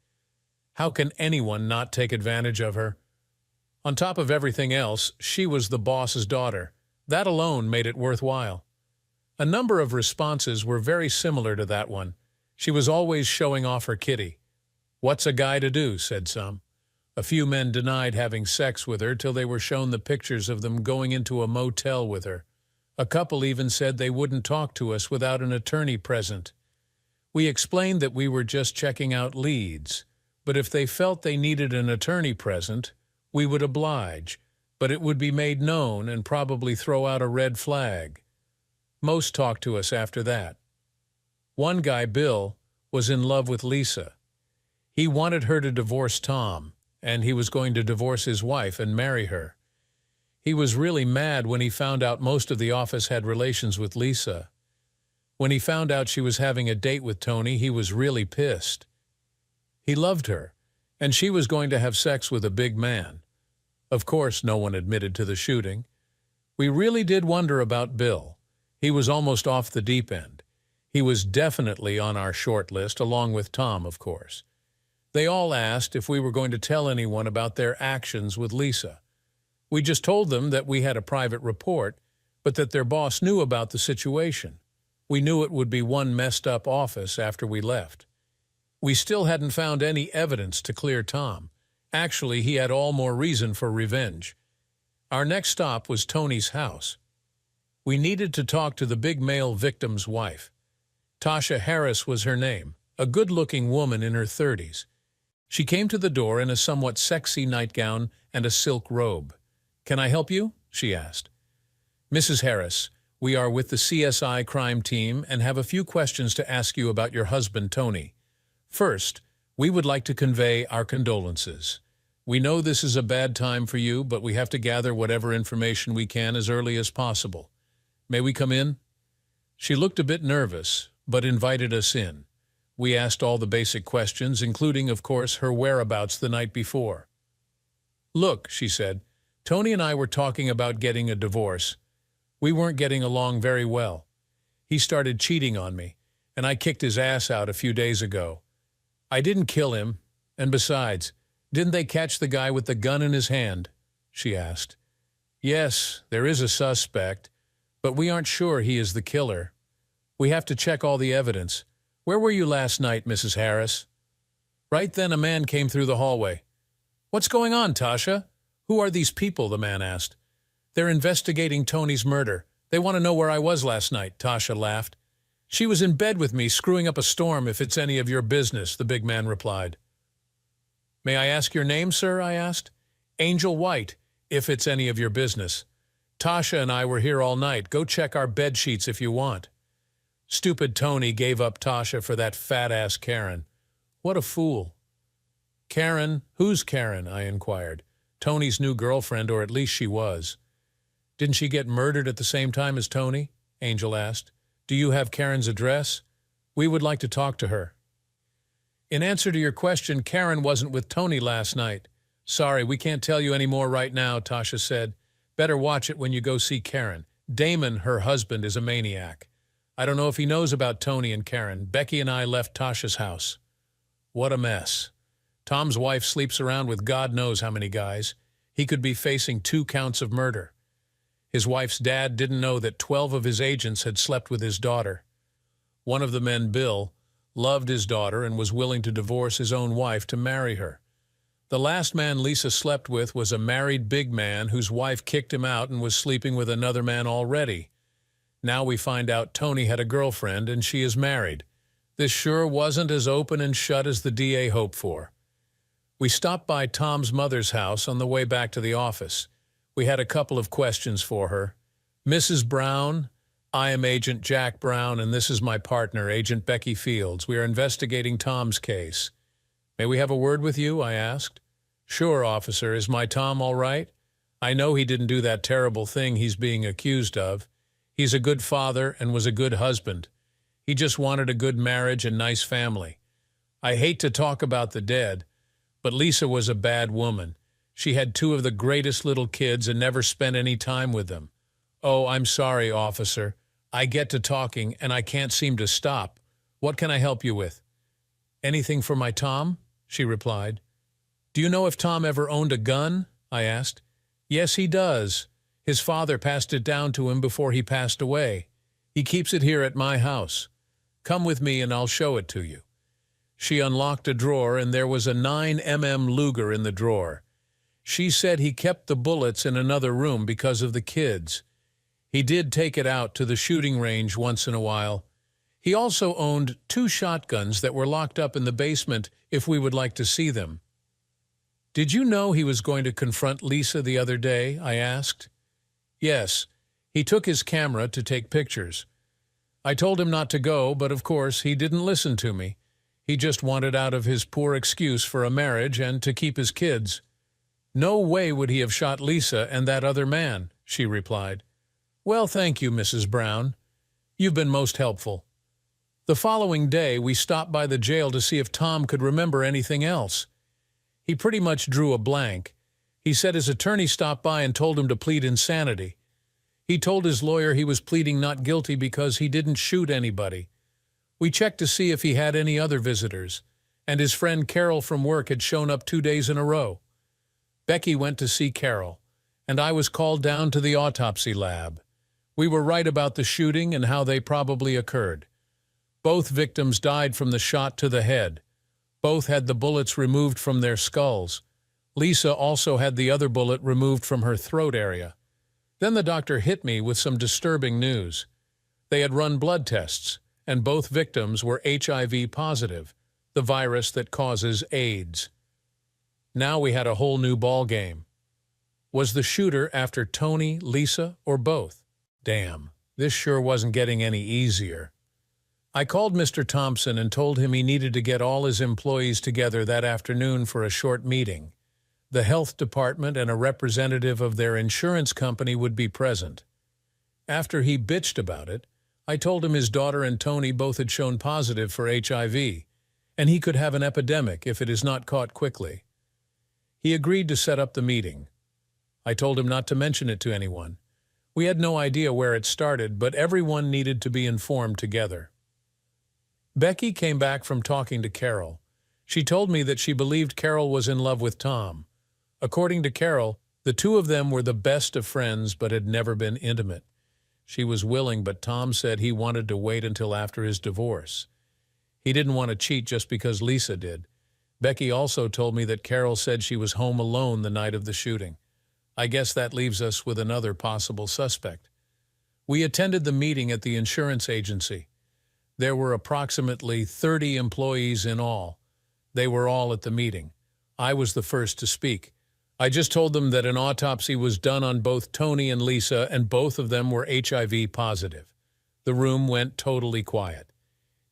How can anyone not take advantage of her? On top of everything else, she was the boss's daughter. That alone made it worthwhile. A number of responses were very similar to that one. She was always showing off her kitty. "What's a guy to do?" said some. A few men denied having sex with her till they were shown the pictures of them going into a motel with her. A couple even said they wouldn't talk to us without an attorney present. We explained that we were just checking out leads, but if they felt they needed an attorney present, we would oblige, but it would be made known and probably throw out a red flag. Most talked to us after that. One guy, Bill, was in love with Lisa. He wanted her to divorce Tom, and he was going to divorce his wife and marry her. He was really mad when he found out most of the office had relations with Lisa. When he found out she was having a date with Tony, he was really pissed. He loved her, and she was going to have sex with a big man. Of course, no one admitted to the shooting. We really did wonder about Bill. He was almost off the deep end. He was definitely on our short list, along with Tom, of course. They all asked if we were going to tell anyone about their actions with Lisa. We just told them that we had a private report, but that their boss knew about the situation. We knew it would be one messed-up office after we left. We still hadn't found any evidence to clear Tom. Actually, he had all more reason for revenge. Our next stop was Tony's house. We needed to talk to the big male victim's wife. Tasha Harris was her name, a good-looking woman in her 30s. She came to the door in a somewhat sexy nightgown and a silk robe. "Can I help you?" she asked. "Mrs. Harris, we are with the CSI crime team and have a few questions to ask you about your husband, Tony. First, we would like to convey our condolences. We know this is a bad time for you, but we have to gather whatever information we can as early as possible. May we come in?" She looked a bit nervous, but invited us in. We asked all the basic questions, including, of course, her whereabouts the night before. "Look," she said, "Tony and I were talking about getting a divorce. We weren't getting along very well. He started cheating on me, and I kicked his ass out a few days ago. I didn't kill him, and besides, didn't they catch the guy with the gun in his hand?" she asked. "Yes, there is a suspect, but we aren't sure he is the killer. We have to check all the evidence. Where were you last night, Mrs. Harris?" Right then a man came through the hallway. "What's going on, Tasha? Who are these people?" the man asked. "They're investigating Tony's murder. They want to know where I was last night," Tasha laughed. "She was in bed with me, screwing up a storm, if it's any of your business," the big man replied. "May I ask your name, sir?" I asked. "Angel White, if it's any of your business. Tasha and I were here all night. Go check our bed sheets if you want." Stupid Tony gave up Tasha for that fat-ass Karen. What a fool. "Karen? Who's Karen?" I inquired. "Tony's new girlfriend, or at least she was." "Didn't she get murdered at the same time as Tony?" Angel asked. "Do you have Karen's address? We would like to talk to her." "In answer to your question, Karen wasn't with Tony last night. Sorry, we can't tell you any more right now," Tasha said. "Better watch it when you go see Karen. Damon, her husband, is a maniac. I don't know if he knows about Tony and Karen. Becky and I left Tasha's house." What a mess. Tom's wife sleeps around with God knows how many guys. He could be facing 2 counts of murder. His wife's dad didn't know that 12 of his agents had slept with his daughter. One of the men, Bill, loved his daughter and was willing to divorce his own wife to marry her. The last man Lisa slept with was a married big man whose wife kicked him out and was sleeping with another man already. Now we find out Tony had a girlfriend and she is married. This sure wasn't as open and shut as the DA hoped for. We stopped by Tom's mother's house on the way back to the office. We had a couple of questions for her. "Mrs. Brown, I am Agent Jack Brown, and this is my partner, Agent Becky Fields. We are investigating Tom's case. May we have a word with you? I asked. Sure, officer. Is my Tom all right? I know he didn't do that terrible thing he's being accused of. He's a good father and was a good husband. He just wanted a good marriage and nice family. I hate to talk about the dead, but Lisa was a bad woman. She had two of the greatest little kids and never spent any time with them. Oh, I'm sorry, officer. I get to talking and I can't seem to stop. What can I help you with? Anything for my Tom? She replied. Do you know if Tom ever owned a gun? I asked. Yes, he does. His father passed it down to him before he passed away. He keeps it here at my house. Come with me and I'll show it to you. She unlocked a drawer and there was a 9mm Luger in the drawer. She said he kept the bullets in another room because of the kids. He did take it out to the shooting range once in a while. He also owned 2 shotguns that were locked up in the basement if we would like to see them. Did you know he was going to confront Lisa the other day? I asked. Yes, he took his camera to take pictures. I told him not to go, but of course he didn't listen to me. He just wanted out of his poor excuse for a marriage and to keep his kids. No way would he have shot Lisa and that other man, she replied. Well, thank you, Mrs. Brown. You've been most helpful. The following day, we stopped by the jail to see if Tom could remember anything else. He pretty much drew a blank. He said his attorney stopped by and told him to plead insanity. He told his lawyer he was pleading not guilty because he didn't shoot anybody. We checked to see if he had any other visitors, and his friend Carol from work had shown up 2 days in a row. Becky went to see Carol, and I was called down to the autopsy lab. We were right about the shooting and how they probably occurred. Both victims died from the shot to the head. Both had the bullets removed from their skulls. Lisa also had the other bullet removed from her throat area. Then the doctor hit me with some disturbing news. They had run blood tests, and both victims were HIV positive, the virus that causes AIDS. Now we had a whole new ball game. Was the shooter after Tony, Lisa, or both? Damn, this sure wasn't getting any easier. I called Mr. Thompson and told him he needed to get all his employees together that afternoon for a short meeting. The health department and a representative of their insurance company would be present. After he bitched about it, I told him his daughter and Tony both had shown positive for HIV, and he could have an epidemic if it is not caught quickly. He agreed to set up the meeting. I told him not to mention it to anyone. We had no idea where it started, but everyone needed to be informed together. Becky came back from talking to Carol. She told me that she believed Carol was in love with Tom. According to Carol, the two of them were the best of friends but had never been intimate. She was willing, but Tom said he wanted to wait until after his divorce. He didn't want to cheat just because Lisa did. Becky also told me that Carol said she was home alone the night of the shooting. I guess that leaves us with another possible suspect. We attended the meeting at the insurance agency. There were approximately 30 employees in all. They were all at the meeting. I was the first to speak. I just told them that an autopsy was done on both Tony and Lisa, and both of them were HIV positive. The room went totally quiet.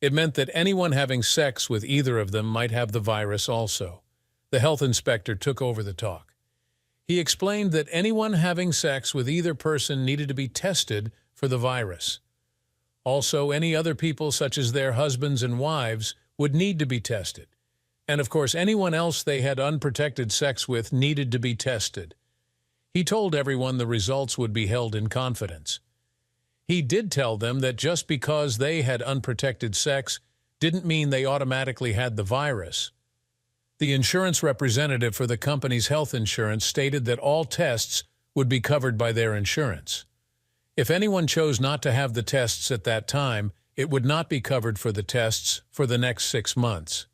It meant that anyone having sex with either of them might have the virus also. The health inspector took over the talk. He explained that anyone having sex with either person needed to be tested for the virus. Also, any other people, such as their husbands and wives, would need to be tested. And of course, anyone else they had unprotected sex with needed to be tested. He told everyone the results would be held in confidence. He did tell them that just because they had unprotected sex didn't mean they automatically had the virus. The insurance representative for the company's health insurance stated that all tests would be covered by their insurance. If anyone chose not to have the tests at that time, it would not be covered for the tests for the next 6 months.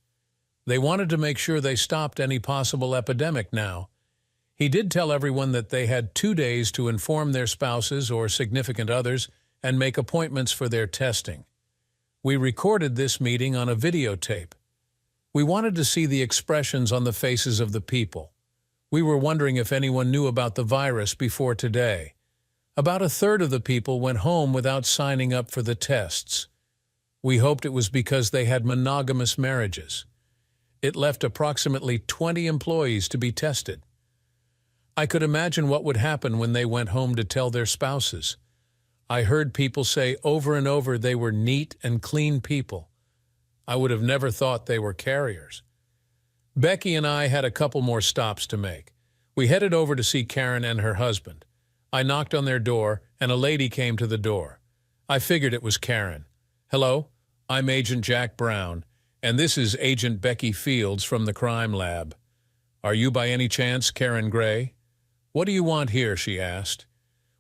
They wanted to make sure they stopped any possible epidemic now. He did tell everyone that they had 2 days to inform their spouses or significant others and make appointments for their testing. We recorded this meeting on a videotape. We wanted to see the expressions on the faces of the people. We were wondering if anyone knew about the virus before today. About a third of the people went home without signing up for the tests. We hoped it was because they had monogamous marriages. It left approximately 20 employees to be tested. I could imagine what would happen when they went home to tell their spouses. I heard people say over and over they were neat and clean people. I would have never thought they were carriers. Becky and I had a couple more stops to make. We headed over to see Karen and her husband. I knocked on their door, and a lady came to the door. I figured it was Karen. "Hello, I'm Agent Jack Brown, and this is Agent Becky Fields from the crime lab. Are you by any chance Karen Gray?" "What do you want here?" she asked.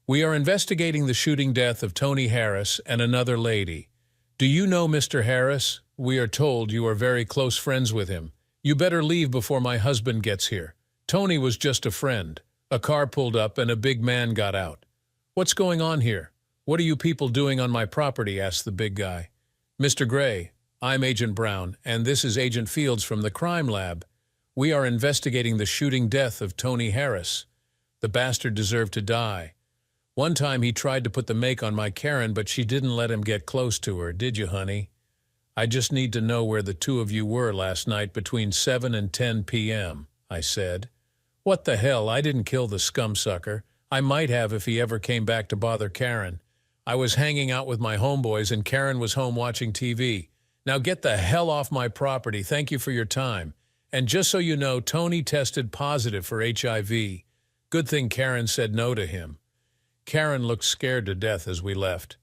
"We are investigating the shooting death of Tony Harris and another lady. Do you know Mr. Harris? We are told you are very close friends with him. You better leave before my husband gets here. Tony was just a friend." A car pulled up and a big man got out. "What's going on here? What are you people doing on my property?" asked the big guy. "Mr. Gray, I'm Agent Brown, and this is Agent Fields from the crime lab. We are investigating the shooting death of Tony Harris. The bastard deserved to die. One time he tried to put the make on my Karen, but she didn't let him get close to her, did you, honey? I just need to know where the two of you were last night between 7 and 10 p.m., I said. "What the hell, I didn't kill the scumsucker. I might have if he ever came back to bother Karen. I was hanging out with my homeboys and Karen was home watching TV. Now get the hell off my property. Thank you for your time. And just so you know, Tony tested positive for HIV. Good thing Karen said no to him." Karen looked scared to death as we left.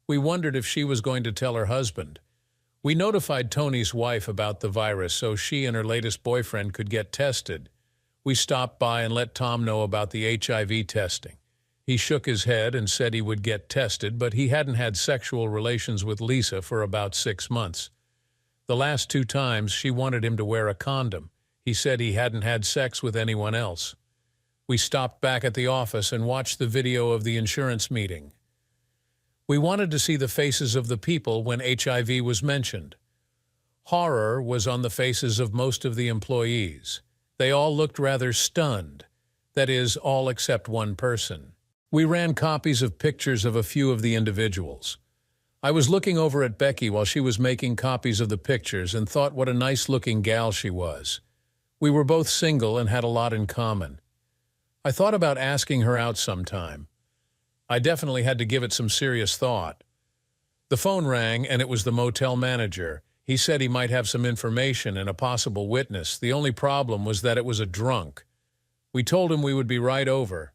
We wondered if she was going to tell her husband. We notified Tony's wife about the virus so she and her latest boyfriend could get tested. We stopped by and let Tom know about the HIV testing. He shook his head and said he would get tested, but he hadn't had sexual relations with Lisa for about 6 months. The last 2 times, she wanted him to wear a condom. He said he hadn't had sex with anyone else. We stopped back at the office and watched the video of the insurance meeting. We wanted to see the faces of the people when HIV was mentioned. Horror was on the faces of most of the employees. They all looked rather stunned. That is, all except one person. We ran copies of pictures of a few of the individuals. I was looking over at Becky while she was making copies of the pictures and thought what a nice-looking gal she was. We were both single and had a lot in common. I thought about asking her out sometime. I definitely had to give it some serious thought. The phone rang, and it was the motel manager. He said he might have some information and a possible witness. The only problem was that it was a drunk. We told him we would be right over.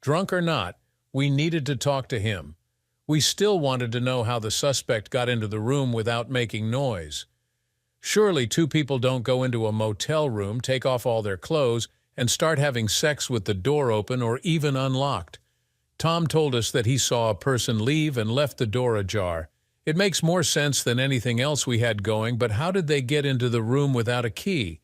Drunk or not, we needed to talk to him. We still wanted to know how the suspect got into the room without making noise. Surely 2 people don't go into a motel room, take off all their clothes, and start having sex with the door open or even unlocked. Tom told us that he saw a person leave and left the door ajar. It makes more sense than anything else we had going, but how did they get into the room without a key?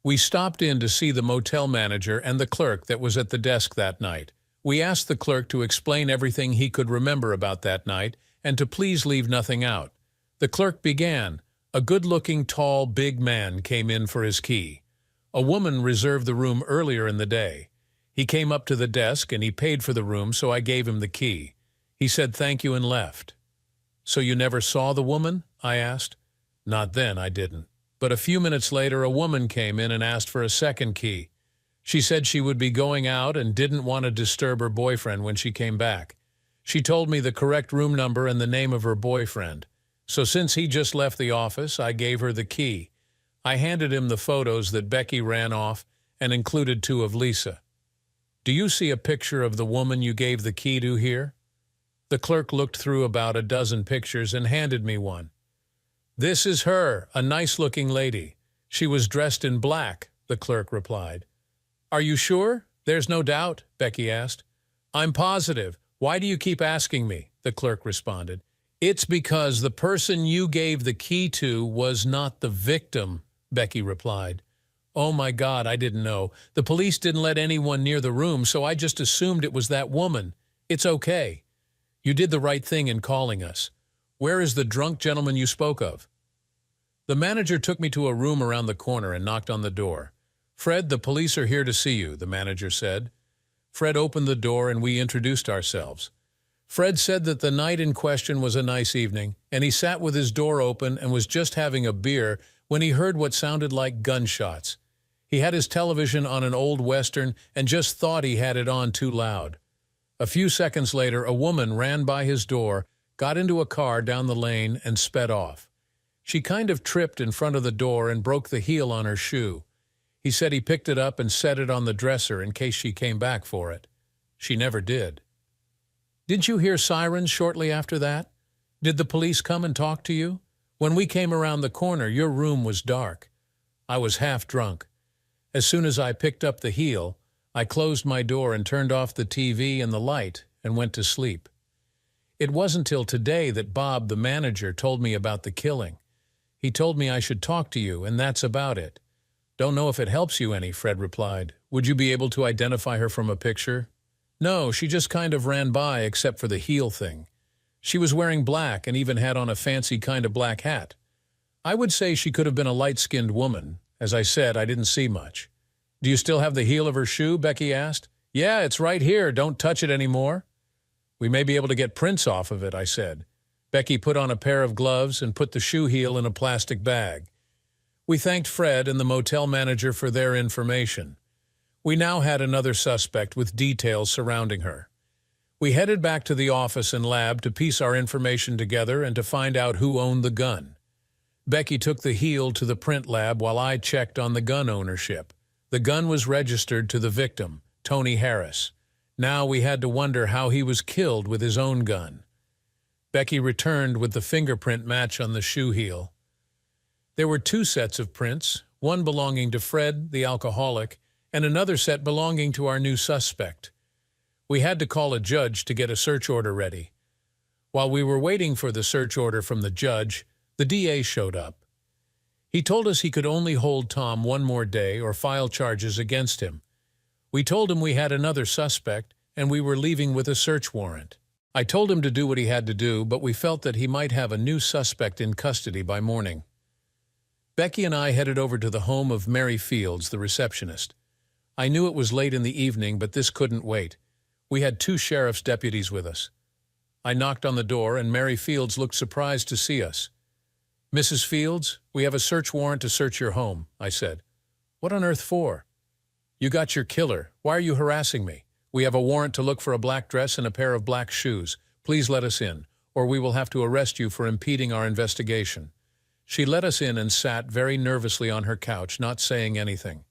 We stopped in to see the motel manager and the clerk that was at the desk that night. We asked the clerk to explain everything he could remember about that night and to please leave nothing out. The clerk began. A good-looking, tall, big man came in for his key. A woman reserved the room earlier in the day. He came up to the desk and he paid for the room, so I gave him the key. He said thank you and left. "So you never saw the woman?" I asked. "Not then, I didn't. But a few minutes later, a woman came in and asked for a second key. She said she would be going out and didn't want to disturb her boyfriend when she came back. She told me the correct room number and the name of her boyfriend. So since he just left the office, I gave her the key. I handed him the photos that Becky ran off and included 2 of Lisa. Do you see a picture of the woman you gave the key to here?" The clerk looked through about a dozen pictures and handed me one. "This is her, a nice-looking lady. She was dressed in black," the clerk replied. "Are you sure? There's no doubt," Becky asked. "I'm positive. Why do you keep asking me?" the clerk responded. "It's because the person you gave the key to was not the victim," Becky replied. "Oh my God, I didn't know. The police didn't let anyone near the room, so I just assumed it was that woman. It's okay. You did the right thing in calling us. Where is the drunk gentleman you spoke of?" The manager took me to a room around the corner and knocked on the door. "Fred, the police are here to see you," the manager said. Fred opened the door and we introduced ourselves. Fred said that the night in question was a nice evening, and he sat with his door open and was just having a beer when he heard what sounded like gunshots. He had his television on an old Western and just thought he had it on too loud. A few seconds later, a woman ran by his door, got into a car down the lane, and sped off. She kind of tripped in front of the door and broke the heel on her shoe. He said he picked it up and set it on the dresser in case she came back for it. She never did. Didn't you hear sirens shortly after that? Did the police come and talk to you? When we came around the corner, your room was dark. I was half drunk. As soon as I picked up the heel, I closed my door and turned off the TV and the light and went to sleep. It wasn't till today that Bob, the manager, told me about the killing. He told me I should talk to you, and that's about it. Don't know if it helps you any, Fred replied. Would you be able to identify her from a picture? No, she just kind of ran by except for the heel thing. She was wearing black and even had on a fancy kind of black hat. I would say she could have been a light-skinned woman. As I said, I didn't see much. Do you still have the heel of her shoe? Becky asked. Yeah, it's right here. Don't touch it anymore. We may be able to get prints off of it, I said. Becky put on a pair of gloves and put the shoe heel in a plastic bag. We thanked Fred and the motel manager for their information. We now had another suspect with details surrounding her. We headed back to the office and lab to piece our information together and to find out who owned the gun. Becky took the heel to the print lab while I checked on the gun ownership. The gun was registered to the victim, Tony Harris. Now we had to wonder how he was killed with his own gun. Becky returned with the fingerprint match on the shoe heel. There were 2 sets of prints, one belonging to Fred, the alcoholic, and another set belonging to our new suspect. We had to call a judge to get a search order ready. While we were waiting for the search order from the judge, the DA showed up. He told us he could only hold Tom one more day or file charges against him. We told him we had another suspect and we were leaving with a search warrant. I told him to do what he had to do, but we felt that he might have a new suspect in custody by morning. Becky and I headed over to the home of Mary Fields, the receptionist. I knew it was late in the evening, but this couldn't wait. We had 2 sheriff's deputies with us. I knocked on the door, and Mary Fields looked surprised to see us. Mrs. Fields, we have a search warrant to search your home, I said. What on earth for? You got your killer. Why are you harassing me? We have a warrant to look for a black dress and a pair of black shoes. Please let us in, or we will have to arrest you for impeding our investigation. She let us in and sat very nervously on her couch, not saying anything.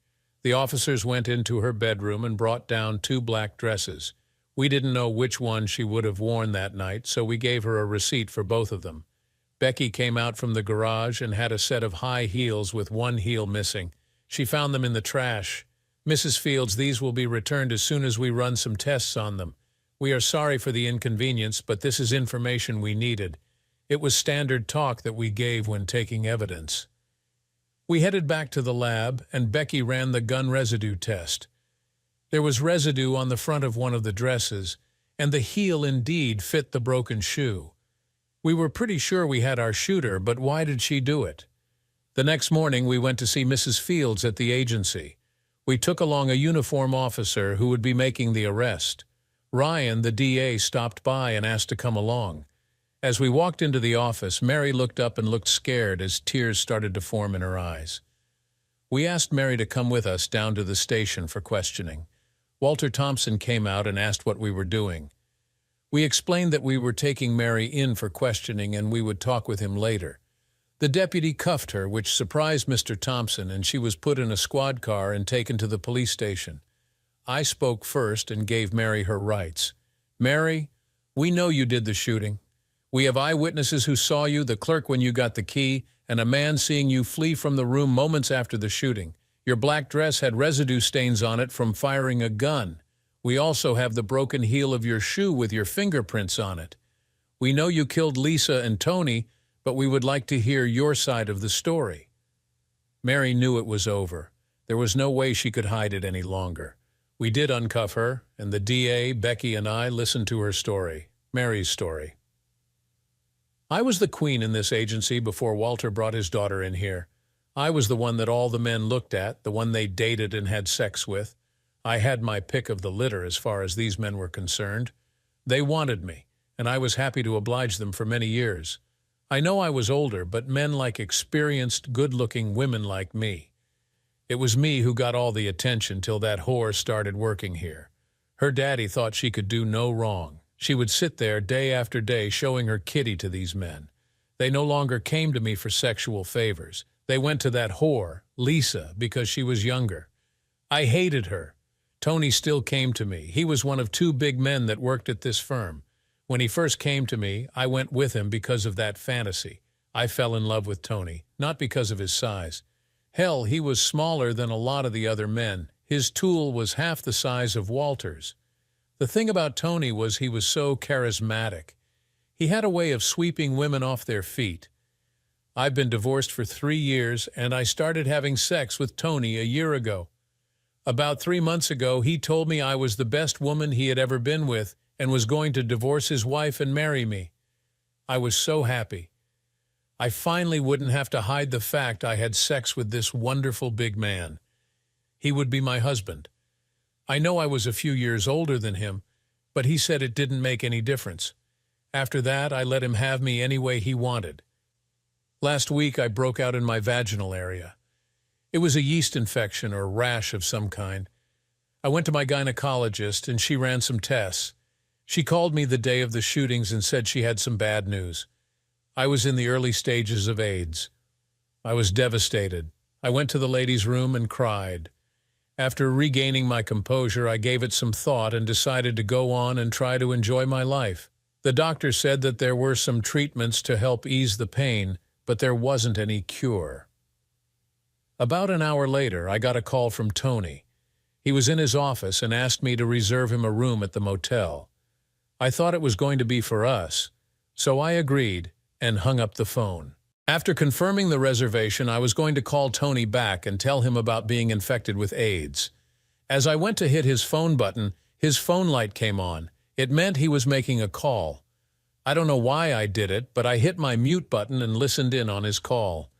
The officers went into her bedroom and brought down 2 black dresses. We didn't know which one she would have worn that night, so we gave her a receipt for both of them. Becky came out from the garage and had a set of high heels with one heel missing. She found them in the trash. Mrs. Fields, these will be returned as soon as we run some tests on them. We are sorry for the inconvenience, but this is information we needed. It was standard talk that we gave when taking evidence. We headed back to the lab, and Becky ran the gun residue test. There was residue on the front of one of the dresses, and the heel indeed fit the broken shoe. We were pretty sure we had our shooter, but why did she do it? The next morning we went to see Mrs. Fields at the agency. We took along a uniform officer who would be making the arrest. Ryan, the DA, stopped by and asked to come along. As we walked into the office, Mary looked up and looked scared as tears started to form in her eyes. We asked Mary to come with us down to the station for questioning. Walter Thompson came out and asked what we were doing. We explained that we were taking Mary in for questioning and we would talk with him later. The deputy cuffed her, which surprised Mr. Thompson, and she was put in a squad car and taken to the police station. I spoke first and gave Mary her rights. Mary, we know you did the shooting. We have eyewitnesses who saw you, the clerk when you got the key, and a man seeing you flee from the room moments after the shooting. Your black dress had residue stains on it from firing a gun. We also have the broken heel of your shoe with your fingerprints on it. We know you killed Lisa and Tony, but we would like to hear your side of the story. Mary knew it was over. There was no way she could hide it any longer. We did uncuff her, and the DA, Becky, and I listened to her story, Mary's story. I was the queen in this agency before Walter brought his daughter in here. I was the one that all the men looked at, the one they dated and had sex with. I had my pick of the litter as far as these men were concerned. They wanted me, and I was happy to oblige them for many years. I know I was older, but men like experienced, good-looking women like me. It was me who got all the attention till that whore started working here. Her daddy thought she could do no wrong. She would sit there day after day showing her kitty to these men. They no longer came to me for sexual favors. They went to that whore, Lisa, because she was younger. I hated her. Tony still came to me. He was one of two big men that worked at this firm. When he first came to me, I went with him because of that fantasy. I fell in love with Tony, not because of his size. Hell, he was smaller than a lot of the other men. His tool was half the size of Walter's. The thing about Tony was he was so charismatic. He had a way of sweeping women off their feet. I've been divorced for 3 years, and I started having sex with Tony a year ago. About 3 months ago, he told me I was the best woman he had ever been with and was going to divorce his wife and marry me. I was so happy. I finally wouldn't have to hide the fact I had sex with this wonderful big man. He would be my husband. I know I was a few years older than him, but he said it didn't make any difference. After that, I let him have me any way he wanted. Last week, I broke out in my vaginal area. It was a yeast infection or rash of some kind. I went to my gynecologist, and she ran some tests. She called me the day of the shootings and said she had some bad news. I was in the early stages of AIDS. I was devastated. I went to the ladies' room and cried. After regaining my composure, I gave it some thought and decided to go on and try to enjoy my life. The doctor said that there were some treatments to help ease the pain, but there wasn't any cure. About an hour later, I got a call from Tony. He was in his office and asked me to reserve him a room at the motel. I thought it was going to be for us, so I agreed and hung up the phone. After confirming the reservation, I was going to call Tony back and tell him about being infected with AIDS. As I went to hit his phone button, his phone light came on. It meant he was making a call. I don't know why I did it, but I hit my mute button and listened in on his call.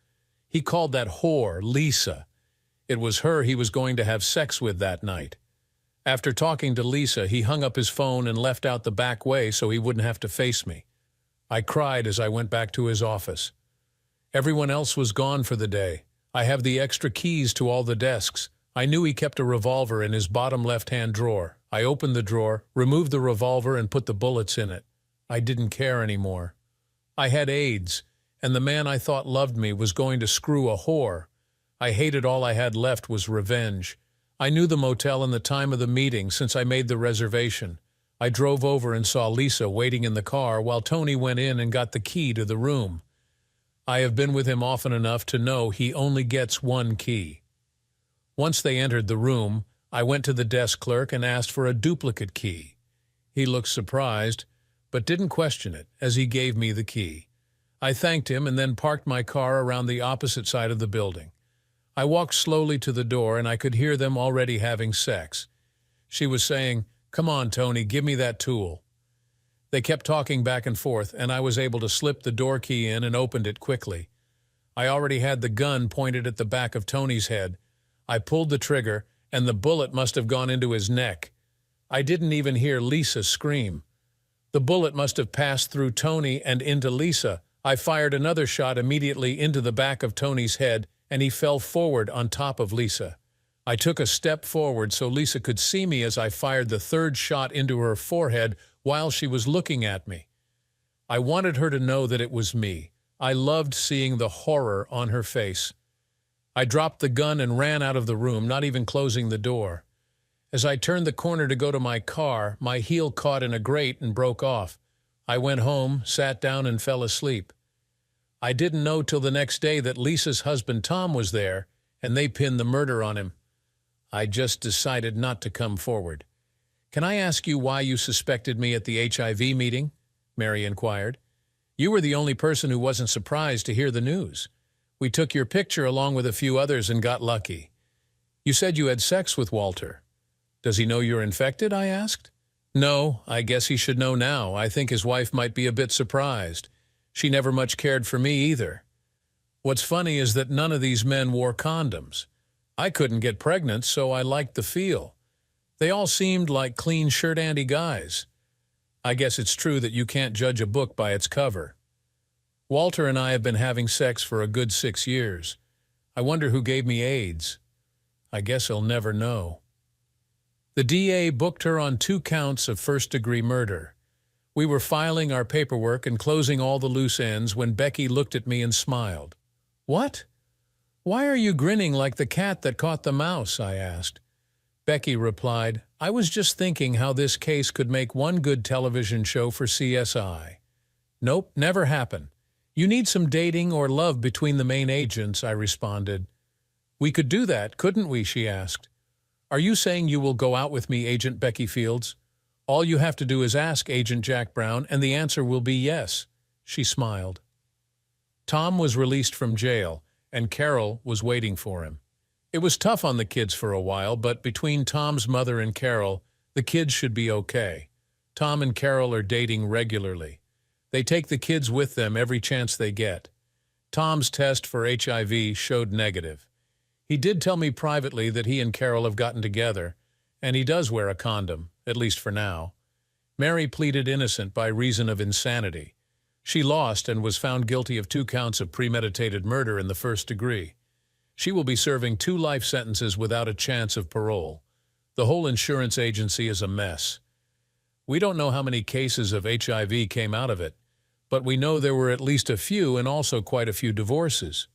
He called that whore Lisa. It was her he was going to have sex with that night. After talking to Lisa, he hung up his phone and left out the back way so he wouldn't have to face me. I cried as I went back to his office. Everyone else was gone for the day. I have the extra keys to all the desks. I knew he kept a revolver in his bottom left-hand drawer. I opened the drawer, removed the revolver, and put the bullets in it. I didn't care anymore. I had AIDS, and the man I thought loved me was going to screw a whore. I hated all I had left was revenge. I knew the motel and the time of the meeting since I made the reservation. I drove over and saw Lisa waiting in the car while Tony went in and got the key to the room. I have been with him often enough to know he only gets one key. Once they entered the room, I went to the desk clerk and asked for a duplicate key. He looked surprised, but didn't question it as he gave me the key. I thanked him and then parked my car around the opposite side of the building. I walked slowly to the door and I could hear them already having sex. She was saying, "Come on, Tony, give me that tool." They kept talking back and forth, and I was able to slip the door key in and opened it quickly. I already had the gun pointed at the back of Tony's head. I pulled the trigger, and the bullet must have gone into his neck. I didn't even hear Lisa scream. The bullet must have passed through Tony and into Lisa. I fired another shot immediately into the back of Tony's head, and he fell forward on top of Lisa. I took a step forward so Lisa could see me as I fired the third shot into her forehead while she was looking at me. I wanted her to know that it was me. I loved seeing the horror on her face. I dropped the gun and ran out of the room, not even closing the door. As I turned the corner to go to my car, my heel caught in a grate and broke off. I went home, sat down, and fell asleep. I didn't know till the next day that Lisa's husband Tom was there, and they pinned the murder on him. I just decided not to come forward. "Can I ask you why you suspected me at the HIV meeting?" Mary inquired. "You were the only person who wasn't surprised to hear the news. We took your picture along with a few others and got lucky. You said you had sex with Walter. Does he know you're infected?" I asked. "No, I guess he should know now. I think his wife might be a bit surprised. She never much cared for me either. What's funny is that none of these men wore condoms. I couldn't get pregnant, so I liked the feel. They all seemed like clean shirt-andy guys. I guess it's true that you can't judge a book by its cover. Walter and I have been having sex for a good 6 years. I wonder who gave me AIDS. I guess he'll never know. The DA booked her on 2 counts of first-degree murder. We were filing our paperwork and closing all the loose ends when Becky looked at me and smiled. "What? Why are you grinning like the cat that caught the mouse?" I asked. Becky replied, "I was just thinking how this case could make one good television show for CSI. Nope, never happened. You need some dating or love between the main agents," I responded. "We could do that, couldn't we?" she asked. "Are you saying you will go out with me, Agent Becky Fields? All you have to do is ask Agent Jack Brown, and the answer will be yes." She smiled. Tom was released from jail, and Carol was waiting for him. It was tough on the kids for a while, but between Tom's mother and Carol, the kids should be okay. Tom and Carol are dating regularly. They take the kids with them every chance they get. Tom's test for HIV showed negative. He did tell me privately that he and Carol have gotten together, and he does wear a condom, at least for now. Mary pleaded innocent by reason of insanity. She lost and was found guilty of 2 counts of premeditated murder in the first degree. She will be serving 2 life sentences without a chance of parole. The whole insurance agency is a mess. We don't know how many cases of HIV came out of it, but we know there were at least a few and also quite a few divorces.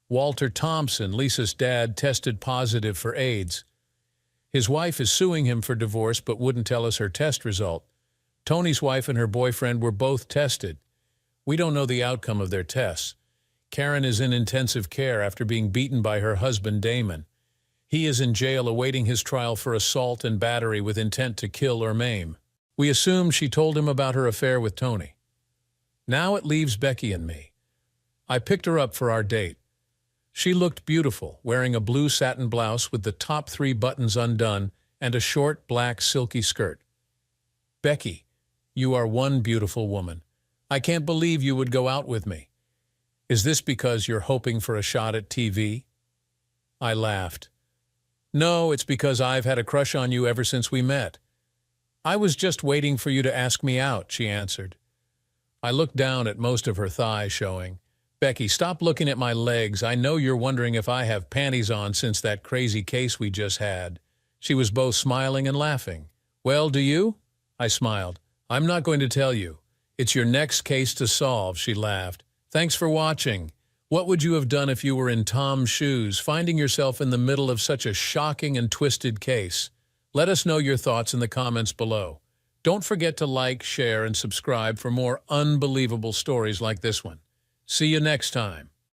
Walter Thompson, Lisa's dad, tested positive for AIDS. His wife is suing him for divorce but wouldn't tell us her test result. Tony's wife and her boyfriend were both tested. We don't know the outcome of their tests. Karen is in intensive care after being beaten by her husband, Damon. He is in jail awaiting his trial for assault and battery with intent to kill or maim. We assume she told him about her affair with Tony. Now it leaves Becky and me. I picked her up for our date. She looked beautiful, wearing a blue satin blouse with the top 3 buttons undone and a short, black, silky skirt. "Becky, you are one beautiful woman. I can't believe you would go out with me. Is this because you're hoping for a shot at TV?" I laughed. "No, it's because I've had a crush on you ever since we met. I was just waiting for you to ask me out," she answered. I looked down at most of her thighs showing. "Becky, stop looking at my legs. I know you're wondering if I have panties on since that crazy case we just had." She was both smiling and laughing. "Well, do you?" I smiled. "I'm not going to tell you. It's your next case to solve," she laughed. Thanks for watching. What would you have done if you were in Tom's shoes, finding yourself in the middle of such a shocking and twisted case? Let us know your thoughts in the comments below. Don't forget to like, share, and subscribe for more unbelievable stories like this one. See you next time.